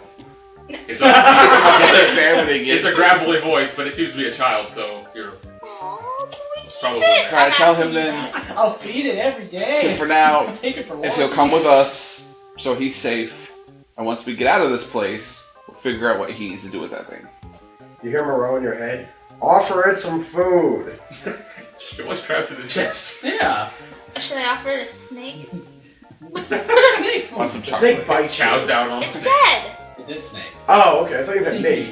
It's It's a gravelly voice, but it seems to be a child, so you're Aw, can we It's keep probably- it? Alright, I'm tell asking him you then. that. I'll feed it every day. So for now, I'll take it for if he'll come with us, so he's safe, and once we get out of this place, we'll figure out what he needs to do with that thing. You hear Moreau in your head? Offer it some food. It was trapped in the chest. Yeah. Should I offer it a snake? Snake. Want some The chocolate? snake bites Chows you. down on It's it. dead. It did snake. Oh, okay. I thought you meant me.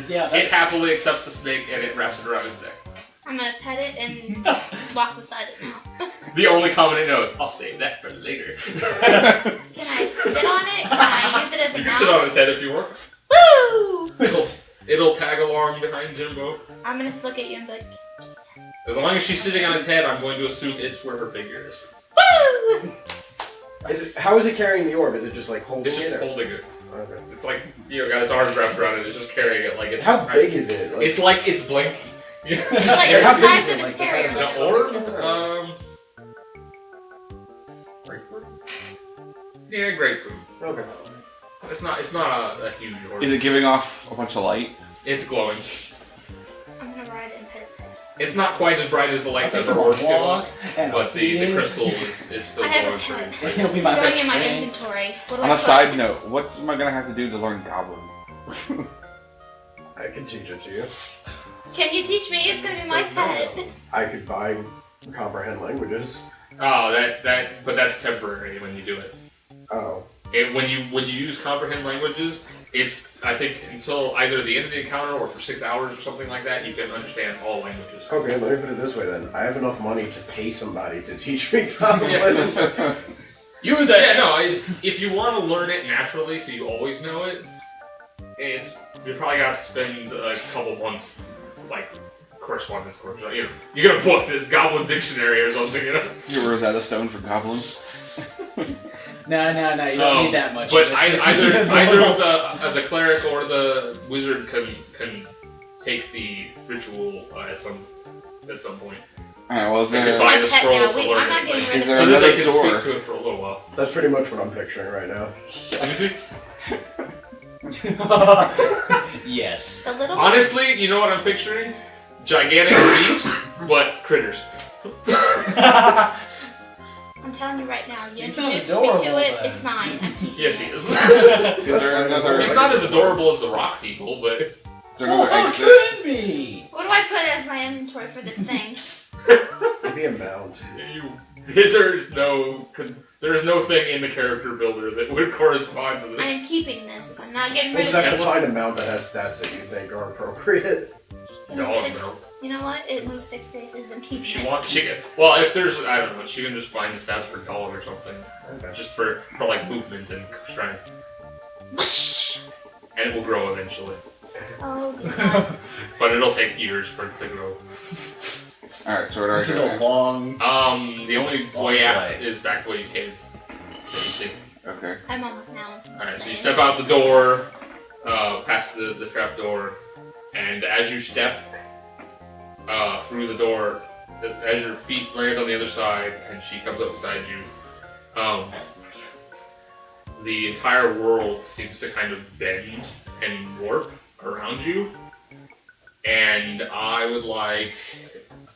Yeah, It that's happily accepts the snake and it wraps it around its neck. I'm gonna pet it and walk beside it now. The only comment it knows, I'll save that for later. Can I sit on it? Can I use it as a You mount? can sit on its head if you want. Woo! It'll tag along behind Jimbo. I'm gonna look at you and be like, As long as she's sitting on its head, I'm going to assume it's where her figure is. woo! How is it carrying the orb? Is it just holding It's it? just Or? holding it. Okay. It's like, got its arms wrapped around it. It's just carrying it like it's... How big is it? It's like it's blinky. It's like Yeah, it's how the big size is it? of a Like, the terrier. size Like, The orb? Grapefruit? Yeah, grapefruit. Okay. It's not a huge orb. Is it giving off a bunch of light? It's glowing. I'm gonna ride it and pet its head. It's not quite as bright as the I'll lights take that it the on orbs give off, walks, and I'll but the feed it. crystal is still I have glowing a pretty pet. He'll be my It's best going in my friend. inventory. What do On I a put? side note, what am I gonna have to do to learn Goblin? I can teach it to you. Can you teach me? It's gonna be my pet. I could buy comprehend languages. Oh, but that's temporary when you do it. Oh. When you use comprehend languages, it's I think until either the end of the encounter or for 6 hours or something like that, you can understand all languages. Okay, let me put it this way then. I have enough money to pay somebody to teach me Goblin. You there? Yeah, no. If you want to learn it naturally, so you always know it, you probably got to spend a couple months correspondence course. You get a book, this Goblin Dictionary or something. You Rosetta Stone for goblins? No, you don't need that much. But Just- either the cleric or the wizard can take the ritual at some point. Alright, well, is They can there, buy the Pet scroll now. to Wait, learn I'm not it, getting like, rid Is of there so this. that they another can door? speak to it for a little while. That's pretty much what I'm picturing right now. Let me see. Yes. The little Honestly, you know what I'm picturing? Gigantic beats, but critters. I'm telling you right now. You He's not introduced me to adorable, it. then. It's mine. I'm keeping Yes, he it. is. is there another, He's not as adorable as the rock people, but is there Well, another how exit? could it be? What do I put as my inventory for this thing? Maybe a mount. There's no thing in the character builder that would correspond to I am this. keeping this. I'm not getting We'll rid just of have it. to find a mount that has stats that you think are appropriate. It Dog moves six- mount. You know what? It moves 6 spaces and keeps She it. wants well, if there's I don't know, she can just find the stats for dog or something, Okay. just for like movement and strength, and it will grow eventually. Oh, God. But it'll take years for it to grow. Alright, so what are This is I a doing? long. The only way out is back the way you came. That you see. Okay. I'm on it now. Alright, so you step out the door, past the trap door, and as you step through the door, as your feet land on the other side, and she comes up beside you, the entire world seems to kind of bend and warp around you. And I would like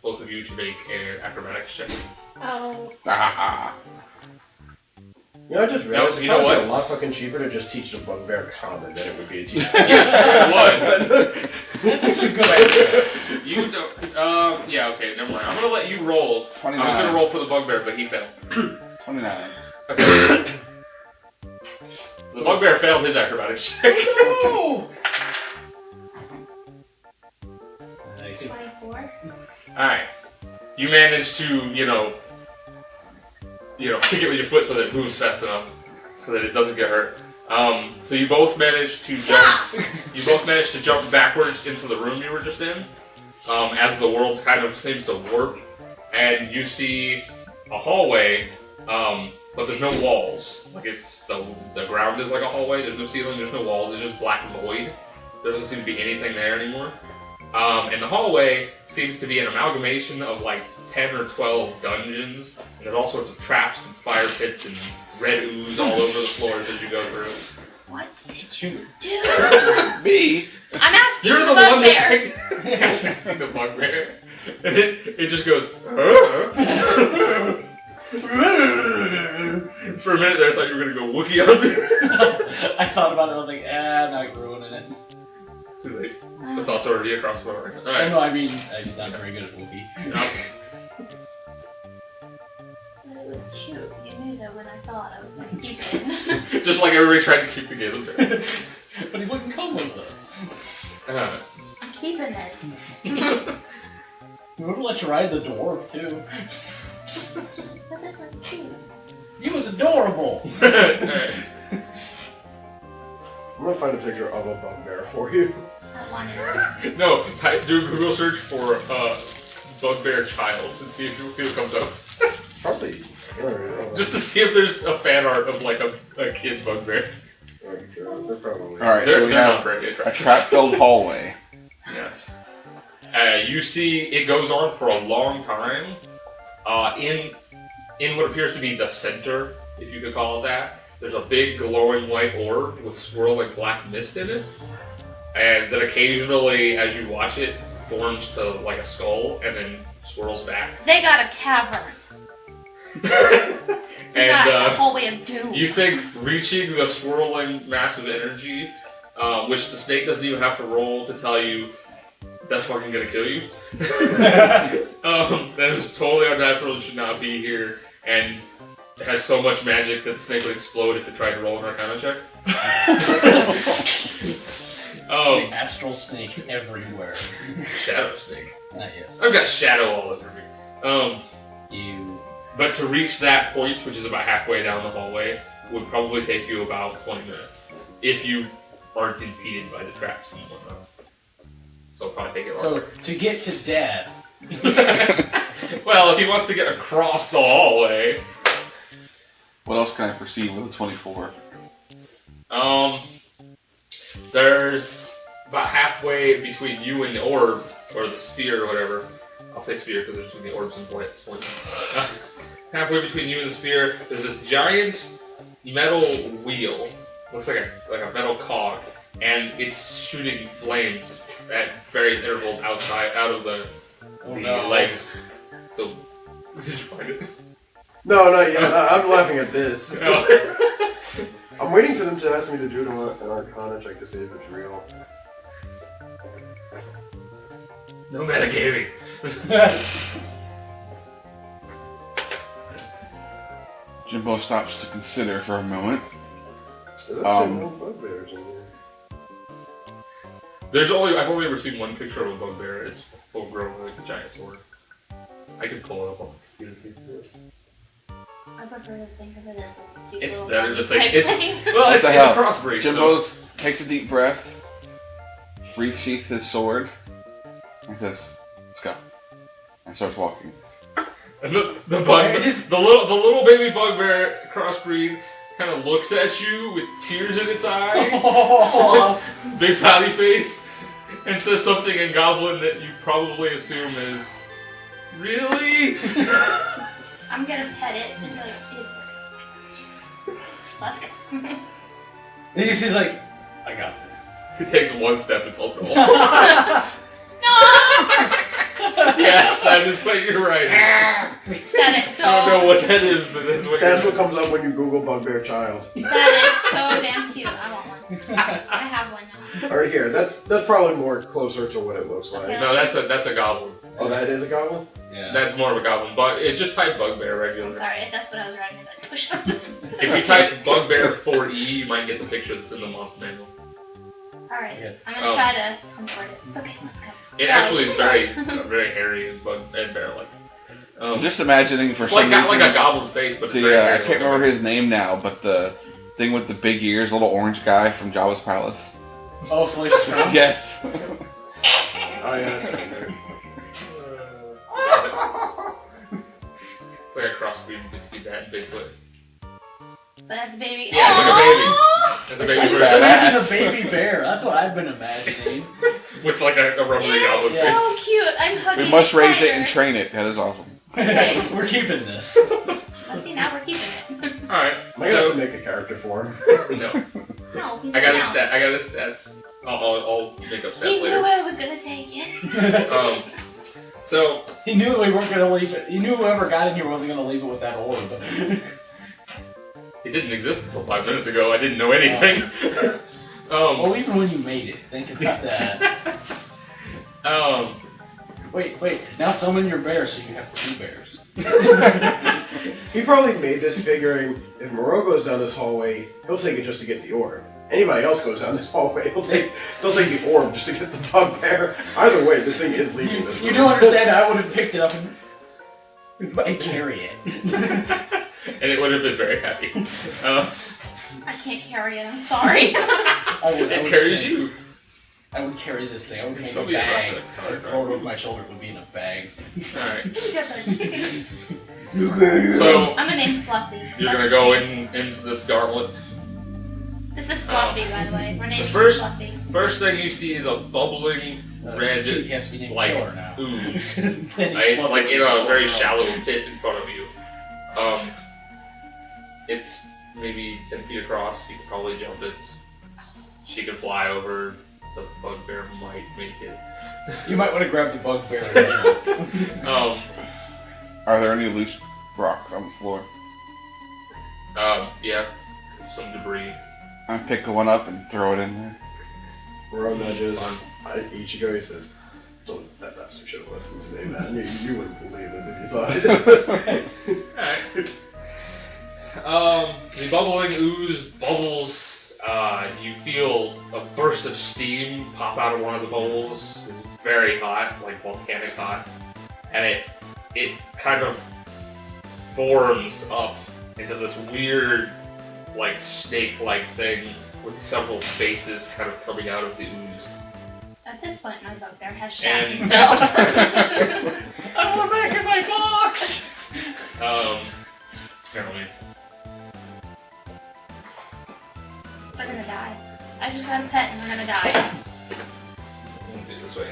both of you to make an acrobatics check. Oh. Ah. You know, I just realized you know what? It'd be a lot fucking cheaper to just teach the bugbear common than it would be to teach. Yes, That's actually a good idea. you don't. Yeah, okay, never mind. I'm gonna let you roll. 29. I was gonna roll for the bugbear, but he failed. 29. Okay. The bugbear failed his acrobatics check. Woo! Nice. 24. Alright. You managed to, kick it with your foot so that it moves fast enough so that it doesn't get hurt. So you both managed to jump. You both managed to jump backwards into the room you were just in, as the world kind of seems to warp, and you see a hallway, but there's no walls. Like it's the ground is like a hallway. There's no ceiling. There's no walls. There's just black void. There doesn't seem to be anything there anymore. And the hallway seems to be an amalgamation of like 10 or 12 dungeons, and there's all sorts of traps and fire pits and red ooze all over the floors as you go through. What did you do? Me? I'm asking You're the the one bugbear. that picked She's seen the bugbear. And it just goes, For a minute there I thought you were going to go Wookiee on me. I thought about it. I was like, not ruining it. Too late. The thought's already across my mind. Oh, Alright. no, I mean, I'm not very good at Wookiee. Okay. But it was cute. You knew that when I saw it, I was going to keep it. Just like everybody tried to keep the game there. But he wouldn't come with us. I'm keeping this. We would have let you ride the dwarf, too. But this one's cute. He was adorable! Alright. I'm gonna find a picture of a bugbear for you. I wanted it. No, do a Google search for bugbear child and see if it comes up. Probably. Just to see if there's a fan art of like a kid's bugbear. They're probably. Alright, They're so we not have very a attractive. trap-filled hallway. Yes. You see, it goes on for a long time. In what appears to be the center, if you could call it that, there's a big glowing white orb with swirling black mist in it, and then occasionally, as you watch it, forms to like a skull and then swirls back. They got a tavern. They And got a hallway of doom. you think reaching the swirling massive energy, which the snake doesn't even have to roll to tell you that's fucking gonna kill you. That is totally unnatural and should not be here, and it has so much magic that the snake would explode if it tried to roll an Arcana check. The astral snake everywhere. Shadow snake. Yes. I've got shadow all over me. You. But to reach that point, which is about halfway down the hallway, would probably take you about 20 minutes if you aren't impeded by the traps and whatnot. So it'll probably take it So, longer. to get to death. Well, if he wants to get across the hallway, What else can I perceive with a 24? there's about halfway between you and the orb, or the sphere, or whatever. I'll say sphere because there's too many orbs in play at this point. Halfway between you and the sphere, there's this giant metal wheel. Looks like a metal cog, and it's shooting flames at various intervals out of the legs. So, did you find it? No, not yet. I'm laughing at this. No. I'm waiting for them to ask me to do an Arcana check to see if it's real. No metagaming. Jimbo stops to consider for a moment. There's no bugbears in here. I've only ever seen one picture of a bugbear. It's full grown with a giant sword. I can pull it up on the computer. I prefer to think of it as a cute It's little better to bunny think. type thing. Well, What the it's hell? a crossbreed. Jimbo's takes a deep breath, resheaths his sword, and says, "Let's go," and starts walking. And the little baby bugbear crossbreed kind of looks at you with tears in its eye, big pouty face, and says something in Goblin that you probably assume is, "Really?" I'm gonna pet it and be like, let's go. And you see, like, I got this. He takes one step and falls off. No! Yes, that is what you're right. That is so. I don't know what that is, but that's what. That's what comes up when you Google bugbear child. That is so damn cute. I want one. I have one now. All right, here. That's probably more closer to what it looks like. Okay. No, that's a goblin. Oh, that is a goblin? Yeah. That's more of a goblin, but it just type bugbear regular. I'm sorry if that's what I was writing. Like, push up this. If you type bugbear 4E, you might get the picture that's in the monster manual. Alright, Yeah. I'm gonna try to comfort it. It's okay, let's go. It actually is very, very hairy and bear-like. I'm just imagining for It's some got reason. like a goblin face, but it's very I hairy can't like remember a his name now, but the thing with the big ears, little orange guy from Jabba's palace. Oh, Salacious Crumb? Yes. Oh, yeah. That's right there. It's like a crossbreed between that and Bigfoot. But as a baby. Yeah, it's like a baby. It's a baby I version. imagine a baby bear. That's what I've been imagining. With like a rubbery goblin It is face. so cute. I'm hugging We must it raise it tighter. and train it. That is awesome. We're keeping this. Let's see, now we're keeping it. Alright, Am I gonna have so to make a character for him? no. No, he's I got his down. stats. I got his stats. I'll make up He stats knew later. I was gonna take it. So He knew we weren't gonna leave it. He knew whoever got in here wasn't gonna leave it with that orb. it didn't exist until 5 minutes ago. I didn't know anything. Well, even when you made it, think about that. Wait. Now summon your bear so you have 2 bears. He probably made this figuring if Moreau goes down this hallway, he'll take it just to get the orb. Anybody else goes down this hallway, they'll take the orb just to get the bugbear. Either way, this thing is leaving this room. You do understand I would have picked it up and carry it. And it would have been very happy. I can't carry it, I'm sorry. It carries you. I would carry this thing. I would make a Somebody else bag. would. I would throw it over my shoulder. It would be in a bag. Alright. I'm So gonna name Fluffy. you're gonna Let's go see. into this gauntlet. This is Fluffy, by the way. We're naming him first- Fluffy. First thing you see is a bubbling red He has to be named like Killer now. ooze. Then he's It's like floating in a around. very shallow pit in front of you. It's maybe 10 feet across. You could probably jump it. She could fly over. The bugbear might make it. You might want to grab the bugbear and jump. Are there any loose rocks on the floor? Yeah, some debris. I pick one up and throw it in there. Moreau nudges Ichigo, he says, "Don't, that bastard should have listened to me, man. You wouldn't believe this if you saw it." Alright. The bubbling ooze bubbles. You feel a burst of steam pop out of one of the bubbles. It's very hot, like volcanic hot. And it kind of forms up into this weird, like, snake-like thing with several faces kind of coming out of the ooze. At this point, my bugbear has shat And- himself. I want back in my box! Here, let me. We're gonna die. I just got a pet and we're gonna die. We'll do it this way.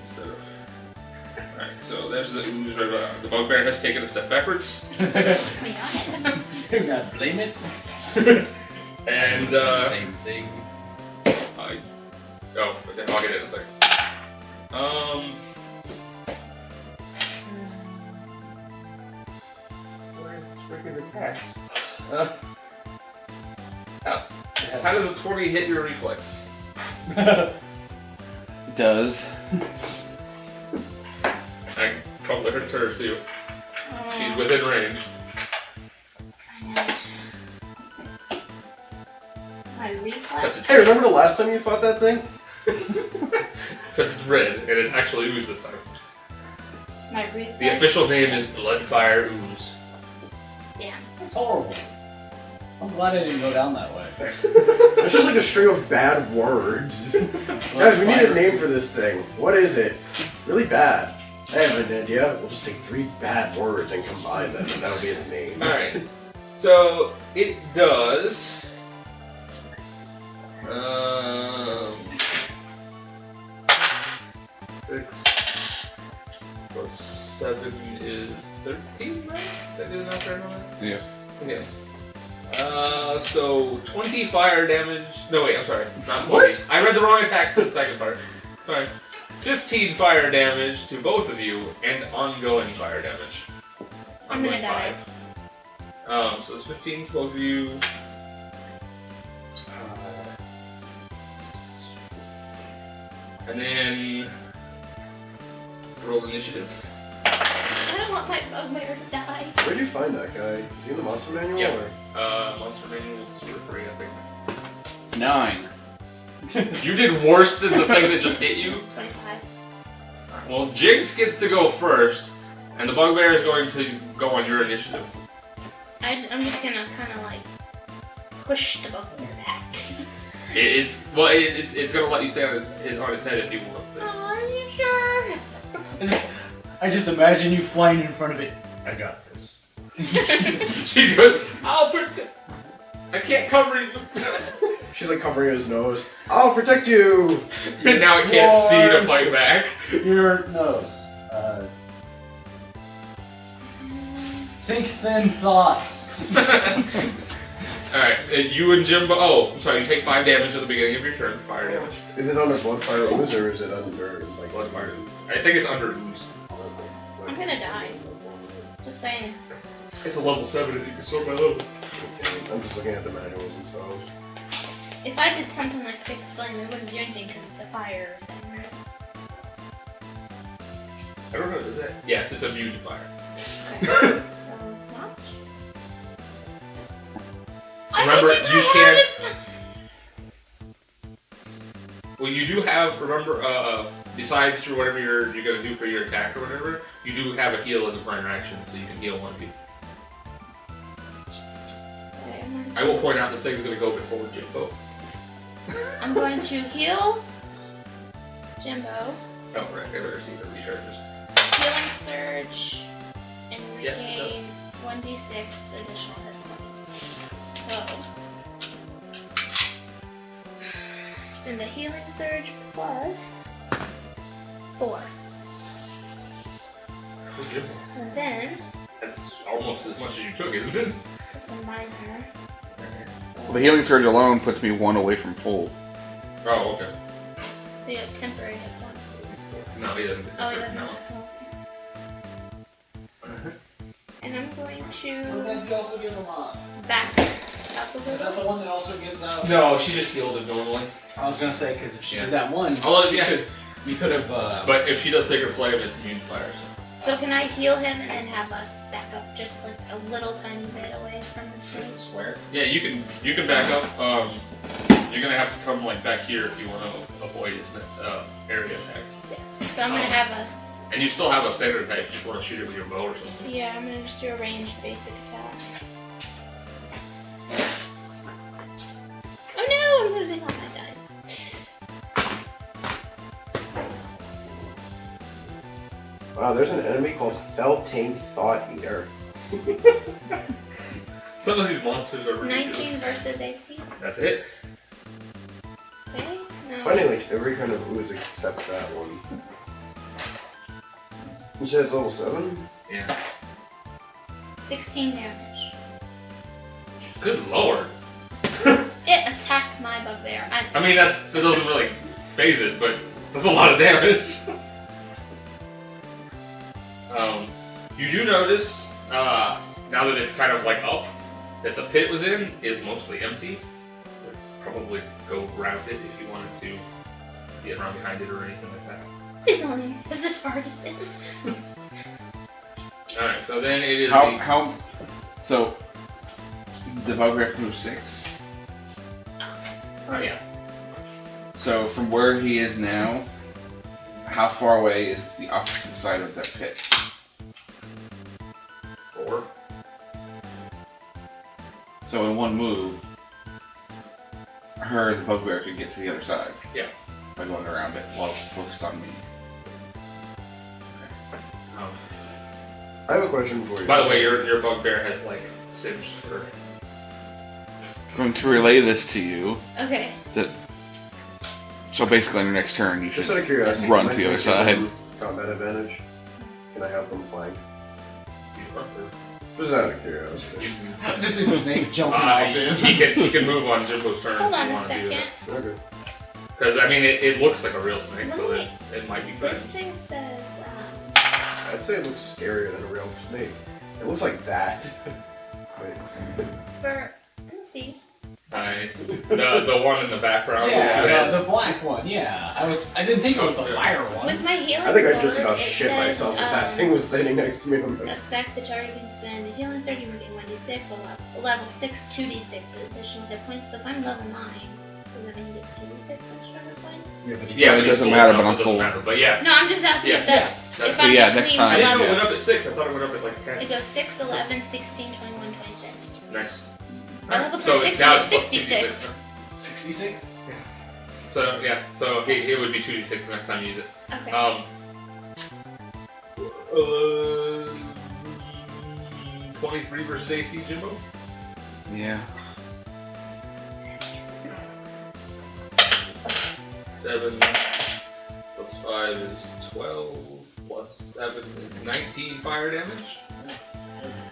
Instead of. Alright, so there's the ooze right around. The bugbear has taken a step backwards. We got it. Do not blame it. And, Same thing. okay, I'll get it in a second. Where's freaking the text? How does a 20 hit your reflex? Does. I probably hurts her too. She's within range. Except it's Hey, remember the last time you fought that thing? Except it's red, and it actually ooze this time. My reflex. The official name is Bloodfire Ooze. Damn. That's horrible. I'm glad I didn't go down that way. It's just like a string of bad words. Guys, we need a name for this thing. What is it? Really bad. I have an idea. We'll just take 3 bad words and combine them, and that'll be its name. Alright. So, it does... 6 plus 7 is 13, right? That is not fair number? Yeah. Okay. So 20 fire damage. No, wait, I'm sorry. Not 20. I read the wrong attack for the second part. Sorry. 15 fire damage to both of you, and ongoing fire damage. I'm gonna die. 5. So it's 15 to both of you. And then roll initiative. I don't want my bugbear to die. Where'd you find that guy? Is he in the monster manual? Yep. Or? Monster Manual 2 or 3, I think. 9. You did worse than the thing that just hit you. 25. Well, Jinx gets to go first, and the bugbear is going to go on your initiative. I'm just gonna kind of like push the bugbear back. It's gonna let you stay on its head if you want. Oh, are you sure? I just imagine you flying in front of it. I got this. She's good. I'll protect. I can't cover you. She's like covering his nose. I'll protect you! And now it can't see to fight back. Your nose. Think thin thoughts. Alright, you and Jimbo. Oh, I'm sorry, you take 5 damage at the beginning of your turn. Fire damage. Is it under Bloodfire Ooze or is it under like Bloodfire. I think it's under ooze. I'm gonna die. Just saying. It's a level 7 if you can sort by level. Okay, I'm just looking at the manuals themselves. If I did something like Sick Flame, it wouldn't do anything because it's a fire thing, right? I don't know, is it? Yes, it's immune to fire. Okay. So it's not? Remember, I think you I can't. have Well, you do have, remember, besides for whatever you're gonna do for your attack or whatever, you do have a heal as a primary action, so you can heal one of you. I will point out this thing's gonna go before Jimbo. I'm going to heal Jimbo, Oh, right, I better see the recharges. Healing Surge, and Yes, it regain 1d6 additional hit points. So, spin the Healing Surge plus 4. Oh, Jimbo. And then, That's almost as much as you took, isn't it? it's a minor. Well, the healing surge alone puts me 1 away from full. Oh, okay. The temporary hit point. No, he doesn't. Oh, it doesn't. No. And I'm going What to did you also give him on? back up a Is that the little. one that also gives out? No, she just healed him normally. I was gonna say, because if she Yeah. did that one, Oh, yeah. you could have. But if she does Sacred Flame, it's immune to fire. So can I heal him and then have us back up just like a little tiny bit away from the stage? Swear. Yeah, you can back up. You're gonna have to come like back here if you want to avoid his area attack. Yes. So I'm gonna have us. And you still have a standard attack if you just want to shoot it with your bow or something. Yeah, I'm gonna just do a ranged basic attack. Oh no, I'm losing all my dice. Wow, there's an enemy called Fell-Tamed Thought Eater. Some of these monsters are ridiculous. 19 versus AC. That's it. Okay. No. Finding like every kind of ooze except that one. You said it's level 7? Yeah. 16 damage. Good lord. It attacked my bugbear. I mean, that doesn't really phase it, but that's a lot of damage. You do notice, now that it's kind of like up, that the pit was in is mostly empty. Would probably go around it if you wanted to get around behind it or anything like that. Please don't leave me as the target. Alright, so then it is So the bugbear moves 6. Oh yeah. So from where he is now, how far away is the opposite side of that pit? 4. So in one move, her and the bugbear could get to the other side. Yeah. By going around it while it's focused on me. Um, I have a question for you. by the way, your bugbear has like singed fur. I'm going to relay this to you. Okay. So basically on your next turn, you Just should out of curiosity, run can to the I other sneak side. in combat advantage? Can I help them flank? He's run through. Just out of curiosity. Just in snake jumping off him. He can move on Jimbo's turn. Hold if on you a want to do second. Okay. Because I mean, it looks like a real snake, Let so me- it might be This friendly. thing says, I'd say it looks scarier than a real snake. It looks like that. Wait. for, let me see. Nice. The one in the background. with two Yeah, heads. the black one. Yeah, I didn't think it was the fire one. With my healing I think I word, just about it shit says, myself if that thing was standing next to me. I'm like, Effect, the target can spend a healing surge, you can gain 1d6, level 6, 2d6 additional hit points. So if I'm level 9, does that mean you get 2d6 extra hit points? Yeah, but Yeah, it but he's doesn't full matter, now, but so I'm it doesn't full. matter. But yeah, No, I'm just asking Yeah, if that's, that's if I'm yeah, between next time, the I didn't know it levels. went up at 6. I thought it went up at like 10. It goes 6, 11, 16, 21, 26. Nice. My level So 26 now is it's plus 66. 2d6. 66. So yeah, so it would be 2d6 the next time you use it. Okay. 23 versus AC, Jimbo. Yeah. 7 plus 5 is 12 plus 7 is 19 fire damage.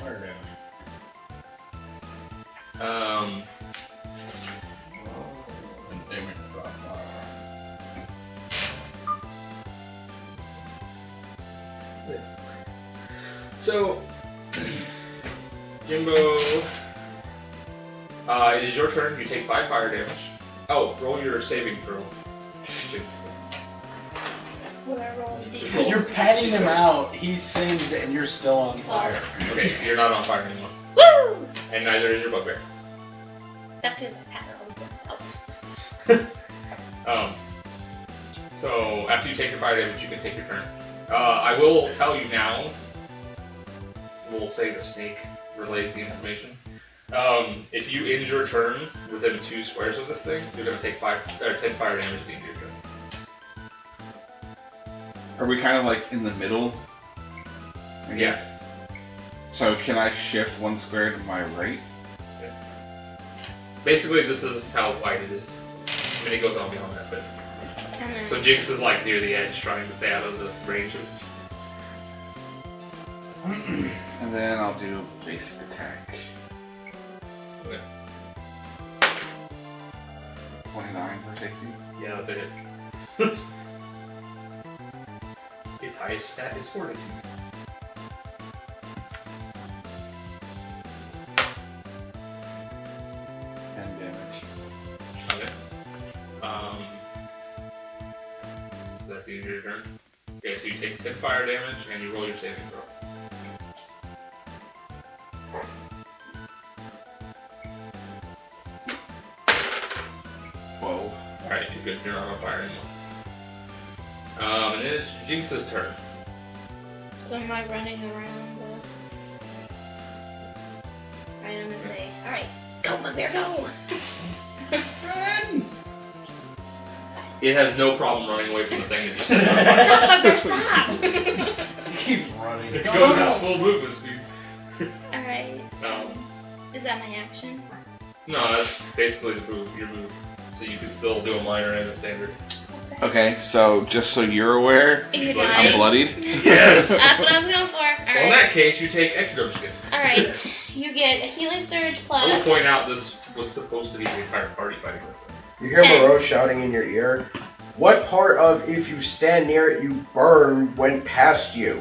Fire damage. And damage drop So, Jimbo, it is your turn. You take 5 fire damage. Oh, roll your saving throw. What do I roll? Roll. You're patting him out. He's singed, and you're still on fire. Okay, you're not on fire anymore. Woo! And neither is your bugbear. That's because I pat her over. So after you take your fire damage, you can take your turn. I will tell you now. We'll say the snake relays the information. If you end your turn within 2 squares of this thing, you're gonna take 10 fire damage at the end of your turn. Are we kind of like in the middle? I guess. Yes. So can I shift 1 square to my right? Basically, this is how wide it is. I mean, it goes on beyond that, but And then, so Jinx is like near the edge, trying to stay out of the range of it. And then I'll do basic attack. Okay. 29 for AC. Yeah, that's a hit. Its highest stat is Fortitude. And damage. Okay. So that's the end of your turn. Okay, so you take 10 fire damage and you roll your saving throw. Alright, you're good. You're not on fire anymore. And then it's Jinx's turn. so am I running around Right, I'm gonna say, alright, go, Bugbear, go! It has no problem running away from the thing that just set it on fire. Stop, Bugbear, stop! He keeps running. It goes its full movement speed. Alright, Um, is that my action? no, that's basically the move, your move. So you can still do a minor and a standard. Okay, so just so you're aware, You Bloody- die. I'm bloodied. Yes! That's what I was going for. Well, in Alright. that case, you take extra skin. Alright, you get a healing surge I will plus. point out this was supposed to be the entire party fighting this thing. You hear 10. Moreau shouting in your ear, "What part of if you stand near it you burn went past you?"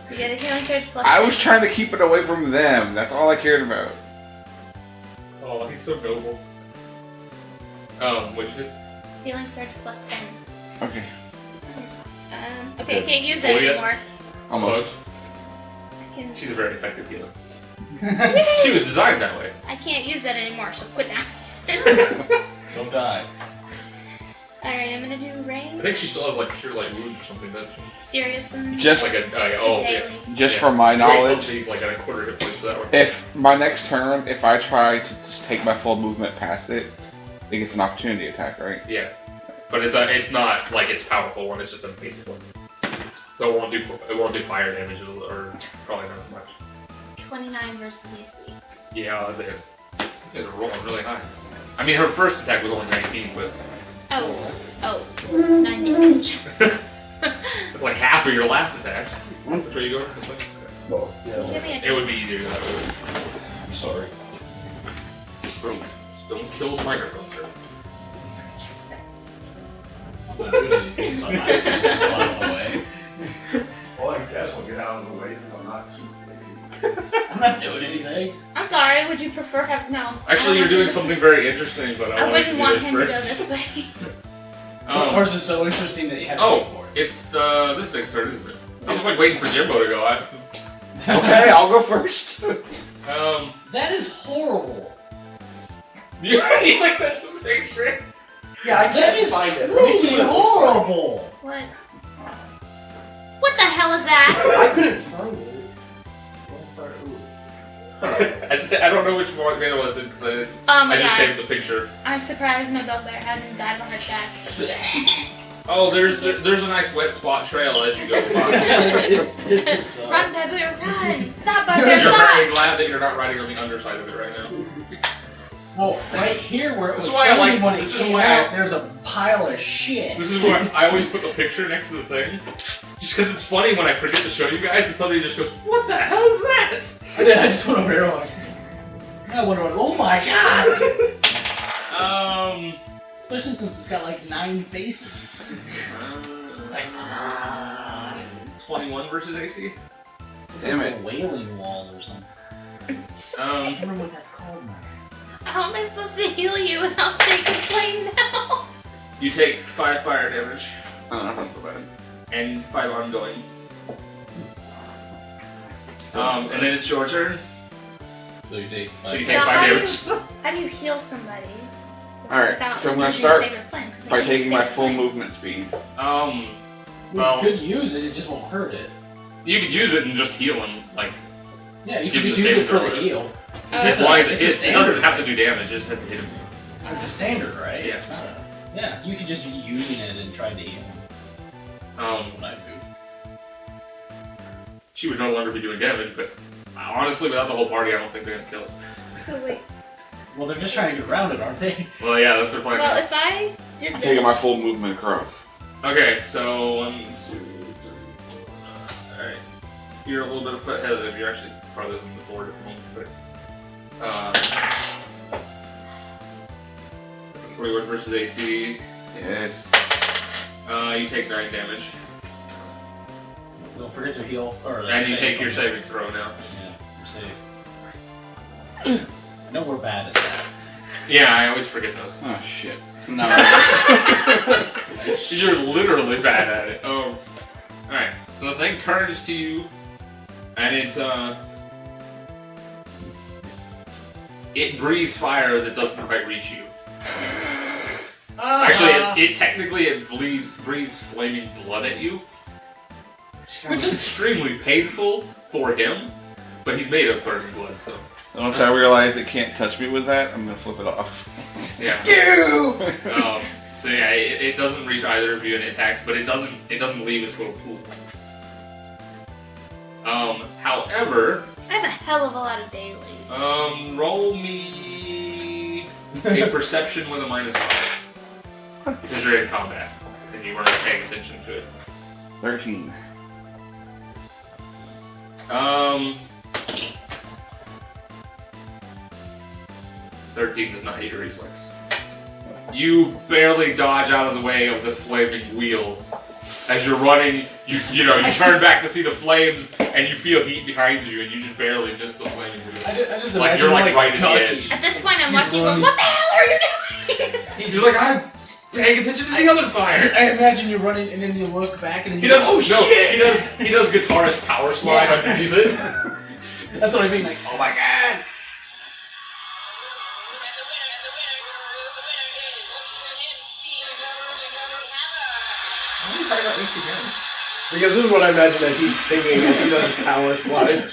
You get a healing surge plus. I 10. was trying to keep it away from them. That's all I cared about. Oh, he's so noble. Which is Healing surge plus 10. Okay, Okay, I can't use that Oh, yeah. anymore. almost. I can. she's a very effective healer. She was designed that way. I can't use that anymore, so quit now. Don't die. Alright, I'm gonna do I range. think she still has like pure like wounds or something, doesn't she? Serious wounds. Just Like oh yeah. daily. just Yeah. from my Wait knowledge, till she's like at a quarter hit points for that one. if my next turn, if I try to just take my full movement past it, it gets an opportunity attack, right? Yeah, but it's not like it's powerful one. It's just a basic one. So it won't do fire damage or probably not as much. 29 versus AC. Yeah, they're rolling really high. I mean, her first attack was only 19, but Oh, 9 damage. it's like half of your last attack. Which way you go? This way? Well, Can you give me a It would be easier that way. I'm sorry. Boom. Just don't kill the microphone, sir. I'm not doing anything, so I'm actually out of the way. Well, I guess I'll get out of the way since I'm not too busy. I'm not doing anything. I'm sorry, would you prefer have no? Actually, you're doing something very interesting, but I wouldn't want him to go first. this way. Ours is so interesting that you have to wait for it. It's this thing's turn, isn't it? I was like waiting for Jimbo to go. Okay, I'll go first. That is horrible. You like that picture? Yeah, I That can't is find it. Let me see truly what it looks like. horrible. What? What the hell is that? I couldn't find it. I don't know which one it was. But Oh my I just god. saved the picture. I'm surprised my bugbear hasn't died of a heart attack. Oh, there's a nice wet spot trail as you go by. Run, bugbear, run! Stop, You're bugbear, stop! very glad that you're not riding on the underside of it right now. Well, right here where it was This is why I funny like- when it this is came why out, I- there's a pile of shit. This is why I always put the picture next to the thing. Just because it's funny when I forget to show you guys and somebody just goes, "What the hell is that?" I did. I just went over here and like, I went over. Oh my god! Especially since it's got like 9 faces. It's like 21 versus AC. it's Damn like it. a wailing wall or something. I don't remember what that's called now. How am I supposed to heal you without taking flame now? You take 5 fire damage Oh, that's not so bad. and 5 ongoing. And then it's your turn. So you take So you So take 5 how damage. do you heal somebody? Alright, Without so I'm gonna using start Sacred Flame, 'cause by I hate taking my Sacred full Flame. movement speed. We Well- could use it. It just won't hurt it. You could use it and just heal him, like Yeah, you Just can give just him the use it save for throw. the heal. as long as it it's a hits. It standard. doesn't have to do damage. It just has to hit him. It's a standard, right? Yeah. It's not a, yeah, you could just be using it and trying to heal him. What I do. She would no longer be doing damage, but honestly, without the whole party, I don't think they're gonna kill it. So wait. Well, they're just trying to get around it, aren't they? Well, yeah, that's their plan. Well, if I did I'm this, taking my full movement across. Okay, so 1, 2, 3. Alright. You're a little bit ahead of them. You're actually farther than the board at the moment, but 41 versus AC. Yes. You take 9 damage. Don't forget to heal. Or And you save take your from- saving throw now. Yeah, you're safe. I know we're bad at that. Yeah, I always forget those. Oh shit. No. You're literally bad at it. Alright, so the thing turns to you, and it breathes fire that doesn't quite reach you. Actually, it technically breathes flaming blood at you, which is extremely painful for him, but he's made of burning blood, so Once I realize it can't touch me with that, I'm gonna flip it off. yeah. So yeah, it doesn't reach either of you and it attacks, but it doesn't leave its little pool. However, I have a hell of a lot of dailies. roll me a perception with a -5. Because you're in combat and you weren't paying attention to it. 13. 13 does not hit your reflex. You barely dodge out of the way of the flaming wheel. As you're running, you turn back to see the flames, and you feel heat behind you, and you just barely miss the flaming wheel. I just Like, imagine you're, like, right at the Ducky. edge. At this point, I'm He's watching running. going, what the hell are you doing? He's like, I'm paying attention to the other fire. I imagine you're running and then you look back and then He you does. go, oh shit! He does guitarist power slide underneath it. That's what I mean, like, oh my god! Because this is what I imagine that he's singing as he does power slide.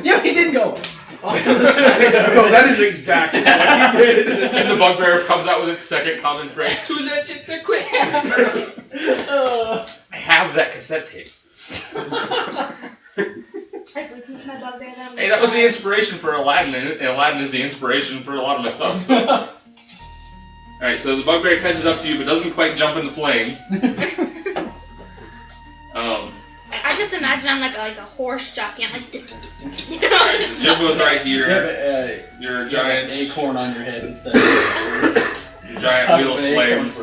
Yeah, he did go off to the side. No, that is exactly what he did. And the bugbear comes out with its second common phrase, too legend to quit. I have that cassette tape. If we teach my bugbear that, Hey, that was the inspiration for Aladdin, and Aladdin is the inspiration for a lot of my stuff. So. Alright, so the bugbear catches up to you, but doesn't quite jump in the flames. I just imagine I'm like a horse jockey. I'm like, Alright, so Jimbo's right here. Your giant acorn on your head instead. Your giant wheel of flames.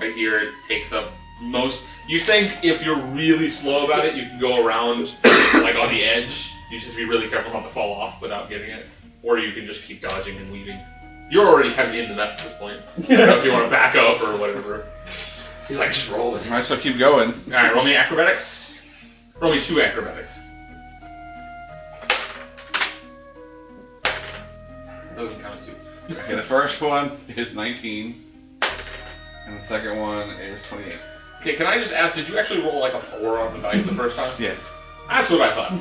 Right here, it takes up most. You think if you're really slow about it, you can go around like on the edge. You just have to be really careful not to fall off without getting it. Or you can just keep dodging and weaving. You're already kind of in the mess at this point. I don't know if you want to back up or whatever. He's like, just roll with it. Might as well keep going. Alright, roll me acrobatics. Roll me 2 acrobatics. Doesn't count as 2. Okay, the first one is 19. And the second one is 28. Okay, can I just ask, did you actually roll like a 4 on the dice the first time? Yes. That's what I thought.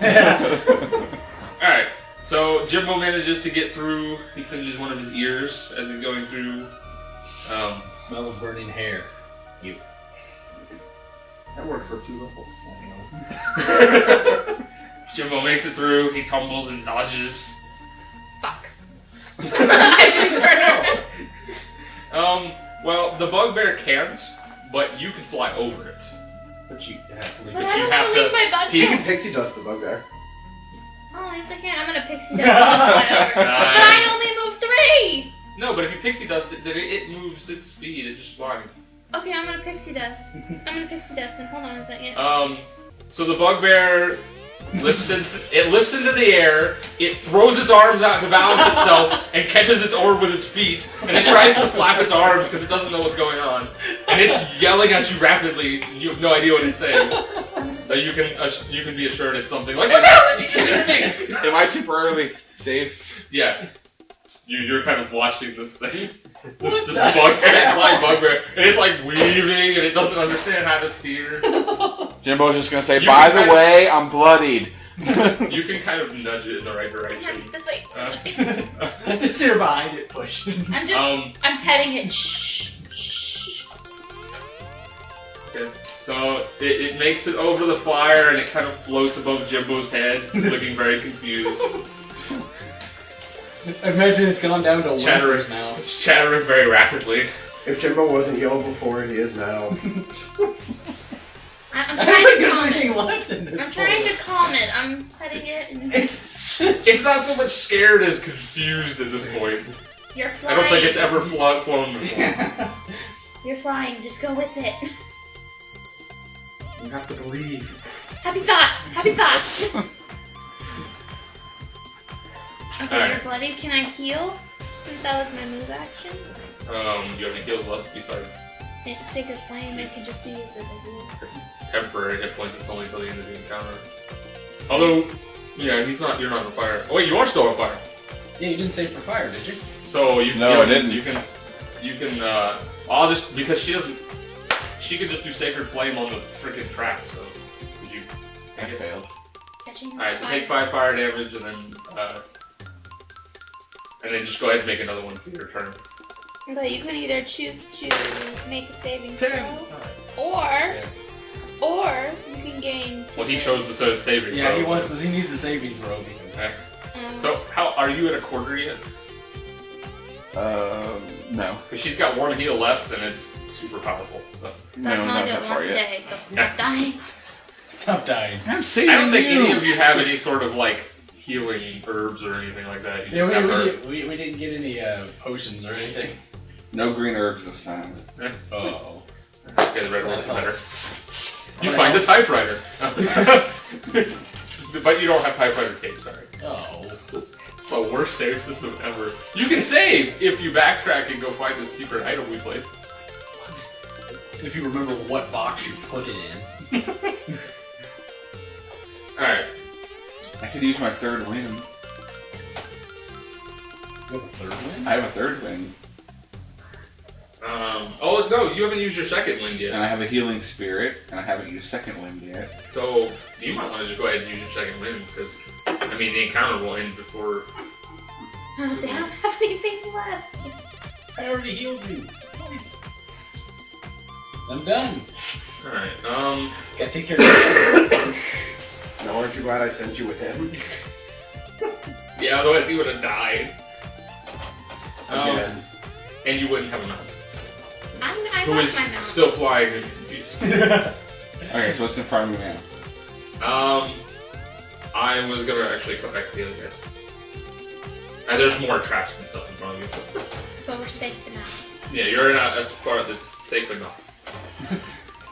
Alright, so Jimbo manages to get through. He singes one of his ears as he's going through. Smell of burning hair. You. That worked for 2 levels. Jimbo makes it through. He tumbles and dodges. fuck. I just turned. Well, the bugbear can't, but you can fly over it. But you have to leave. But I don't want to leave my bug He ship. can pixie dust the bugbear. Oh, yes I can. I'm gonna pixie dust and fly over. But I only move 3! No, but if you pixie dust it, then it moves its speed. It just flies. Okay, I'm gonna pixie dust. I'm gonna pixie dust and hold on a second. So the bugbear lifts into the air, it throws its arms out to balance itself, and catches its orb with its feet, and it tries to flap its arms because it doesn't know what's going on. And it's yelling at you rapidly, you have no idea what it's saying. So you can be assured it's something like, what the hell did you do to me? Am I temporarily safe? Yeah. You're kind of watching this thing. This flying bugbear, and it's like weaving, and it doesn't understand how to steer. Jimbo's just gonna say, by the way, I'm bloodied. You can kind of nudge it in the right Yeah, direction. this way. Just here behind it, push. I'm petting it. Shh. Okay. So it makes it over the fire, and it kind of floats above Jimbo's head, looking very confused. I imagine it's gone down to Chattering now. It's chattering very rapidly. If Jimbo wasn't yellow before, he is now. I'm I don't trying think to there's calm anything it. left in this. I'm trying to calm it. I'm petting it and It's not so much scared as confused at this point. you're I flying. don't think it's ever flown before. You're flying. Just go with it. You have to believe. Happy thoughts. Happy thoughts. Okay, Alright. you're bloodied. Can I heal? Since that was my move action. Do you have any heals left besides Sacred Flame, it could just be used as a heal. temporary hit points? It's only until the end of the encounter. Although, yeah, you're not on fire. Oh wait, you are still on fire. Yeah, you didn't save for fire, did you? So you No, I didn't. You can I'll just because she could just do Sacred Flame on the freaking trap. So would you? I failed. Catching All right, so take 5 fire damage and then just go ahead and make another one for your turn. But you can either choose to make a saving 10. throw, or you can gain 2. Well, he chose the saving. Yeah, throw, he needs the saving throw. Okay. So how are you at a quarter yet? No. Because she's got 1 heal left, and it's super powerful. So. No, I'm not only that doing far once a yet. day, so stop dying. Stop dying. I'm I saving don't think you. any of you have any sort of like healing herbs or anything like that. You Yeah, just have we didn't get any potions or anything. No green herbs this time. Oh. Okay, the red one's better. You find the typewriter. But you don't have typewriter tape, sorry. Oh. It's the worst save system ever. You can save if you backtrack and go find the secret item we placed. If you remember what box you put it in. Alright. I could use my third wing. You have a third one? I have a third wing. Oh no, you haven't used your second wind And yet. I have a healing spirit, and I haven't used second wind yet. So you might want to just go ahead and use your second wind because I mean the encounter will end before. Honestly, I don't have anything left. I already healed you. I'm done. All right. Gotta take care of it. Now, aren't you glad I sent you with him? Yeah. Otherwise he would have died. Again. And you wouldn't have a mount. I Who lost is my mount. still flying and confused. Okay, so what's in front of me now? I was gonna actually come back to the other guys. And there's more traps and stuff in front of you. But we're safe enough. Yeah, you're in a spot that's safe enough.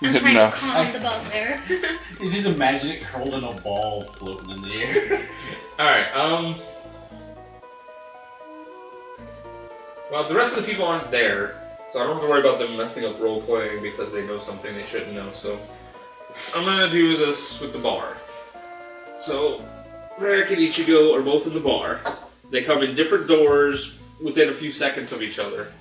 I'm Good trying enough. to calm the bugbear. You just imagine it curled in a ball floating in the air. Alright, well, the rest of the people aren't there, so I don't have to worry about them messing up roleplay because they know something they shouldn't know, so I'm gonna do this with the bar. So, Varric and Ichigo are both in the bar. They come in different doors within a few seconds of each other.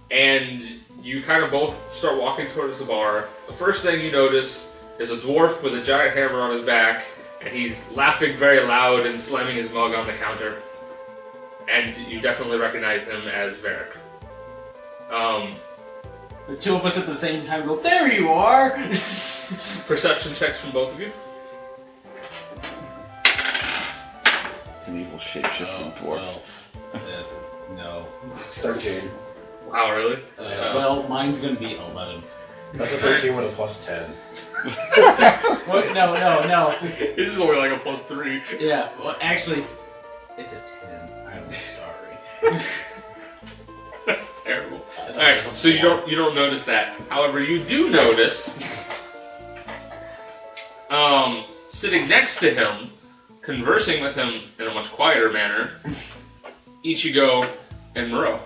And you kind of both start walking towards the bar. The first thing you notice is a dwarf with a giant hammer on his back, and he's laughing very loud and slamming his mug on the counter. And you definitely recognize him as Varric. The two of us at the same time go, there you are! Perception checks from both of you. It's an evil shapeshifting dwarf. Well, no. 13. Wow, really? Well, mine's gonna be 11. That's a 13 with a plus 10. What? No. This is only like a +3. Yeah, well, actually, it's a 10. I'm sorry. That's terrible. Alright, so you don't notice that. However, you do notice sitting next to him, conversing with him in a much quieter manner, Ichigo and Moreau.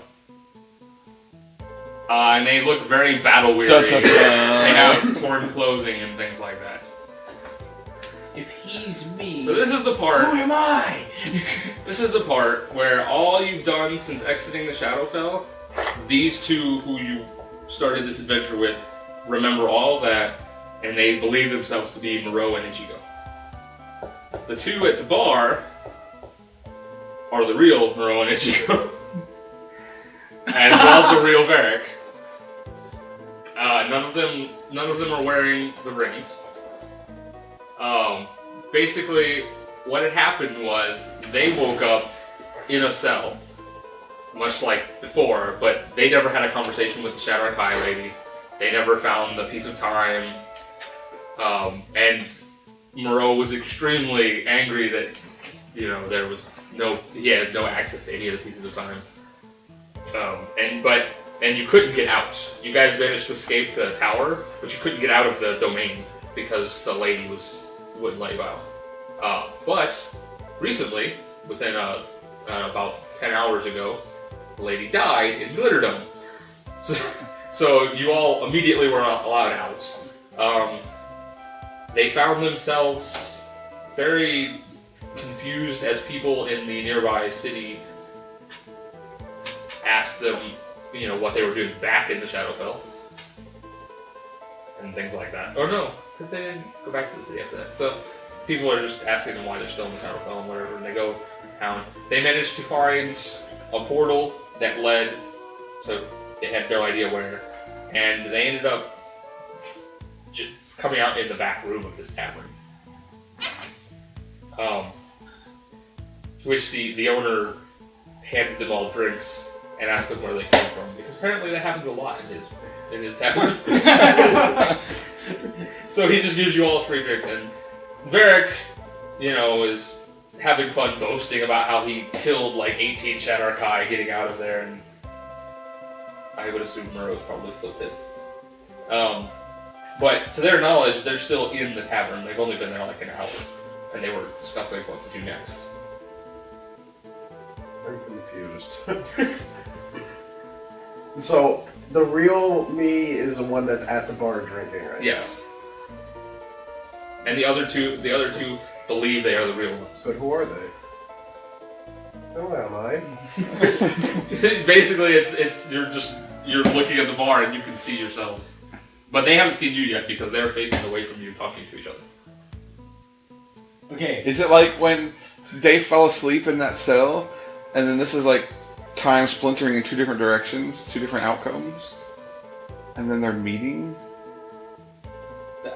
And they look very battle weary. Dun, dun, dun. They have torn clothing and things like that. If he's me, So this is the part. who am I? This is the part where all you've done since exiting the Shadowfell, these two who you started this adventure with remember all of that, and they believe themselves to be Moreau and Ichigo. The two at the bar are the real Moreau and Ichigo, as well as the real Varric. None of them are wearing the rings. Basically, what had happened was they woke up in a cell, much like before, but they never had a conversation with the Shadowrun High Lady. They never found the piece of time, and Moreau was extremely angry that he had no access to any of the pieces of time. And you couldn't get out. You guys managed to escape the tower, but you couldn't get out of the domain because the lady wouldn't let you out. But recently, within about 10 hours ago, the lady died in Glitterdome. So you all immediately were allowed out. They found themselves very confused as people in the nearby city asked them, what they were doing back in the Shadowfell. And things like that. Or no, because they didn't go back to the city after that. So people are just asking them why they're still in the Shadowfell and whatever, and they go down. They managed to find a portal that led to, they had no idea where, and they ended up just coming out in the back room of this tavern. To which the owner handed them all drinks and asked them where they came from, because apparently that happens a lot in his tavern. So he just gives you all a free drink, and Varric, is having fun boasting about how he killed like 18 Shadowrun getting out of there, and I would assume Moreau's probably still pissed. But to their knowledge, they're still in the tavern. They've only been there like an hour, and they were discussing what to do next. I'm confused. So, the real me is the one that's at the bar drinking right Yes. And the other two believe they are the real ones. now. But who are they? Who am I? Basically, you're looking at the bar and you can see yourself, but they haven't seen you yet because they're facing away from you, talking to each other. Okay. Is it like when Dave fell asleep in that cell, and then this is like time splintering in two different directions, two different outcomes, and then they're meeting?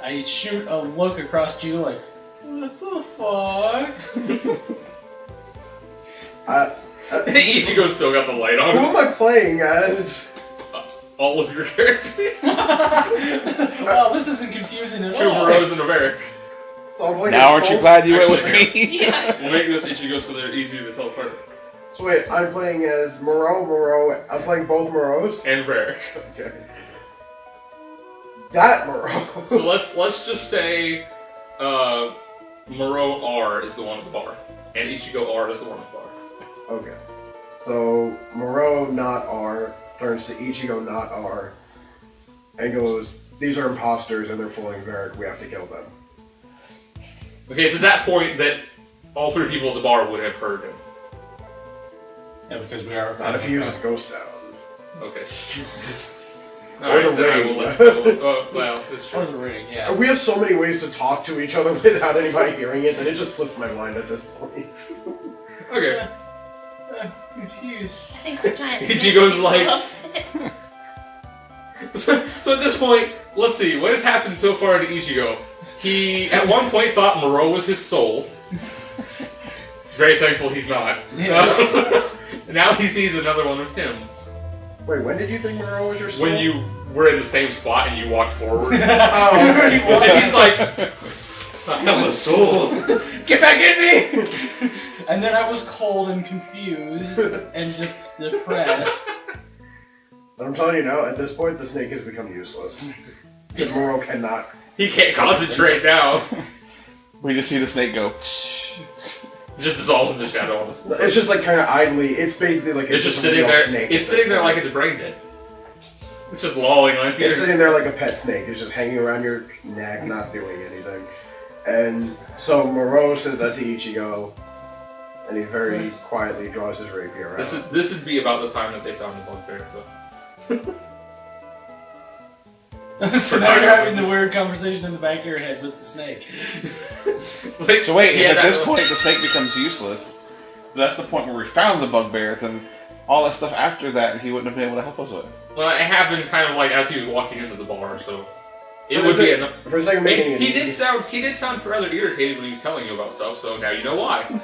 I shoot a look across to you like, what the fuck? Ichigo still got the light on. Who am I playing as? All of your characters. Well, this isn't confusing at Two all. Moreaus and a Varric. So I'm playing Now as aren't you both- glad you went with Actually, me? Yeah. We'll make this Ichigo so they're easier to tell apart. So wait, I'm playing as Moreau. I'm playing both Moreaus. And Varric. Okay. That Moreau. So let's just say Moreau R is the one at the bar, and Ichigo R is the one at the bar. Okay. So Moreau not R turns to Ichigo not R and goes, "These are imposters and they're fooling Varric. We have to kill them." Okay, it's at that point that all three people at the bar would have heard him. Yeah, because we are. Not if he uses ghost sound. Okay. Or the then I ring. will let well, that's Or true. the ring, yeah. We have so many ways to talk to each other without anybody hearing it that it just slipped my mind at this point. Okay. Confused. I think we're giant. Ichigo's like- So at this point, let's see, what has happened so far to Ichigo? He, at one point, thought Moreau was his soul. Very thankful he's not. Yeah. Now he sees another one of him. Wait, when did you think Moreau was your soul? When you were in the same spot and you walked forward. Oh, And he's like, I have a soul. Get back in me! And then I was cold and confused and depressed. But I'm telling you now, at this point, the snake has become useless. Because Moreau cannot. He can't concentrate now. We just see the snake go. Just dissolves in the shadow on the floor. It's just like kind of idly. It's basically like It's just a sitting real there. snake It's at sitting this there like point. it's brain dead. It's just lolling on It's here. sitting there like a pet snake. It's just hanging around your neck, not doing anything. And so Moreau says that to Ichigo, and he very quietly draws his rapier out. This would be about the time that they found the bugbear. So now you're having the weird conversation in the back of your head with the snake. Like, So wait, yeah, if at this that- point the snake becomes useless, that's the point where we found the bugbear, then all that stuff after that he wouldn't have been able to help us with. Well, it happened kind of like as he was walking into the bar, so it For would a be sec- enough. For a second, making it He easy. did sound rather irritated when he was telling you about stuff, so now you know why.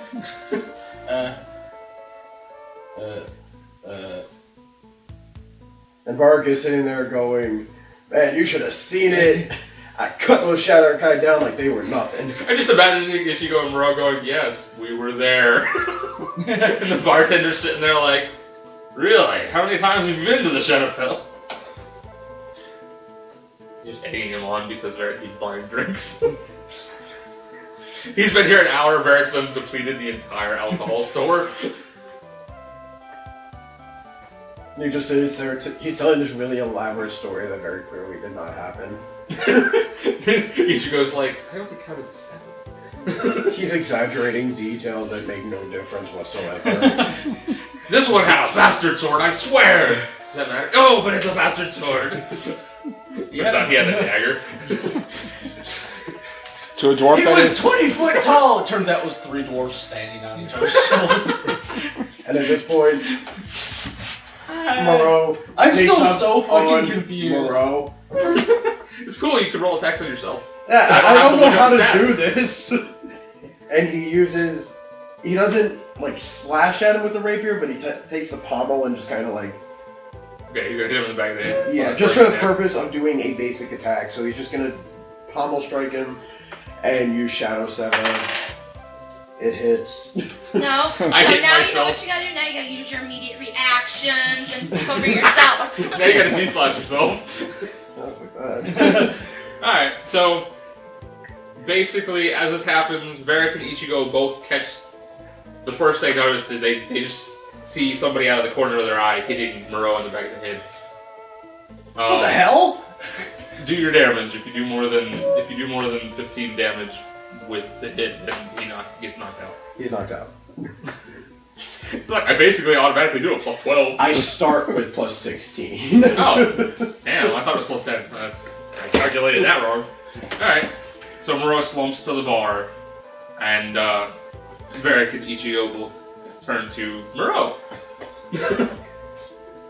And Varric is sitting there going, "Man, you should have seen it. I cut those Shadow Kai down like they were nothing." I just imagine Ichigo and Moreau going, "Yes, we were there," and the bartender's sitting there like, "Really? How many times have you been to the Shadowfell?" Just egging him on because Varric keeps buying drinks. He's been here an hour. Varric's then depleted the entire alcohol store. He just sits there. He's telling this really elaborate story that very clearly did not happen. Ichigo's like, "I only counted 7." He's exaggerating details that make no difference whatsoever. This one had a bastard sword, I swear! Does that matter? Oh, but it's a bastard sword! Turns out he had a dagger. To a dwarf He that was is. 20 foot tall! It turns out it was 3 dwarfs standing on each other's shoulders. And at this point, Moreau. I'm sneaks still up so fucking on confused. Moreau. It's cool, you can roll attacks on yourself. Yeah, I I don't don't know have how to to look up do this. And he doesn't like slash at him with the rapier, but he takes the pommel and just kind of like, Okay, you're gonna hit him in the back of the head. yeah, just for the purpose of doing a basic attack. So he's just gonna pommel strike him and use Shadow 7. It hits. No. I So hit now you know myself. what you gotta do. Now you gotta use your immediate reactions and cover yourself. Now you gotta Z-slash yourself. Like that. Alright, so basically, as this happens, Varric and Ichigo both catch. The first they notice is they just see somebody out of the corner of their eye hitting Moreau in the back of the head. What the hell? Do your damage. If you do more than 15 damage with the hit, then he gets knocked out. He's knocked out. Look, I basically automatically do a plus 12. I start with plus 16. Oh, damn! I thought it was plus 10. I calculated that wrong. All right. So Moreau slumps to the bar, and Varric and Ichigo both turn to Moreau.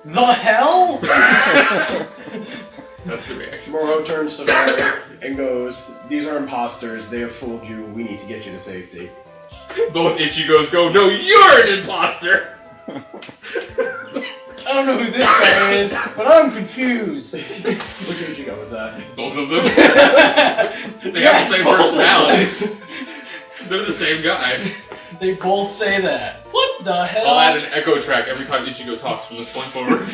The hell? That's the reaction. Moreau turns to Varric and goes, "These are imposters. They have fooled you. We need to get you to safety." Both Ichigos go, "No, you're an imposter." I don't know who this guy is, but I'm confused. Which Ichigo was that? Both of them. They have the same personality. They're the same guy. They both say that. What the hell? I'll add an echo track every time Ichigo talks from this point forward.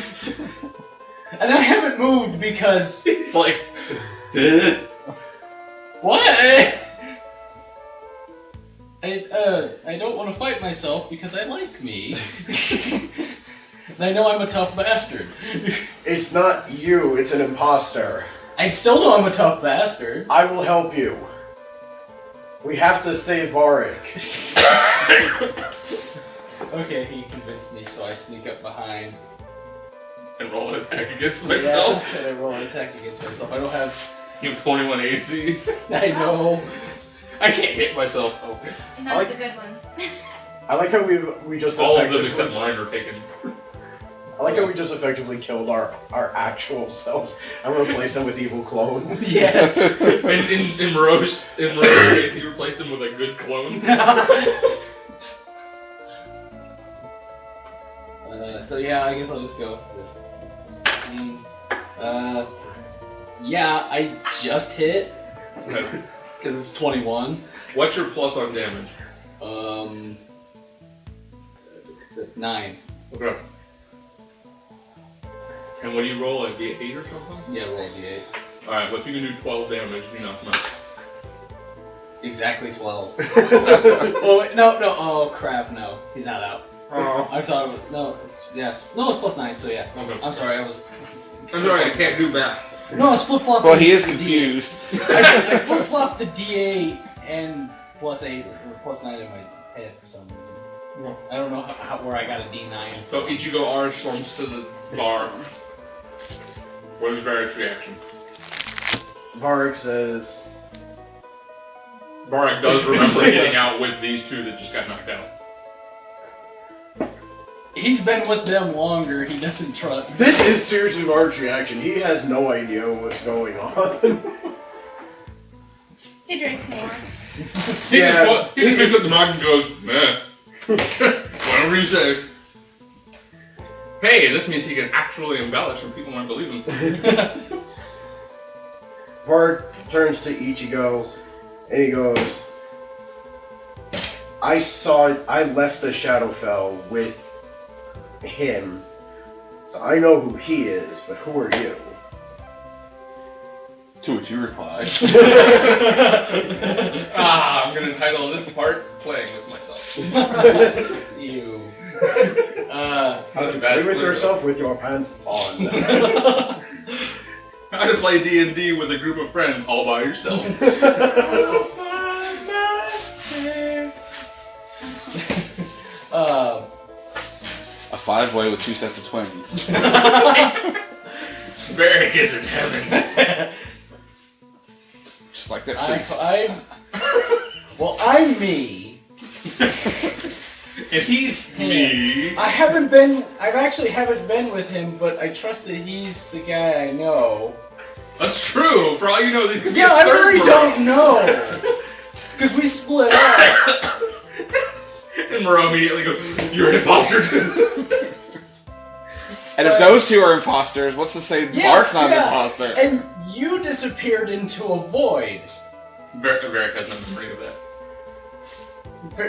And I haven't moved because It's like, what? I don't want to fight myself because I like me. And I know I'm a tough bastard. It's not you. It's an imposter. I still know I'm a tough bastard. I will help you. We have to save Varric. Okay, he convinced me, so I sneak up behind. and roll an attack against myself. Yeah, and I roll an attack against myself. I don't have... You have 21 AC. I know. I can't hit myself. Okay. Not like- the good ones. I like how we just All of them effectively- except mine are taken. I like how we just effectively killed our actual selves and replaced them with evil clones. Yes. In Moreau's case, he replaced him with a good clone. So yeah, I guess I'll just go. Yeah, I just hit because it's 21. What's your plus on damage? 9. Okay. And what do you roll? A D8 or something? Yeah, roll a d8. Alright, well if you can do 12 damage, you knock him out. Exactly 12. Oh wait, no. Oh crap, no, he's not out. Oh. I thought it was, no, it's yes, no, it's plus 9. So yeah. Okay. I'm sorry, I'm sorry, I can't do math. No, it's flip flop. Well, he is confused. I flip flopped the D8 and plus 8 or plus 9 in my head for some reason. I don't know where I got a D9. So Ichigo R storms to the bar. What is Varric's reaction? Varric says, Varric does remember getting out with these two that just got knocked out. He's been with them longer. He doesn't trust. "This is seriously Varric's reaction. He has no idea what's going on." He drank more. He Yeah. just picks up the mug and goes, meh. Whatever you say. Hey, this means he can actually embellish and people might believe him. Varric turns to Ichigo and he goes, I left the Shadowfell with him, so I know who he is, but who are you? To which you reply. I'm gonna title this part Playing with Myself. You. Play with yourself with your pants on. How to play D&D with a group of friends all by yourself. A 5-way with 2 sets of twins. Varric is in heaven. Just like that priest. I'm me. And he's me. I actually haven't been with him, but I trust that he's the guy I know. That's true. For all you know, they could be Yeah, a I third really Moreau. don't know. Because we split up. And Moreau immediately goes, "You're an imposter too." And if those two are imposters, what's to say Varric's not an imposter? And you disappeared into a void. Varric has no memory of that.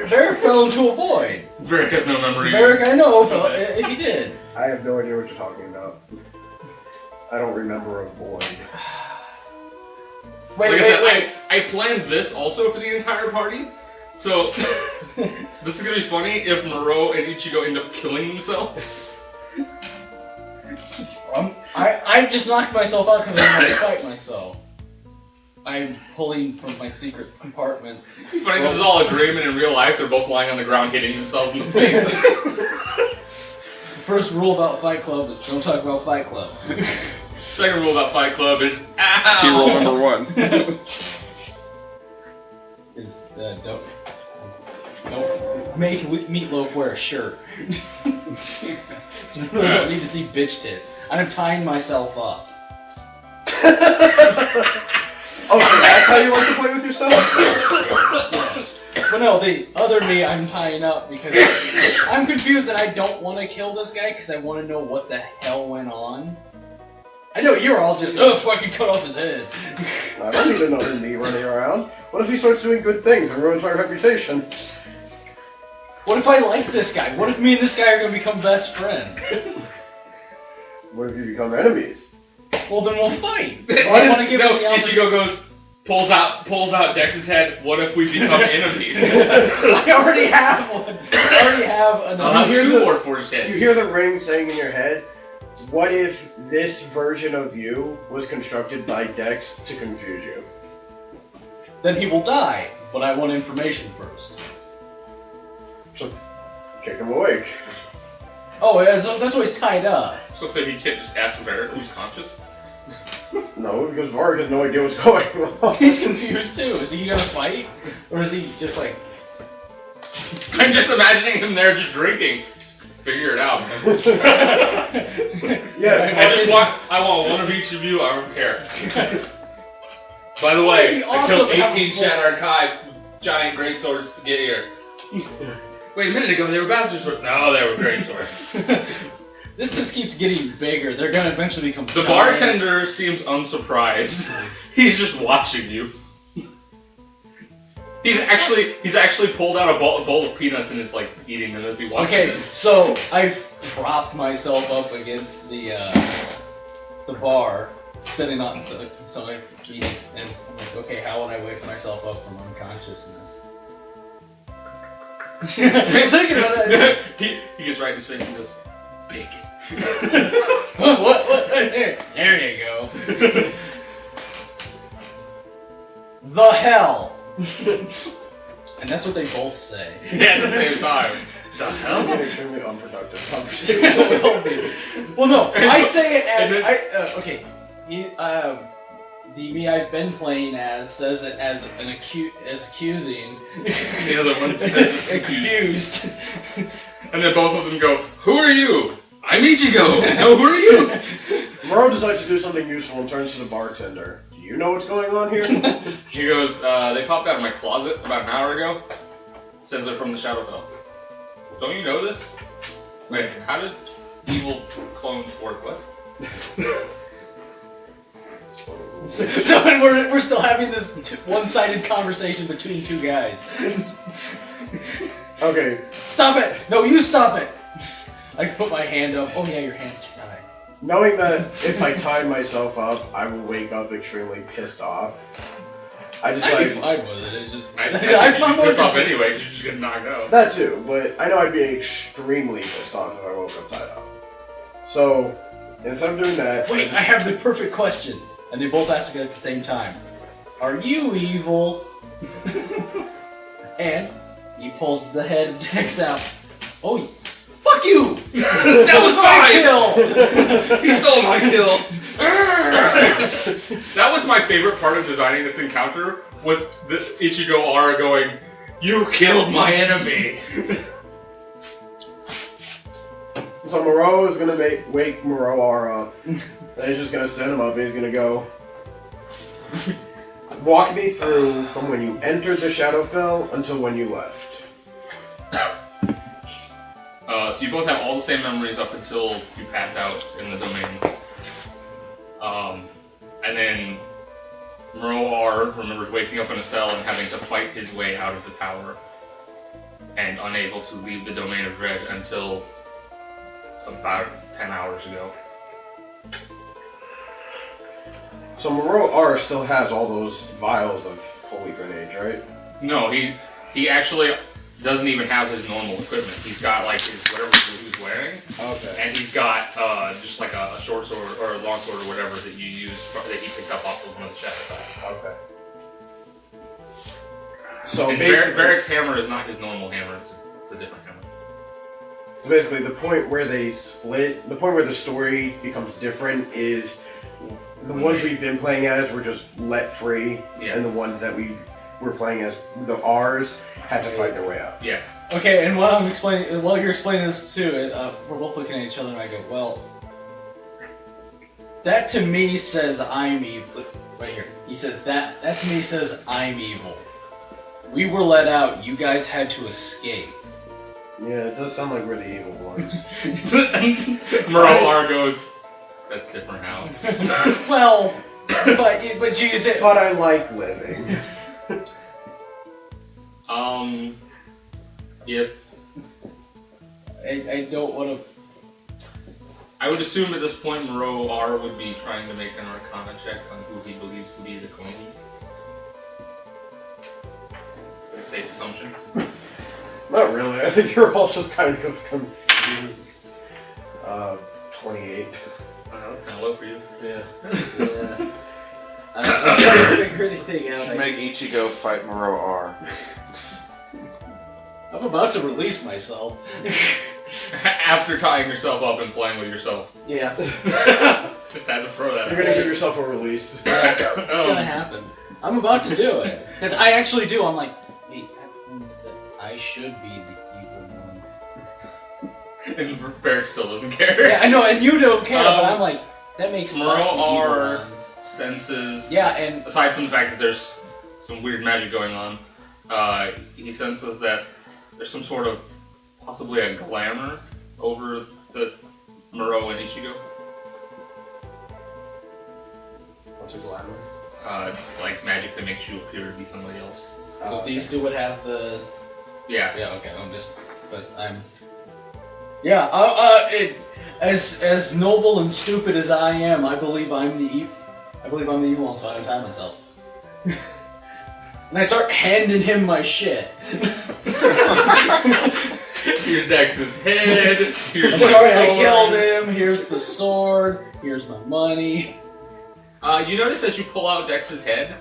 Varric fell into a void. Varric has no memory. Varric, I know, Okay. if he did. I have no idea what you're talking about. I don't remember a void. Like I said, I planned this also for the entire party. So, this is gonna be funny if Moreau and Ichigo end up killing themselves. I just knocked myself out because I want to fight myself. I'm pulling from my secret compartment. It'd be funny, this is all a dream, and in real life they're both lying on the ground hitting themselves in the face. First rule about Fight Club is don't talk about Fight Club. Second rule about Fight Club is See rule ow! number 1. Is don't make Meatloaf wear a shirt. You really don't need to see bitch tits. I'm tying myself up. Oh, so that's how you like to play with yourself? Yes. But no, the other me I'm tying up because I'm confused and I don't want to kill this guy because I want to know what the hell went on. I know you're all just, oh, fucking cut off his head. I don't need another me running around. What if he starts doing good things and ruins my reputation? What if I like this guy? What if me and this guy are going to become best friends? What if you become enemies? Well, then we'll fight. I want to give him the Ichigo goes, pulls out Dex's head. What if we become enemies? I already have one. I already have I'll another. have hear two the- more forged heads. You hear the ring saying in your head, what if this version of you was constructed by Dex to confuse you? Then he will die. But I want information first. So, kick him awake. Oh, yeah, so that's why he's tied up. So say he can't just ask Varric who's conscious. No, because Varric has no idea what's going on. He's confused too. Is he gonna fight? Or is he just like... I'm just imagining him there just drinking. Figure it out. Yeah, I want one of each of you. I don't care. By the way, It'd be I awesome killed to have 18 a full- Shadow Kai giant great swords to get here. Wait a minute ago, they were bastard swords. No, they were great swords. This just keeps getting bigger. They're gonna eventually become The giants. bartender seems unsurprised. He's just watching you. He's actually pulled out a bowl of peanuts and is like eating them as he watches. Okay, so I've propped myself up against the bar, sitting on so I eat, and I'm like, okay, how would I wake myself up from unconsciousness? I'm thinking about that. he gets right in his face and goes, bacon. What? There you go. The hell. And that's what they both say. Yeah, at the same time. The It's hell? an extremely unproductive conversation. It will be. Well, no, I say it as And okay. The me I've been playing as says it as accusing. The other one says confused. And then both of them go, who are you? I'm Ichigo. No, who are you? Moreau decides to do something useful and turns to the bartender. Do you know what's going on here? She goes, they popped out of my closet about an hour ago. Says they're from the Shadowfell. Don't you know this? Wait, how did evil clones work? What? So we're still having this one-sided conversation between two guys. Okay, Stop it! No, you stop it! I put my hand up. Oh yeah, your hand's too tied. knowing that if I tie myself up, I will wake up extremely pissed off. I I'd be decide fine with it. It's just I think I'm you'd be more pissed off confused. anyway, because you're just getting knocked out. that too, but I know I'd be extremely pissed off if I woke up tied up. So instead of doing that, Wait, I have the perfect question. And they both ask it at the same time. Are you evil? And he pulls the head of Dex out. Oh, fuck you! That was kill! He stole my kill! That was my favorite part of designing this encounter, was the Ichigo Aura going, you killed my enemy! so Moreau is gonna wake Moreau up. And he's just gonna stand him up and he's gonna go. Walk me through from when you entered the Shadowfell until when you left. So you both have all the same memories up until you pass out in the domain. And then Moreau R remembers waking up in a cell and having to fight his way out of the tower. And unable to leave the domain of dread until about 10 hours ago. So Moreau R still has all those vials of holy grenades, right? No, he actually doesn't even have his normal equipment. He's got like his whatever he was wearing, Okay. and he's got just like a short sword or a long sword or whatever that you use that he picked up off of one of the Shadowfell. Okay. So And basically, Varric's hammer is not his normal hammer; it's a different hammer. So basically, the point where they split, the point where the story becomes different is the ones we've been playing as were just let free, and the ones that we were playing as, the R's, had to fight their way out. Yeah. Okay, and while you're explaining this too, we're both looking at each other, and I go, well, that to me says I'm evil. Right here, he says that to me says I'm evil. We were let out. You guys had to escape. Yeah, it does sound like we're the evil ones. Moreau R goes, that's different now. Well, but you said. But I like living. If I don't want to. I would assume at this point Moreau R would be trying to make an Arcana check on who he believes to be the clone. A safe assumption. Not really. I think they're all just kind of confused. 28. I don't know, it's kind of low for you. Yeah. Yeah. I'm trying to figure anything out. Should make Ichigo fight Moreau R. I'm about to release myself. After tying yourself up and playing with yourself. Yeah. Just had to throw that You're out. gonna give yourself a release. It's gonna happen. I'm about to do it. Because I actually do. I'm like, wait, that means that I should be the evil one. And Varric still doesn't care. Yeah, I know, and you don't care, but I'm like, that makes us the evil Moreau R ones. senses. Yeah, and aside from the fact that there's some weird magic going on, he senses that there's some sort of possibly a glamour over the Moreau and Ichigo. What's a glamour? It's like magic that makes you appear to be somebody else. So these two would have the. Yeah. Yeah. Okay. I'm. Yeah. As noble and stupid as I am, I believe I'm the evil one, so I untie myself. And I start handing him my shit. Here's Dex's head. Here's I'm my sorry, I sword. killed him. Here's the sword. Here's my money. You notice as you pull out Dex's head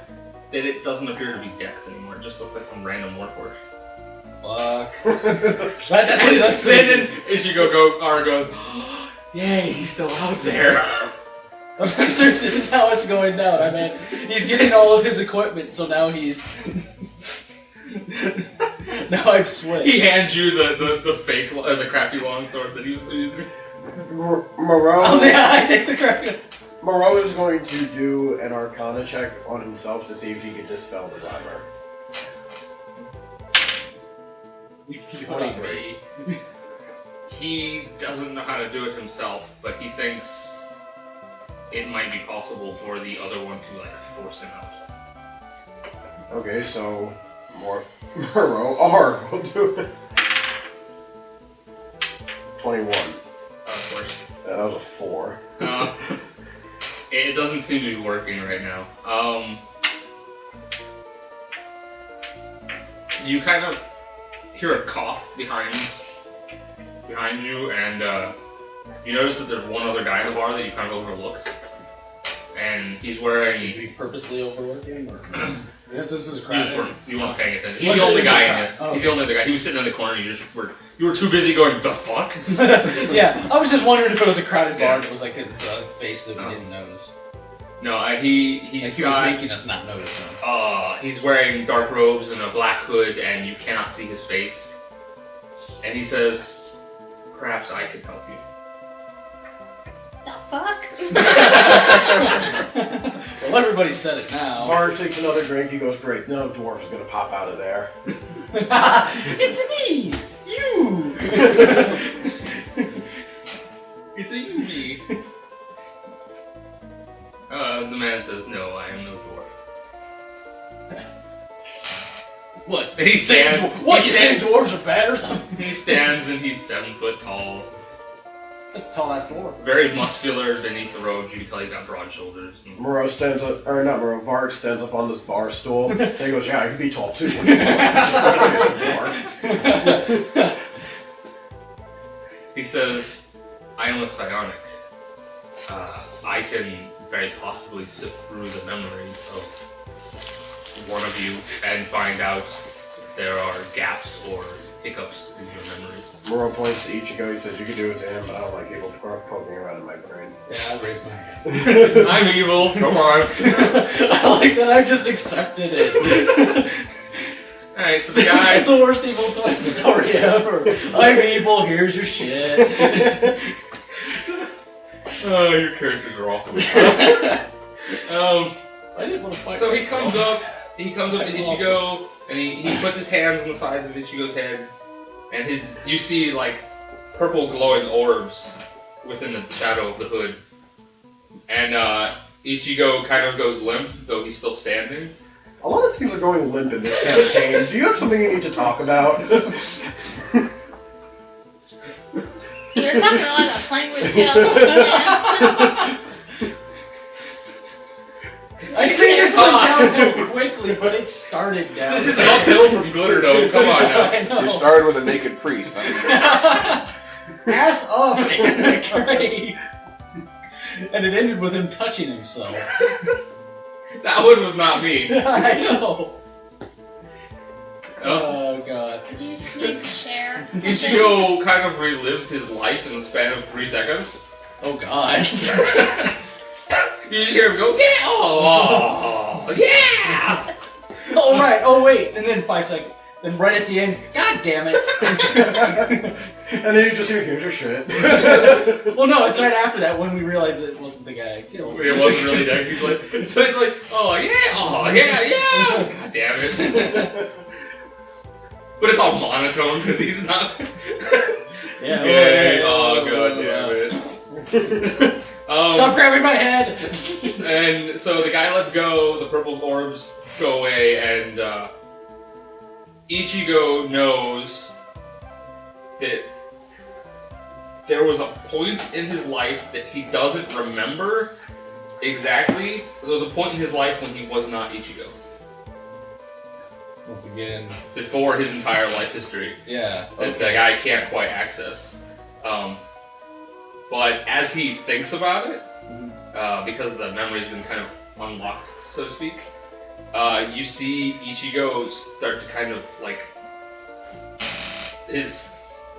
that it doesn't appear to be Dex anymore. It just looks like some random warhorse. Fuck. That's what he does. Then Ichigo goes, yay, he's still out there. I'm serious, this is how it's going down. I mean, he's getting all of his equipment, so now he's... now I've switched. He hands you the fake, the crappy long sword that he was using. Moreau. Oh, yeah, I take the crappy. Moreau is going to do an Arcana check on himself to see if he can dispel the glamour. 23. He doesn't know how to do it himself, but he thinks it might be possible for the other one to like force him out. Okay, so Moreau R will do it. 21. Of course. That was a 4. It doesn't seem to be working right now. You kind of hear a cough behind you, and you notice that there's one other guy in the bar that you kind of overlooked, and he's wearing. Did we purposely overlook him, or? Yes, this is You weren't paying attention. He's the only guy in it. Oh. He's the only other guy. He was sitting in the corner. You were too busy going the fuck. Yeah, I was just wondering if it was a crowded bar that was like a base that we didn't notice. No, he was making us not notice him. He's wearing dark robes and a black hood, and you cannot see his face. And he says, "Perhaps I can help you." The fuck? Well, everybody said it now. Varric takes another drink, he goes, great, no dwarf is gonna pop out of there. It's me! You! It's a Yugi. The man says, "No, I am no dwarf." What? And he stands. What? You saying dwarves are bad or something? He stands and he's 7 foot tall. That's a tall ass dwarf. Very muscular beneath the robes. You can tell he's got broad shoulders. Moreau stands up, or not Moreau, Varric stands up on this bar stool, and he goes, yeah, I can be tall too. He says, "I am a psionic. I can very possibly sift through the memories of one of you and find out there are gaps or hiccups in your memories. Moreau points to Ichigo. He says, "You can do it to him, but I don't like people poking around in my brain." Yeah, I raised my hand. I'm evil. Come on. I like that I've just accepted it. Alright, so the This guy. is the worst evil twin story ever. I'm evil, here's your shit. Oh, your characters are awesome. I didn't want to fight So he myself. comes up to Ichigo, and he puts his hands on the sides of Ichigo's head, and you see like purple glowing orbs within the shadow of the hood. And Ichigo kind of goes limp, though he's still standing. A lot of things are going limp in this campaign. Do you have something you need to talk about? You're talking a lot about playing with Jill. I'd say this went downhill quickly, but it started down. This is uphill from Glitter Dome, come on now. I know. You started with a naked priest. I mean, Ass up in the grave. And it ended with him touching himself. That one was not me. I know. Oh. Oh God. Do you need to share? Ichigo kind of relives his life in the span of 3 seconds. Oh God. You just hear him go, yeah, oh, yeah! Oh right. Oh wait. And then 5 seconds. Then right at the end. God damn it. And then you just hear, "Here's your shit." Well, no, it's right after that when we realized it wasn't the guy I killed. It wasn't really Dex. He's like, so he's like, oh yeah, yeah. God damn it. But it's all monotone because he's not. Yeah. Yay! Oh god damn it. Stop grabbing my head. And so the guy lets go. The purple orbs go away, and Ichigo knows that there was a point in his life that he doesn't remember exactly. There was a point in his life when he was not Ichigo. Once again. Before his entire life history. Yeah. That the guy can't quite access. But as he thinks about it, because the memory's been kind of unlocked, so to speak, you see Ichigo start to kind of like his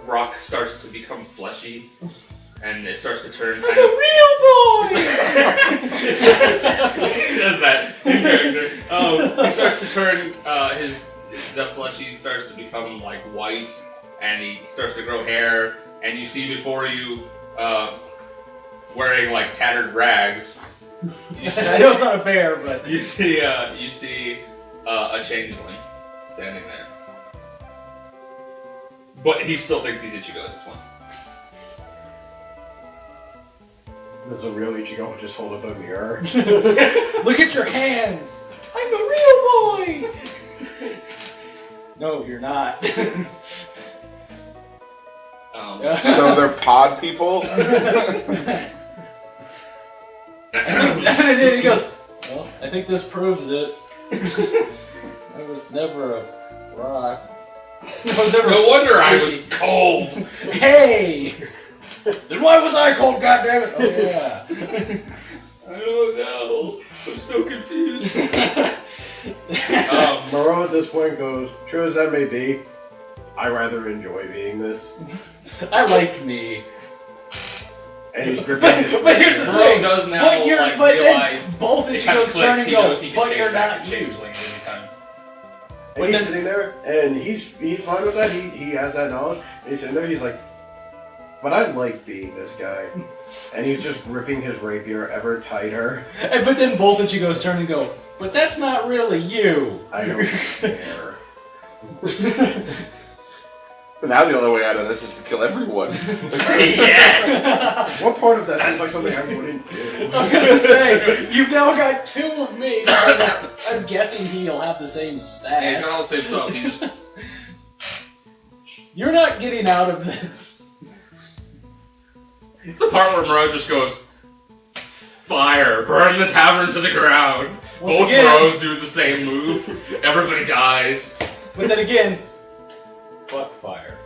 rock starts to become fleshy, and it starts to turn kind of real boy. he says that in character. He starts to turn the fleshy starts to become like white, and he starts to grow hair, and you see before you wearing like tattered rags. I know it's not a bear, but you see a changeling standing there. But he still thinks he's Ichigo at this point. There's a real Ichigo just hold up a mirror. Look at your hands. I'm a real boy. No, you're not. so they're pod people? And then he goes, well, I think this proves it. I was never a rock. No wonder I was cold. Hey! Then why was I cold, goddammit? Oh, yeah. I don't know. I'm so confused. Moreau at this point goes, "True as that may be, I rather enjoy being this." I like me. And he's gripping his But here's the Moreau thing. does now But you're, like but realize then both it kind of Ichigos turn clicks. and He go, knows he can but change you're back not to you. changeling at any time. And he's sitting there, and he's fine with that. He has that knowledge. And he's sitting there, he's like, "But I like being this guy." And he's just gripping his rapier ever tighter. But then both Ichigos turn and go, but that's not really you. I don't care. But now the only way out of this is to kill everyone. Yes! What part of that seems like something I wouldn't do? I was gonna say, you've now got 2 of me. I'm guessing he'll have the same Yeah, he's got all the stats. same stuff. He just You're not getting out of this. it's the part where Moreau just goes, fire, burn the tavern to the ground. Once Both again- Moreaus do the same move. Everybody dies. But then again, fuck fire.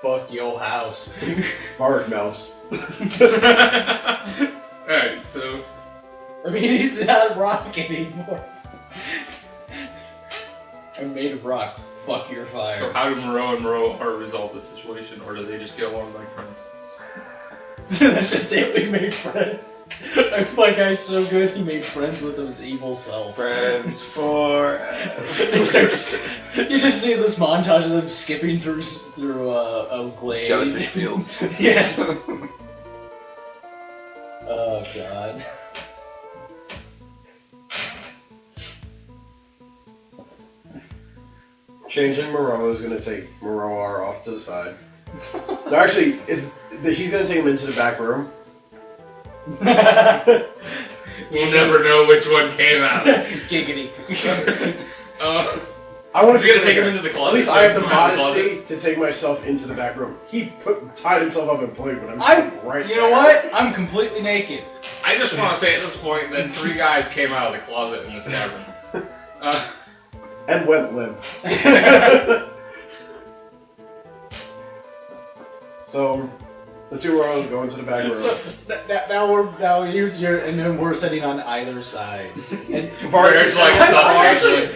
Fuck your house. Varric melts. Alright, so I mean, he's not rock anymore. I'm made of rock. Fuck your fire. So how do Moreau and Moreau resolve this situation, or do they just get along like friends? That's just it, we made friends. My guy's so good, he made friends with his evil self. Friends forever. You just see this montage of them skipping through a glade. Jellyfish fields. Yes. Oh god. Changing Moreau is going to take Moreau R off to the side. No, actually, he's going to take him into the back room. We'll never know which one came out. Giggity. I want He's gonna take him into the closet. At least so I have he the can come out of modesty to take myself into the back room. He tied himself up and played, but I'm right You know what? I'm completely naked. I just want to say at this point that 3 guys came out of the closet in this tavern. And went limp. So, the 2 rows go into the back room. So you're and then we're sitting on either side. And Varric's like, actually,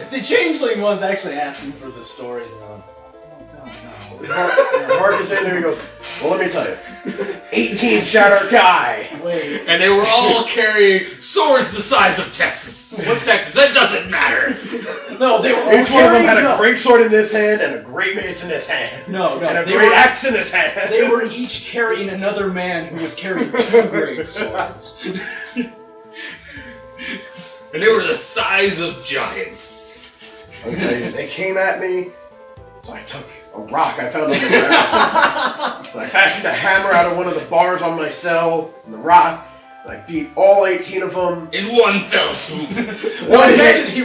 the changeling one's actually asking for the story. Varric is sitting there, he goes, well, let me tell you. 18 shatter guy. Wait. And they were all carrying swords the size of Texas. What's Texas? That doesn't matter. No, they were all Each one of them had carrying- a great sword in this hand and a great mace in this hand. No, And a they great were- axe in this hand. They were each carrying another man who was carrying 2 great swords. And they were the size of giants. I'll tell you, they came at me, so I took a rock I found on the ground. And I fashioned a hammer out of one of the bars on my cell, and the rock, and I beat all 18 of them. In one fell swoop. One hit.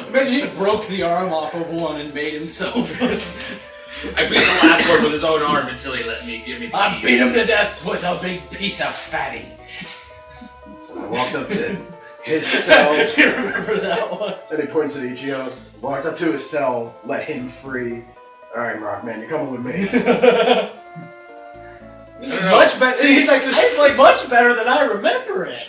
Imagine he broke the arm off of one and made himself. I beat the last one with his own arm until he let me give me the I key. beat him to death with a big piece of fatty. So I walked up to his cell, Do you remember that one? and he points at Ichigo. Walked up to his cell, let him free. Alright, Rockman, you're coming with me. This is much better. He's like, this is like much better than I remember it.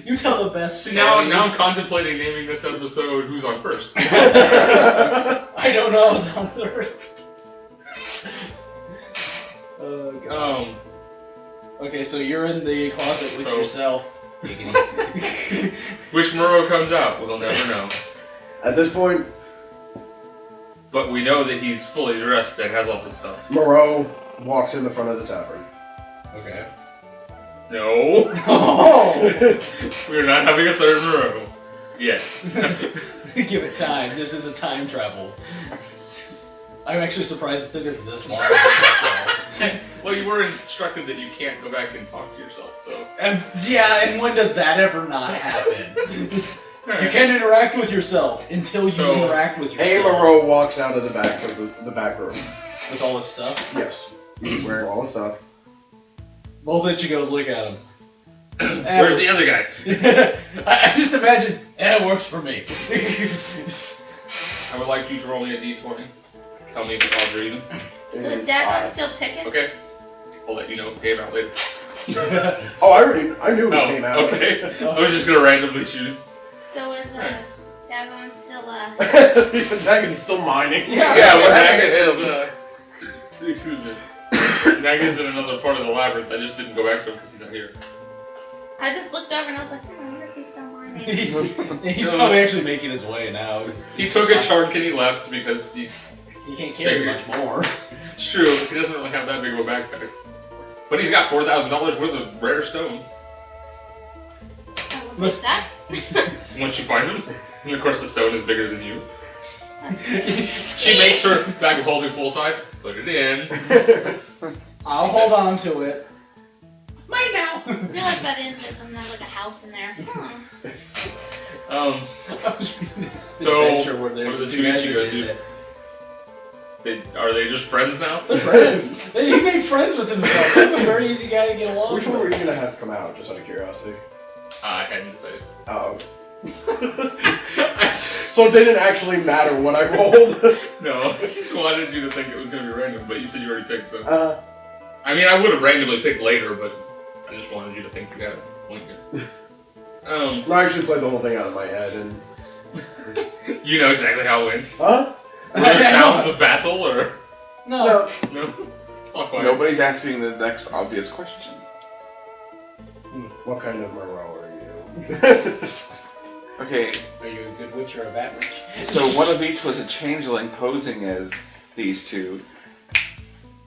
You tell the best See, stories. now I'm contemplating naming this episode Who's on First. I don't know. I was on third. Oh god. Okay, so you're in the closet with yourself. Which Moreau comes out, we'll never know. At this point, But we know that he's fully dressed and has all this stuff. Moreau walks in the front of the tavern. Okay. No. Oh! We're not having a third Moreau. Yet. Give it time. This is a time travel. I'm actually surprised that it is this long. Well, you were instructed that you can't go back and talk to yourself, so. Yeah, and when does that ever not happen? You can't interact with yourself until you interact with yourself. Moreau walks out of the back of the back room. With all his stuff? Yes. He's wearing all his stuff. Both Ichigos look at him. Where's the other guy? I just imagine, it works for me. I would like you to roll me a d20. Tell me if the odds are even. So is Dagon still picking? Okay. I'll let you know. Game out later. Oh, I knew it came out. Okay. I was just gonna randomly choose. So is Dagon still Dagon's still mining. Yeah, what Dagon is, excuse me. Dagon's in another part of the labyrinth. I just didn't go back to him because he's not here. I just looked over and I was like, I wonder if he's still mining. He's probably actually making his way now. He took a chunk and he left because he can't carry much more. It's true. He doesn't really have that big of a backpack. But he's got $4,000 worth of rare stone. I will take that. Once you find him. And of course the stone is bigger than you. She makes her bag of holding full size. Put it in. I'll hold on to it. Mine now! I realized by the end of this I'm gonna have like a house in there. So, Adventure where what are the two guys Ichigos do? Are they just friends now? They're friends. He made friends with himself. He's a very easy guy to get along Which with. one were you gonna have come out, just out of curiosity? I hadn't decided. Oh. So it didn't actually matter what I rolled? No, I just wanted you to think it was going to be random, but you said you already picked, so. Uh. I mean, I would have randomly picked later, but I just wanted you to think you had it. No, I actually played the whole thing out of my head, and You know exactly how it went. huh? Were there sounds of battle, or No. no? Not quite. Nobody's asking the next obvious question. What kind of Moreau are you? Okay, Are you a good witch or a bad witch? so one of each was a changeling posing as these two.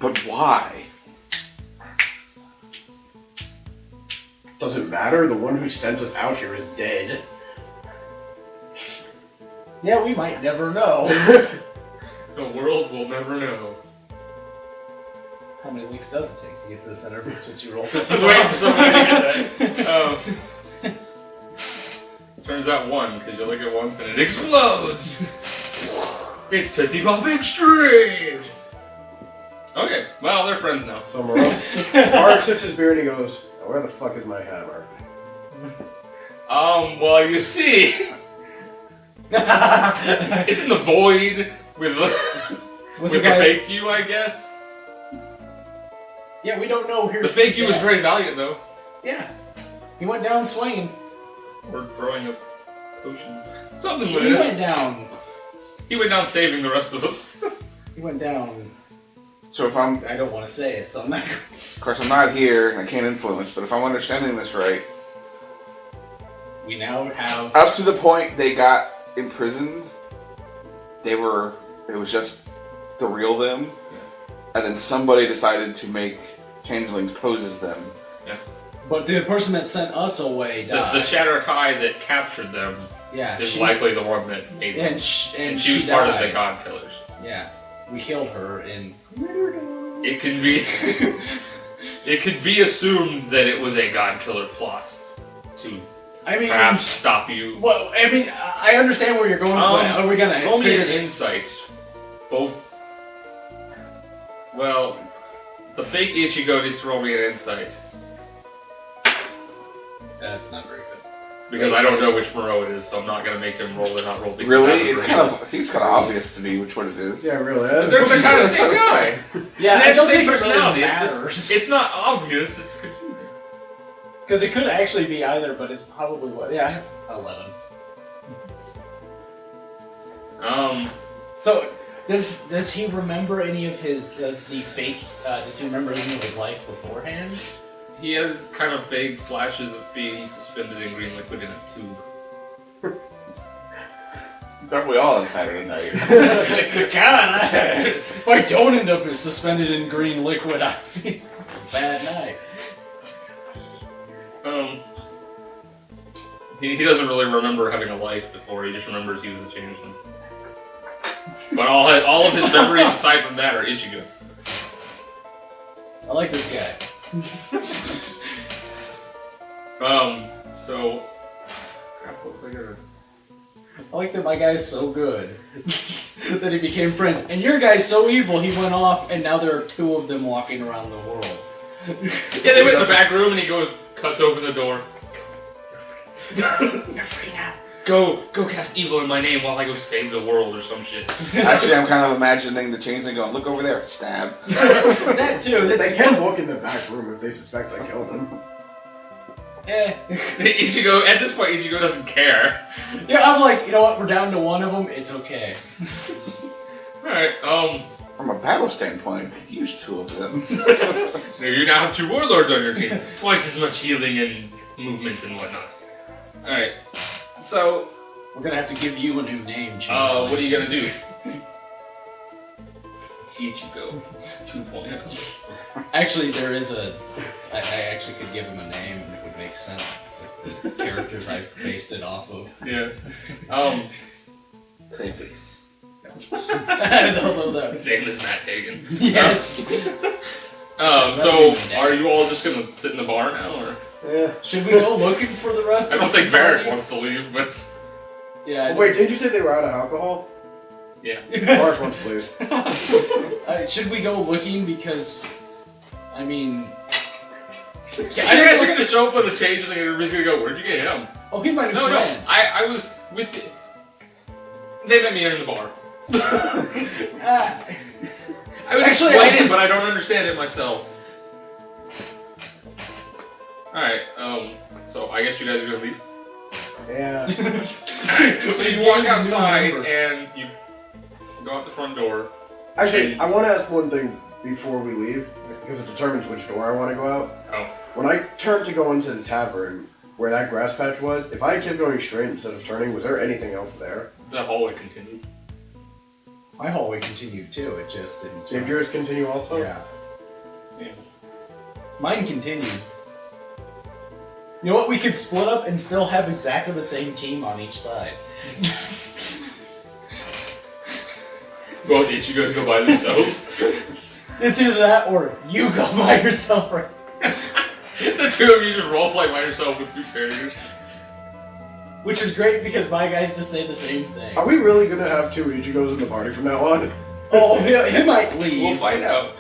But why? Doesn't matter. The one who sent us out here is dead. Yeah, we might never know. The world will never know. How many weeks does it take to get to the center since you rolled I was waiting for somebody to get that. Turns out one, because you lick it once and it explodes! It's Tootsie Pop Extreme! Okay, well, they're friends now. So Varric sips his beer and he goes, "Now where the fuck is my hammer?" Well, you see, it's in the void with the guy- fake you, I guess. Yeah, we don't know here. The fake you was very valiant, though. Yeah. He went down swinging. Or throwing a potion. Something with He it. went down. He went down saving the rest of us. He went down. So if I'm, I don't want to say it, so I'm not. of course I'm not here and I can't influence, but if I'm understanding this right, We now have. up to the point they got imprisoned, it was just the real them, and then somebody decided to make changelings pose as them. But the person that sent us away died. The Shatter Kai that captured them yeah, is she's- likely the one that made them. And she was part of the died. God Killers. Yeah, we killed her in. It can be it could be assumed that it was a God Killer plot to I mean, perhaps stop you. well, I mean, I understand where you're going. Are we gonna roll me figure an this? insight. Both. Well, the fake Ichigo needs to roll me an insight That's not very good. because I don't know which Moreau it is, so I'm not gonna make him roll or not roll. because Really? that would It seems kind of bring- obvious to me which one it is. Yeah, really. They're the kind of same guy. Yeah, They I have don't the same think it really personality. matters. It's not obvious. It's confusing. Because it could actually be either, but it's probably what. Yeah, I have 11. So, does he remember any of his? Does the fake? Does he remember any of his life beforehand? He has kind of vague flashes of being suspended in green liquid in a tube. Aren't we all on Saturday night? God, if I don't end up suspended in green liquid, I feel a bad night. He doesn't really remember having a life before. He just remembers he was a changeling. But all of his memories aside from that are Ichigo's. I like this guy. So crap, what was I gonna? I like that my guy's so good that he became friends, and your guy's so evil he went off, and now there are two of them walking around the world. Yeah, they went in the back room and he cuts open the door. You're free now. Go cast evil in my name while I go save the world or some shit. Actually, I'm kind of imagining the changeling going, look over there, stab. That too. They That's can look in the back room if they suspect I killed him. Ichigo, at this point, Ichigo doesn't care. Yeah, I'm like, you know what? We're down to one of them. It's okay. Alright, From a battle standpoint, use two of them. you now have two warlords on your team. Twice as much healing and movement and whatnot. Alright, so, We're gonna have to give you a new name. what are you gonna do? Ichigo 2.0. Actually, there is a. I actually could give him a name, and it would make sense with the characters I based it off of. Yeah. Clayface. Although that His name is Matt Hagen. yes. So, are you all just gonna sit in the bar now, or? Yeah. Should we go looking for the rest? I don't of think the Varric party? wants to leave, but Yeah. I Oh, wait, didn't you say they were out of alcohol? yeah. Varric wants to leave. Should we go looking? Because, I mean, You guys are gonna show up with a changeling and everybody's gonna go, where'd you get him? oh, he's my new No, friend. I was with. They met me in the bar. I would Actually, explain I- it, but I don't understand it myself. Alright, So I guess you guys are gonna leave. Yeah. So you walk outside and you go out the front door. Actually, I want to ask one thing before we leave, because it determines which door I want to go out. Oh. When I turned to go into the tavern, where that grass patch was, if I kept going straight instead of turning, was there anything else there? The hallway continued. My hallway continued too. It just didn't. Did yours continue also? Yeah. Mine continued. You know what? We could split up and still have exactly the same team on each side. Well, did you guys go by themselves? It's either that or you go by yourself. Or... The two of you just roleplay by yourself with two characters. Which is great because my guys just say the same thing. Are we really gonna have two Ichigos in the party from now on? Oh, he might leave. We'll find out.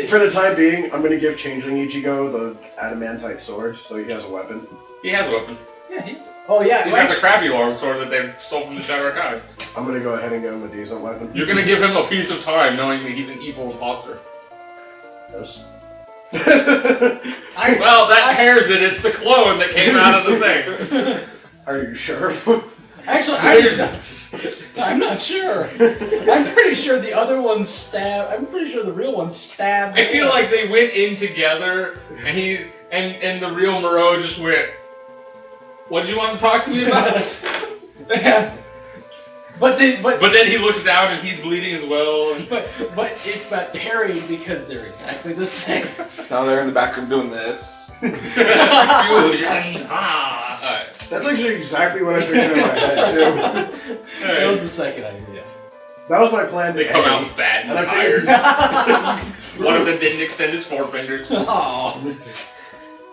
For the time being, I'm gonna give Changeling Ichigo the adamantite sword, so he has a weapon. He has a weapon. Yeah, Oh yeah, He's got the crappy larm sword that they stole from the Cerrati. I'm gonna go ahead and give him a decent weapon. You're gonna give him a piece of time knowing that he's an evil imposter. Yes. Well, that tears it. It's the clone that came out of the thing. Are you sure? Actually, I'm not sure. I'm pretty sure the other one stabbed. I'm pretty sure the real one stabbed. I feel like they went in together, and he and the real Moreau just went. What did you want to talk to me about? Yeah. But then he looks down and he's bleeding as well. And but it got parried because they're exactly the same. Now they're in the back room doing this. Fusion. Alright. That's actually exactly what I pictured in my head too. That was the second idea. That was my plan. They come out fat and I tired. figured- One of them didn't extend his forefingers. Oh.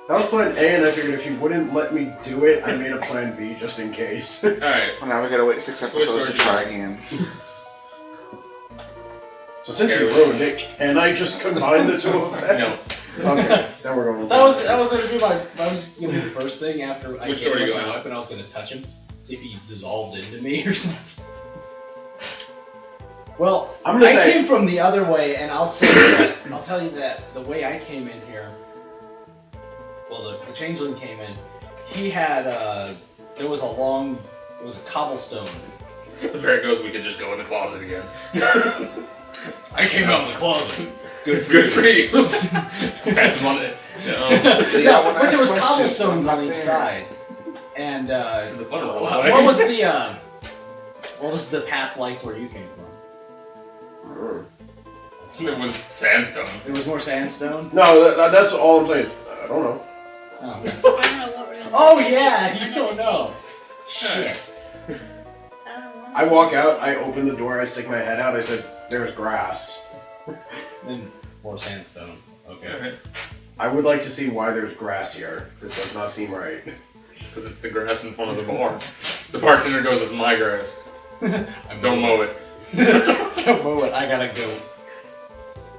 That was plan A, and I figured if he wouldn't let me do it, I made a plan B just in case. Alright. Well, now we gotta wait 6 episodes to try again. So since you ruined it, can I just combine the two of them? No. Okay, then we're going with That was gonna be the first thing after I Which gave door are him you my going weapon. I was gonna touch him, see if he dissolved into me or something. Well, I'm gonna I say- came from the other way, and I'll say that. I'll tell you that the way I came in here. Well, the changeling came in. He had there was a cobblestone. There it goes. We could just go in the closet again. I came out in the closet. Good for you. That's one. Yeah, when I But there was ask questions, cobblestones I'm on not each there. side, and This is the fun of it. what was the path like where you came from? It was sandstone. There was more sandstone. No, that's all I'm saying. I don't know. Oh, I don't know what we're gonna Oh, do. yeah, I'm you gonna don't know. jinx. Shit. I don't know. I walk out, I open the door, I stick my head out, I said, there's grass. Then more sandstone. Okay. I would like to see why there's grass here. This does not seem right. Because it's the grass in front of the bar. The bartender goes, "It's my grass. Don't mow it." Don't mow it. I gotta go.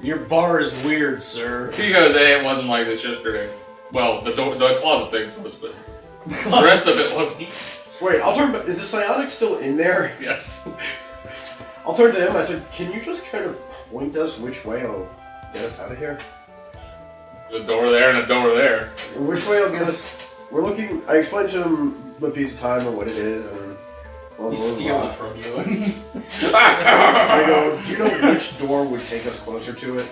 Your bar is weird, sir. He goes, "Hey, it wasn't like this yesterday." Well, the closet thing was, but the rest of it wasn't. Wait, I'll turn. Is the psionic still in there? Yes. I'll turn to him. I said, "Can you just kind of point us which way will get us out of here? The door there and a door there. Which way will get us?" We're looking. I explained to him the piece of time and what it is, and He steals it from you. I go, "Do you know which door would take us closer to it?"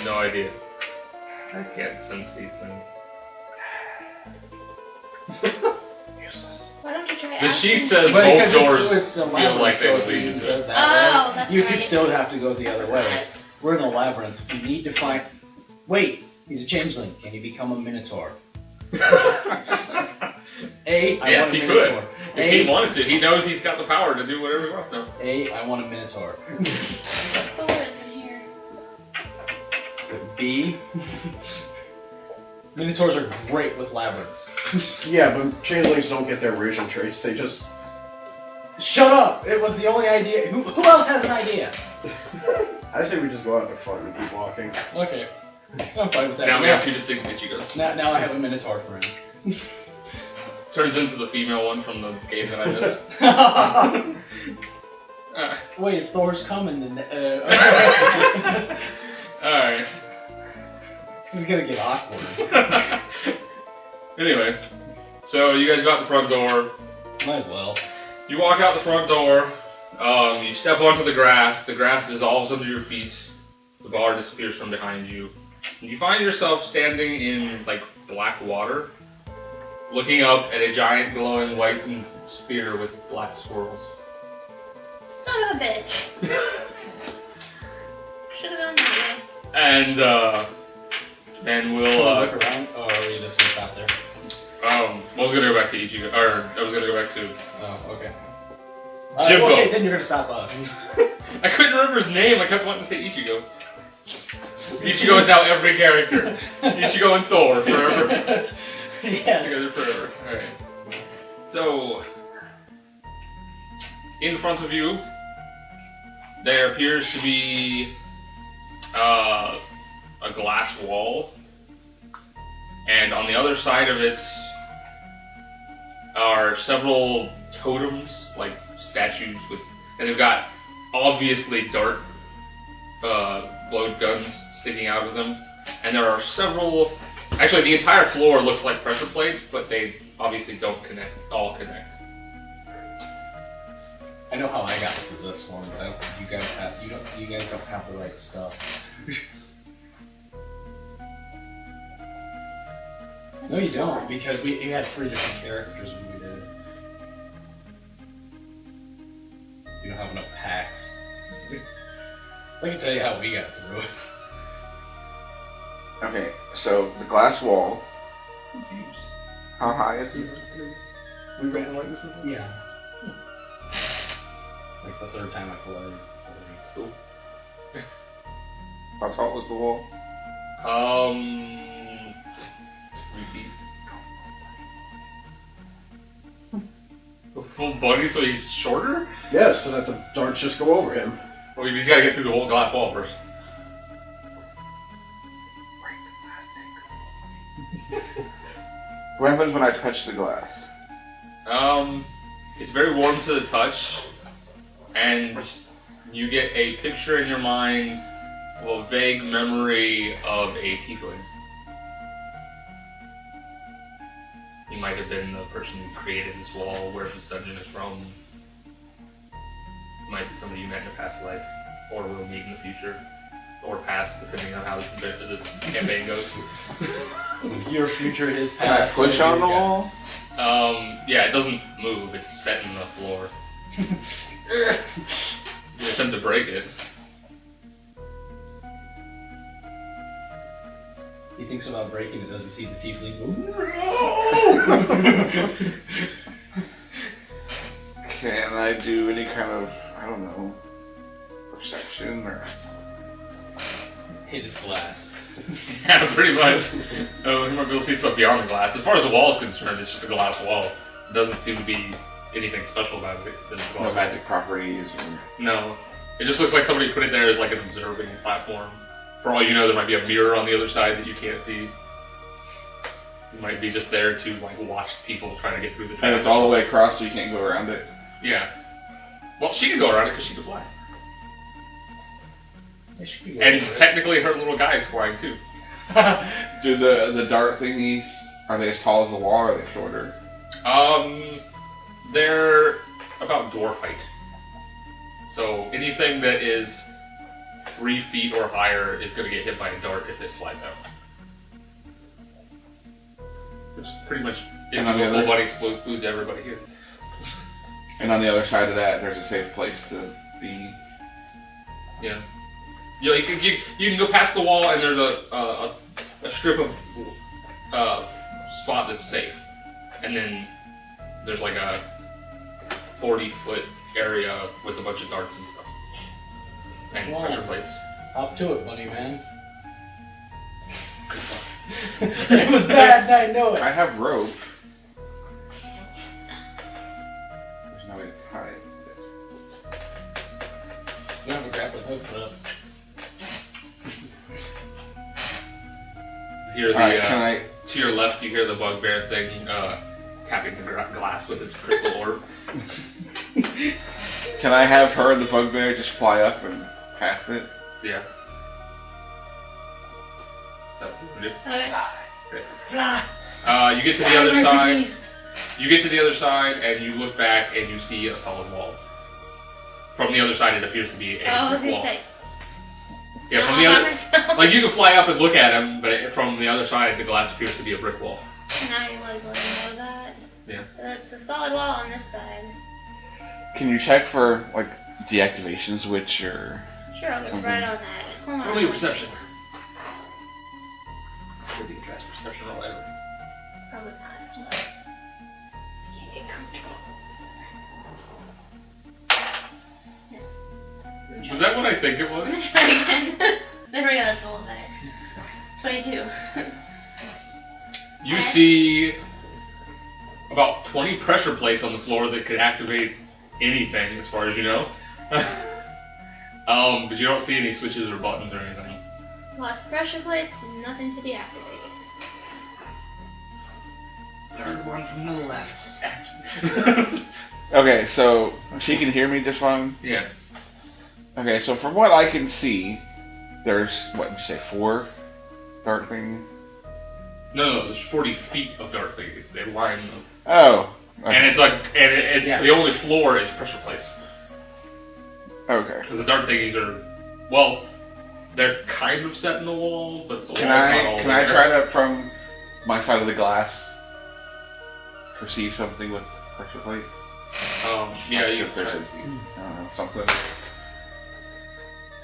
No idea. I can't sense these things. Useless. Why don't you try The asking? she says But both because doors it's a feel labyrinth, like so they if would he lead even to says it. that Oh, way, that's you right. could still have to go the other way. forgot. We're in a labyrinth. We need to find. Wait, he's a changeling. Can he become a minotaur? I Yes, want a he minotaur. could. If he wanted to. He knows he's got the power to do whatever he wants now. I want a minotaur. Thor is in here. B. Minotaurs are great with labyrinths. Yeah, but changelings don't get their original traits. They just. Shut up! It was the only idea. Who else has an idea? I say we just go out the front and keep walking. Okay. I'm fine with that. Now we have two distinct Ichigos. Now I have a minotaur friend. Turns into the female one from the game that I missed. Wait, if Thor's coming, then. Alright. This is gonna get awkward. Anyway, so you guys got the front door. Might as well. You walk out the front door. You step onto the grass. The grass dissolves under your feet. The bar disappears from behind you. And you find yourself standing in like black water, looking up at a giant glowing white sphere with black swirls. Son of a bitch. Should have gone that And Can we we'll look around? Or are we just gonna stop there? I was gonna go back to Ichigo, or I was gonna go back to Oh, okay. Jimbo. Okay, then you're gonna stop us. I couldn't remember his name. I kept wanting to say Ichigo. Ichigo is now every character. Ichigo and Thor forever. Yes. Together forever. Alright. So, in front of you, there appears to be a glass wall. And on the other side of it are several totems, like statues with, and they've got obviously dark blowed guns sticking out of them. And there are several, actually the entire floor looks like pressure plates, but they obviously don't all connect. I know how I got through this one, but I don't think you guys don't have the right stuff. No, you don't, because we had 3 different characters when we did it. You don't have enough packs. So I can tell you how we got through it. Okay, so the glass wall. How high is it? We ran away with it? Yeah. Like the 3rd time I played. Cool. How tall was the wall? 3 feet. A full body, so he's shorter? Yeah, so that the darts just go over him. Well, he's gotta get through the whole glass wall first. What happens when I touch the glass? It's very warm to the touch, and you get a picture in your mind of a vague memory of a tiefling. He might have been the person who created this wall, where this dungeon is from. Might be somebody you met in a past life, or will meet in the future, or past, depending on how this campaign goes. Your future is Can I past. push on the wall? Yeah, it doesn't move, it's set in the floor. You attempt to break it. He thinks about breaking it, does he see the tiefling go? Can I do any kind of, I don't know, perception or... Hit his glass. Yeah, pretty much. You might be able to see stuff beyond the glass. As far as the wall is concerned, it's just a glass wall. It doesn't seem to be anything special about it. No magic properties or... No. It just looks like somebody put it there as like an observing platform. For all you know, there might be a mirror on the other side that you can't see. It might be just there to like watch people trying to get through the And it's all the way across so you can't go around it? Yeah. Well, she can go around it because she can fly. Yeah, And technically her little guy is flying too. Do the dart thingies, are they as tall as the wall or are they shorter? They're about dwarf height. So anything that is 3 feet or higher is going to get hit by a dart if it flies out. Which pretty much, if And on the the full other- body excludes everybody here. And on the other side of that, there's a safe place to be. Yeah. You can go past the wall and there's a strip of spot that's safe. And then there's like a 40-foot area with a bunch of darts and stuff. And Wow. pressure plates. Hop to it, buddy, man. It was bad, and I know it. I have rope. There's no way to tie it. You don't have a grappling hook, but You hear the, Alright, can I... to your left, you hear the bugbear thing tapping the glass with its crystal orb. Can I have her and the bugbear just fly up and past it? Yeah. That would do. Okay. Great. fly. You get to the other side. You get to the other side, and you look back, and you see a solid wall. From the other side, it appears to be a brick wall. Yeah, from the other. Like you can fly up and look at him, but from the other side, the glass appears to be a brick wall. Can I like let him know that? Yeah. It's a solid wall on this side. Can you check for like deactivation switch or? Sure, I'll get right on that. Hold on. Roll me perception. It's gonna be the best perception roll ever. Probably not. Can't get comfortable. Was that what I think it was? Again. There we go, that's a little better. 22. You see about 20 pressure plates on the floor that could activate anything, as far as you know. But you don't see any switches or buttons or anything. Lots of pressure plates, nothing to deactivate. Third one from the left is action. Okay, so she can hear me just fine? Yeah. Okay, so from what I can see, there's, what did you say, 4 dark things? No, there's 40 feet of dark things. They line them. Oh. Okay. And it's like, the only floor is pressure plates. Okay. Because the dark thingies are, well, they're kind of set in the wall, but the Can wall's not all I there. try to, from my side of the glass, perceive something with pressure plates? Yeah, you if can there's try a, to see. I don't know, something.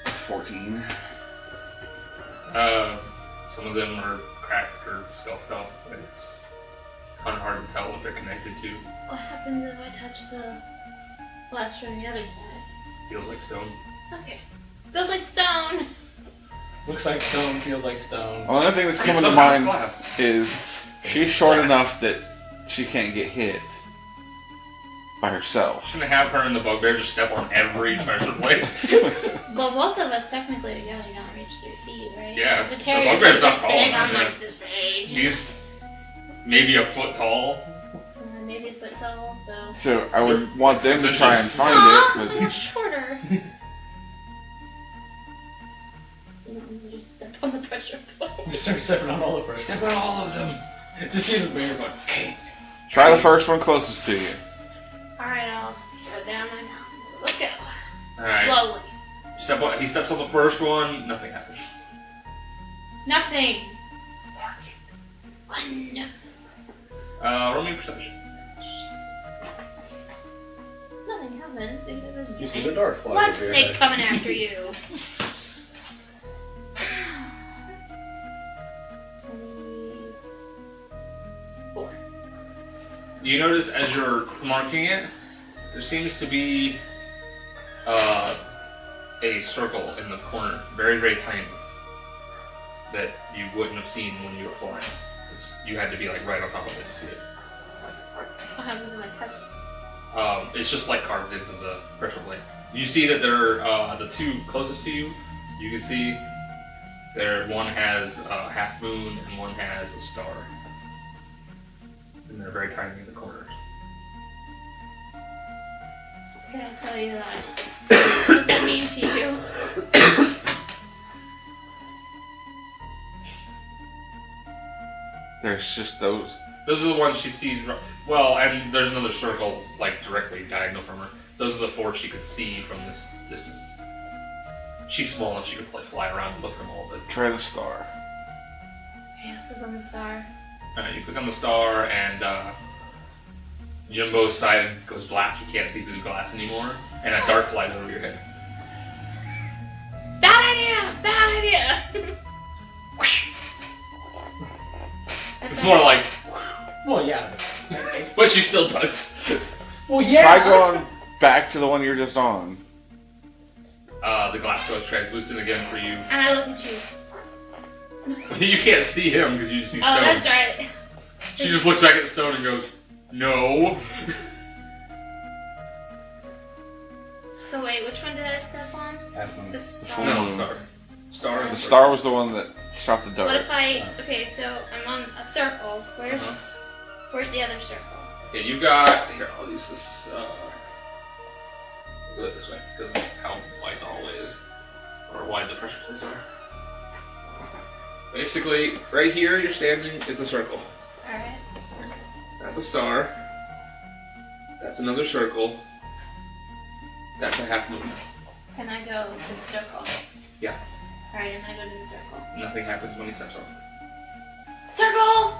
14. Some of them are cracked or scuffed up, but it's kind of hard to tell what they're connected to. What happens if I touch the glass from the other side? Feels like stone. Okay. Feels like stone! Looks like stone, feels like stone. Well, another thing that's coming to Somehow it's mind glass. is she's short enough that she can't get hit by herself. Shouldn't have her and the bugbear just step on every pressure plate. Well, both of us technically together don't reach 3 feet, right? Yeah, The the terrier's bugbear's like not this tall big, enough, I'm yeah. like this big. He's maybe a foot tall. Maybe a foot tall, so... So I would want them to 6 try and inches. find Oh, it, they're shorter. Just step on the pressure plate. Just start stepping on all the pressure. Step on all of them. Just see the bear going, okay. but try the first one closest to you. Alright, I'll slow down my mouth. Let's go. Alright. Slowly. He steps on the first one, nothing happens. Nothing. One. Roll me perception. Nothing happened. It was You see the dart fly Blood over your snake head. coming after you. 24. You notice as you're marking it, there seems to be a circle in the corner, very, very tiny, that you wouldn't have seen when you were flying. You had to be like right on top of it to see it. What happens when I touch it? It's just like carved into the pressure plate. You see that they're the two closest to you. You can see there one has a half moon and one has a star, and they're very tiny in the corners. Can I tell you that? What does that mean to you? There's just those. Those are the ones she sees. Well, and there's another circle like directly diagonal from her. Those are the 4 she could see from this distance. She's small and she could fly around and look at them all, but Try the star. Okay, let's look on the star. you click on the star and Jimbo's side goes black. You can't see through the glass anymore, and a dart flies over your head. Bad idea! Bad idea! It's more like, Well, yeah. but she still does. Well, yeah. Try going back to the one you're just on. The glass goes translucent again for you. And I look at you. You can't see him because you just see Oh, stone. that's right. She just looks back at the stone and goes, "No." So wait, which one did I step on? The star. No, star. Star. The star was the one that shot the What dart. if I? Okay, so I'm on a circle. Where's the other circle? Okay, you got here. I'll use this. Do it this way because this is how wide the hallway is, or wide the pressure plates are. Basically, right here you're standing is a circle. All right. That's a star. That's another circle. That's a half moon. Can I go to the circle? Yeah. Alright, and I go to the circle. Nothing happens when he steps on. Circle!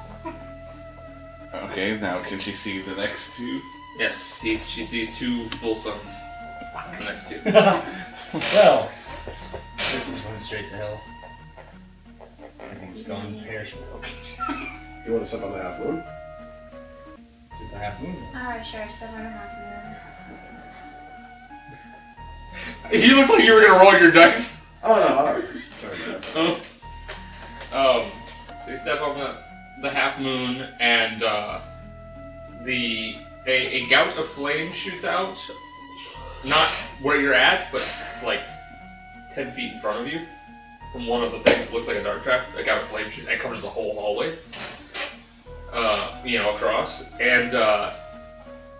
Okay, now can she see the next two? Yes, she sees two full suns. The next two. Well, this is going straight to hell. Everything's gone perishable. You want to step on the half moon? To the half moon. Alright, sure, 7.5 You look like you were gonna roll your dice. Oh no, sorry about that. So you step on the half moon, and a gout of flame shoots out, not where you're at, but like 10 feet in front of you, from one of the things that looks like a dark trap. A gout of flame shoots and covers the whole hallway, across. And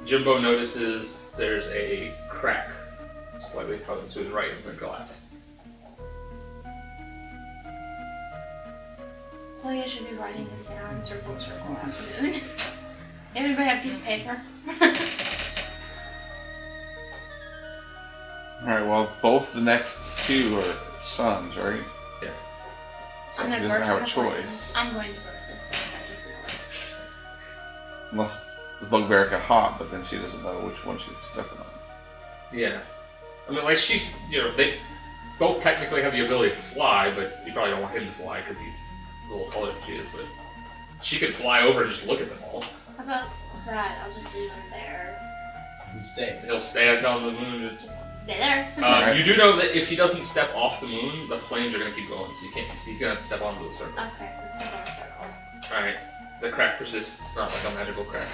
Jimbo notices there's a crack slightly to his right in the glass. I think I should be writing this down. Circle, circle, afternoon. Everybody have a piece of paper? Alright, well, both the next two are suns, right? Yeah. So I'm he gonna doesn't burst have a the choice. flame. I'm going to burst it. I just know it. Unless the bugbear got hot, but then she doesn't know which one she's stepping on. Yeah. I mean, like, she's, they both technically have the ability to fly, but you probably don't want him to fly because he's a little taller than she is, but she could fly over and just look at them all. How about that? I'll just leave him there. You stay. He'll stay on the moon. Just stay there. You do know that if he doesn't step off the moon, the flames are going to keep going, so he's going to step onto the circle. Okay, let's step on a circle. Alright. The crack persists. It's not like a magical crack.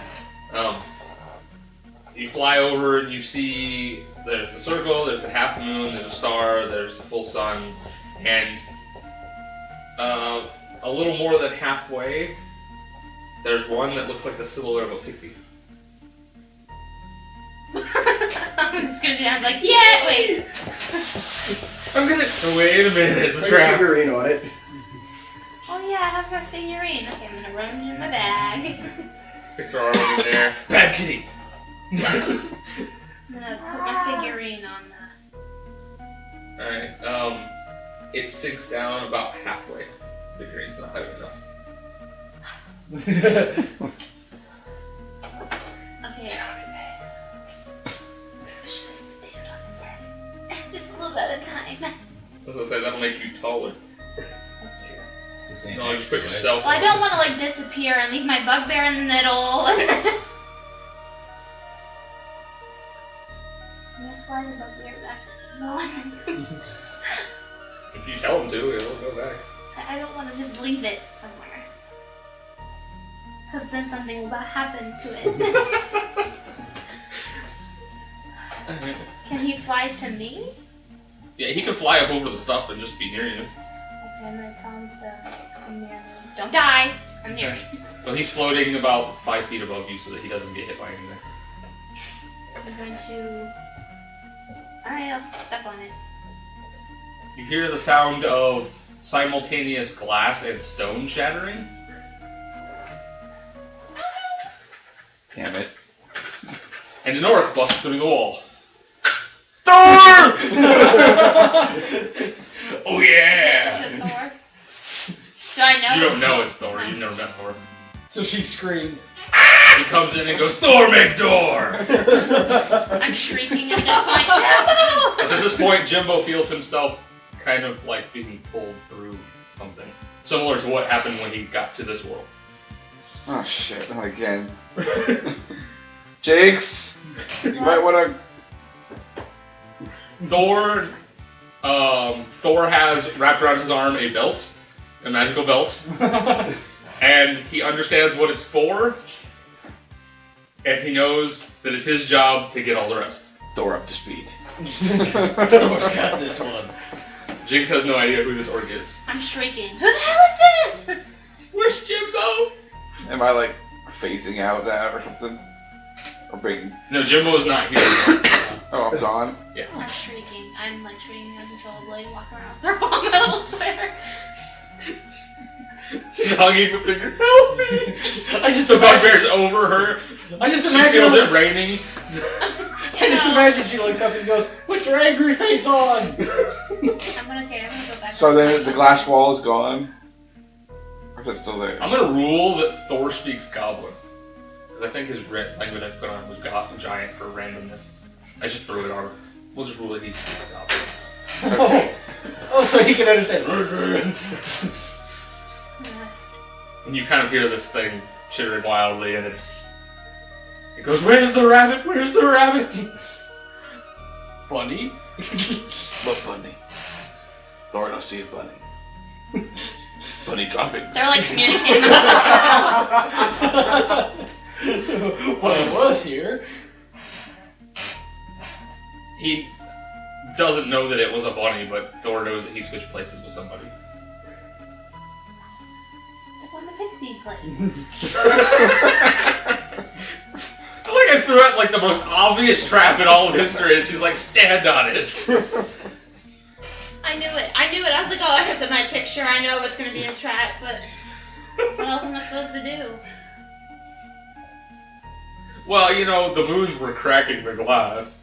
You fly over and you see there's the circle, there's the half moon, there's a star, there's the full sun, and a little more than halfway, there's one that looks like the silhouette of a pixie. I'm just gonna be like, yeah, wait. I'm gonna. Oh, wait a minute, it's a Put your trap. figurine on it. Oh yeah, I have my figurine. Okay, I'm gonna run it in my bag. Sticks her arm in there. Bad kitty! I'm gonna put my figurine on the... Alright, it sinks down about halfway. The green's not heavy enough. Okay. Should I stand on his head? Just a little bit at a time. As I said, that'll make you taller. That's true. This ain't No, just extra, put right? yourself Well, I don't want to like disappear and leave my bugbear in the middle. I'm gonna fly the bugbear back. No. If you tell him to, it'll go back. I don't want to just leave it somewhere. Because then something will happen to it. Can he fly to me? Yeah, he can fly up over the stuff and just be near you. Okay, I'm gonna tell him to come near me. Don't die! I'm near you. So he's floating about 5 feet above you so that he doesn't get hit by anything. I'm going to... Alright, I'll step on it. You hear the sound of simultaneous glass and stone shattering. Damn it. And an orc busts through the wall. Thor! Oh yeah! Is it Thor? Do I know You don't it's know Thor? it's Thor. You've never met Thor. So she screams. He comes in and goes, Thor, make door! I'm shrieking at this point. Jimbo! As at this point, Jimbo feels himself kind of like being pulled through something. Similar to what happened when he got to this world. Oh shit, not again. Jinx! You might wanna... Thor has wrapped around his arm a belt, a magical belt, and he understands what it's for, and he knows that it's his job to get all the rest. Thor up to speed. Thor's got this one. Jinx has no idea who this orc is. I'm shrieking. Who the hell is this? Where's Jimbo? Am I like phasing out now or something? Or being... No, Jimbo's not here. Oh, I'm gone? I'm shrieking. I'm like shrieking uncontrollably, walking around, throw a metal square. She's hugging the finger. Help me! The bugbear's over her. I just She imagine feels it raining. I just imagine she looks up and goes, "Put your angry face on." I'm gonna go back. So then the glass wall is gone? Or is it still there? I'm gonna rule that Thor speaks Goblin. Because I think his language I put on was giant for randomness. I just threw it on. We'll just rule that he speaks Goblin. Oh, so he can understand. And you kind of hear this thing chittering wildly, and it goes, "Where's the rabbit? Where's the rabbit?" Bunny? What bunny? Thor don't see a bunny. Bunny dropping. They're like communicating. Bunny was here. He doesn't know that it was a bunny, but Thor knows that he switched places with somebody. Like on the pixie plate. I threw out like the most obvious trap in all of history, and she's like, "Stand on it." I knew it. I was like, oh, it's in my picture. I know it's gonna be a trap, but what else am I supposed to do? Well, the moons were cracking the glass.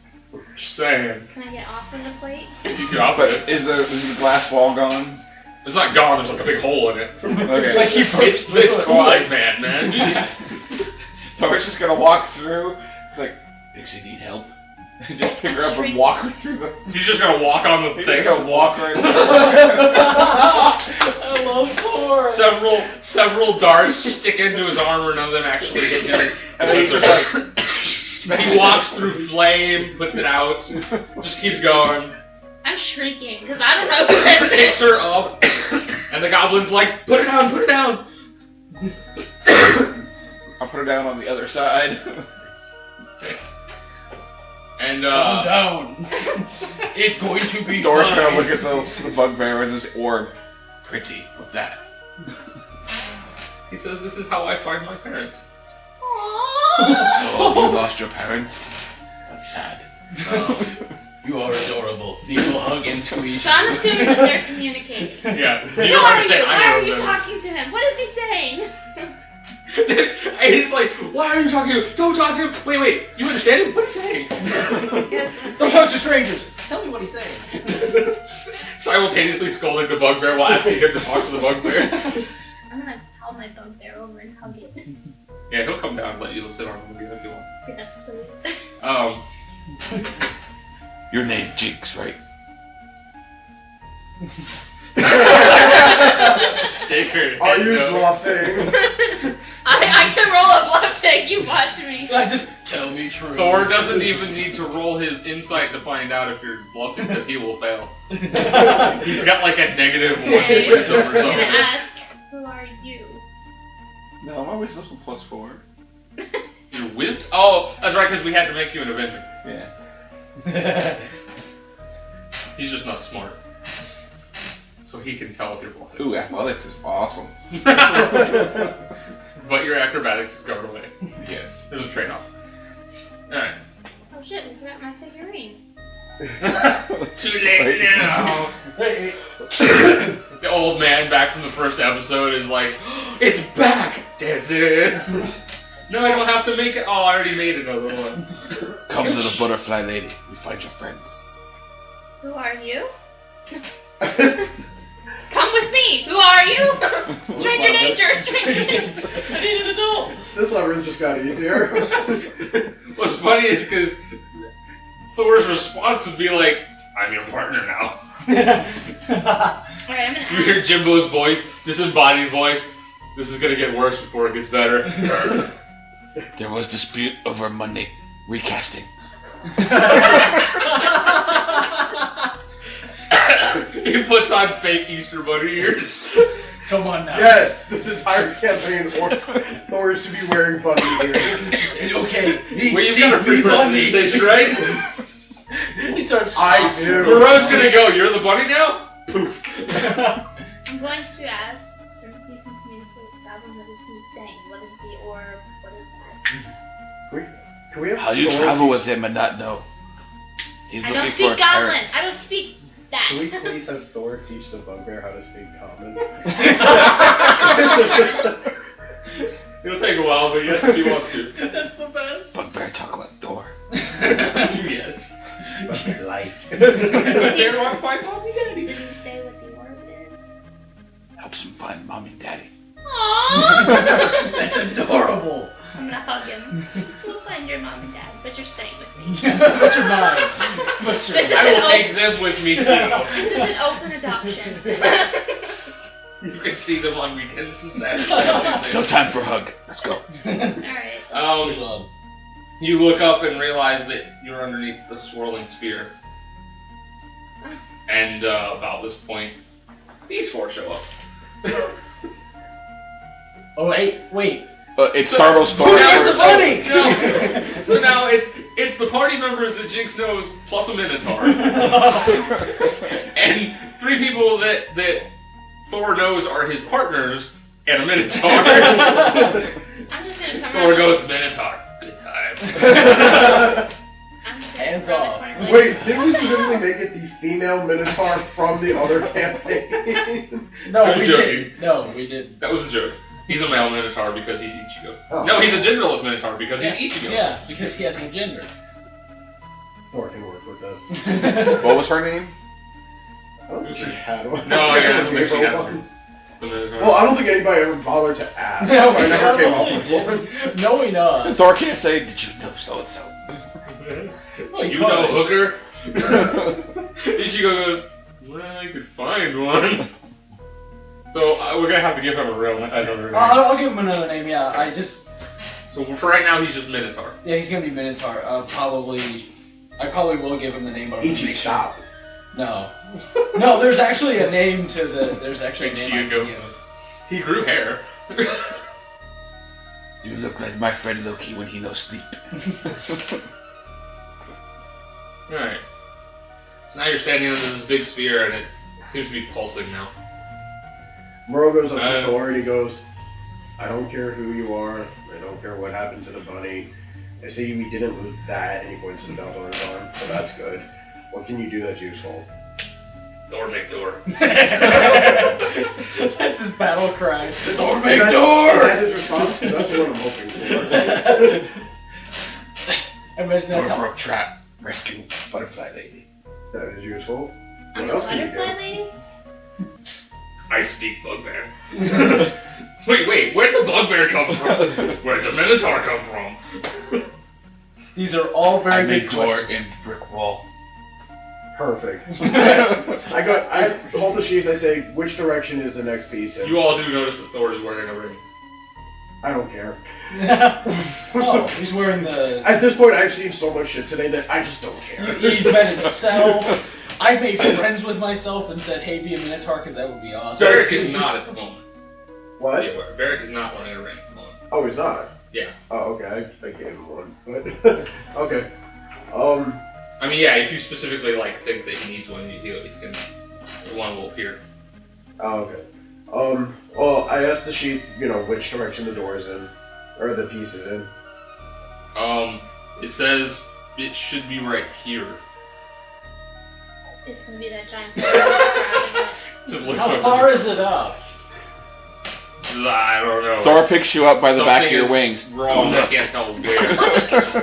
Just saying. Can I get off of the plate? You get off of it. Is the glass wall gone? It's not gone. There's like a big hole in it. Okay. Like he It's Quad Man, man. Thor's just gonna walk through. He's like, Pixie, need help? Just pick her up and walk her through the. He's just gonna walk on the He's thing. just gonna walk right through. I love Thor. Several darts stick into his armor. None of them actually hit him. And then he's just like. He walks through flame, puts it out, just keeps going. I'm shrieking because I don't know who this Picks is. her up, and the goblin's like, "Put her down, put her down." I'll put her down on the other side. And Calm down. It's going to be Thor's fine. gonna look at the bugbear with his orb. Pretty, with that. he says, "This is how I find my parents." Aww. Oh, you lost your parents? That's sad. You are adorable. These will hug and squeeze. So I'm assuming that they're communicating. Yeah. Who are you? Why are you talking to him? What is he saying? He's like, "Why are you talking to him? Don't talk to him." Wait. You understand him? What's he saying? Don't talk to strangers. Tell me what he's saying. Simultaneously scolding the bugbear while asking him to talk to the bugbear. I'm gonna call my bugbear over and hug it. Yeah, he'll come down and let you sit on him again if you want. Yes, please. Your name, Jinx, right? Shake her. Are you no. bluffing? I can roll a bluff check. You watch me. Just tell me true. Thor doesn't even need to roll his insight to find out if you're bluffing because he will fail. He's got like a -1 Okay. wisdom or I'm gonna something. ask, who are you? No, my wisdom's a +4. Your wisdom? Oh, that's right, because we had to make you an Avenger. Yeah. He's just not smart. So he can tell if you're bluffing. Ooh, athletics is awesome. But your acrobatics is going away. Yes. There's a trade-off. Alright. Oh shit, we forgot my figurine. Too late now. The old man back from the first episode is like, "It's back! Dancing!" No, I don't have to make it. Oh, I already made another one. Come, little butterfly lady. We find your friends. Who are you? Come with me. Who are you? Stranger danger. Stranger danger. I need an adult. This labyrinth just got easier. What's funny is because Thor's response would be like, "I'm your partner now." Alright, I'm gonna You hear ask. Jimbo's voice, disembodied voice. This is gonna get worse before it gets better. There was dispute over money. Recasting. He puts on fake Easter Bunny ears. Come on now. Yes, this entire campaign, Thor is to be wearing bunny ears. Okay. Well, you've got a free presentation, right? He starts. I do. Moreau's gonna go, "You're the bunny now?" Poof. I'm going to ask, since you can communicate with Dagon, what is he saying? What is the orb? What is that? Can we have How you Thor travel teach- with him and not know? He's I looking don't for speak his goblin. parents. I don't speak that. Can we please have Thor teach the bugbear how to speak common? It'll take a while, but yes, if he wants to. That's the best. Bugbear talk like Thor. Yes. Like. They want to find mommy daddy. Did you say what the orb is? Helps him find mommy and daddy. Aww! That's adorable. I'm gonna hug him. We'll find your mom and dad, but you're staying with me. But you're mine. But you're This is I will an take them with me too. This is an open adoption. You can see them on weekends and Saturdays. No time for a hug. Let's go. Alright. You look up and realize that you're underneath the swirling sphere. And about this point, these four show up. Oh wait. It startles Thor Now first. Funny. No. So now it's the party members that Jinx knows plus a Minotaur. And three people that Thor knows are his partners and a Minotaur. I'm just gonna come Thor around. goes, Minotaur, good times. I'm just gonna Hands come around off. the corner like, Wait, didn't we specifically make it the female Minotaur from the other campaign? No, I was we joking. didn't. No, we didn't. That was a joke. He's a male Minotaur because he's Ichigo. Oh. No, he's a genderless Minotaur because he's Ichigo. Yeah, because he has no gender. Thor can work with this. What was her name? I don't think she had one. No, I I never don't think gave she her had one. one. The Minotaur. Well, I don't think anybody ever bothered to ask. No, so I never came up totally with one. did. Knowing us. Thor can't say, "Did you know so and so?" Well, You could. know hooker? Ichigo goes, well, I could find one. So we're gonna have to give him a real another name. I'll give him another name. Yeah, I just. So for right now, he's just Minotaur. Yeah, he's gonna be Minotaur. I probably will give him the name, but I'm gonna Ichi, make sure- stop. No. No, there's actually a name to the. There's actually a name I Ichigo. can give. He grew hair. You look like my friend Loki when he no sleep. Alright. So now you're standing under this big sphere and it seems to be pulsing now. Moreau goes up to Uh, Thor and he goes, I don't care who you are. I don't care what happened to the bunny. I see we didn't lose that, and he points to the belt on his arm, so that's good. What can you do that's useful? Thor make door. That's his battle cry. Thor Is make that- door! Is that his response? Because that's what I'm hoping for. I imagine that's Thor how. broke trap. Rescue butterfly lady. That is useful. I'm What a else can you butterfly do? lady? I speak bugbear. Wait, where'd the bugbear come from? Where'd the Minotaur come from? These are all very I big make door questions. in brick wall. Perfect. I hold the sheath, I say, which direction is the next piece? And You all do notice that Thor is wearing a ring. I don't care. Oh, he's wearing the. At this point, I've seen so much shit today that I just don't care. He met himself. I made friends with myself and said, hey, be a Minotaur, because that would be awesome. Varric is not at the moment. What? Yeah, Varric is not wearing a ring at the moment. Oh, he's not? Yeah. Oh, okay. I gave him one. But okay. I mean, yeah, if you specifically think that he needs one, you can. One will appear. Oh, okay. Well, I asked the sheath, which direction the door is in, or the piece is in. It says it should be right here. It's gonna be that giant crab. Just looks How over. far is it up? I don't know. Thor picks you up by the back of Something your is wings. Wrong. I can't tell where.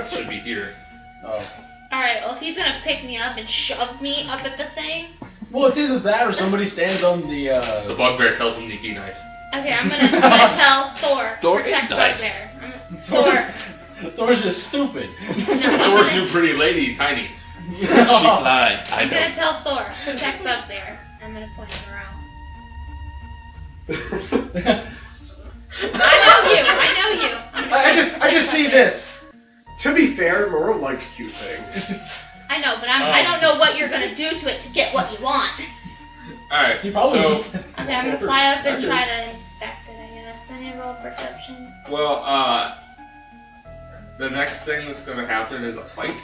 It should be here. Oh. Alright, well, if he's gonna pick me up and shove me up at the thing, Well, it's either that or somebody stands on the. The bugbear tells him to be nice. okay, I'm gonna tell Thor. Thor is protect nice. Bugbear. Thor. Thor's just stupid. No, Thor's new pretty lady, Tiny. She fly. I I'm gonna know. tell Thor. Protect Bugbear. I'm gonna point him around. I know you. I'm gonna I say, just see Bugbear. this. To be fair, Moreau likes cute things. I know, but I don't know what you're gonna do to it to get what you want. Alright, He probably so, was. Okay, I'm gonna fly up and try to inspect it, I guess. I need to roll perception. well, the next thing that's gonna happen is a fight,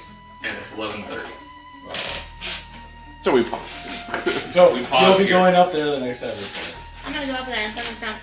and it's 11:30. So we pause. So We pause you'll be here. going up there the next episode. I'm gonna go up there and someone's gonna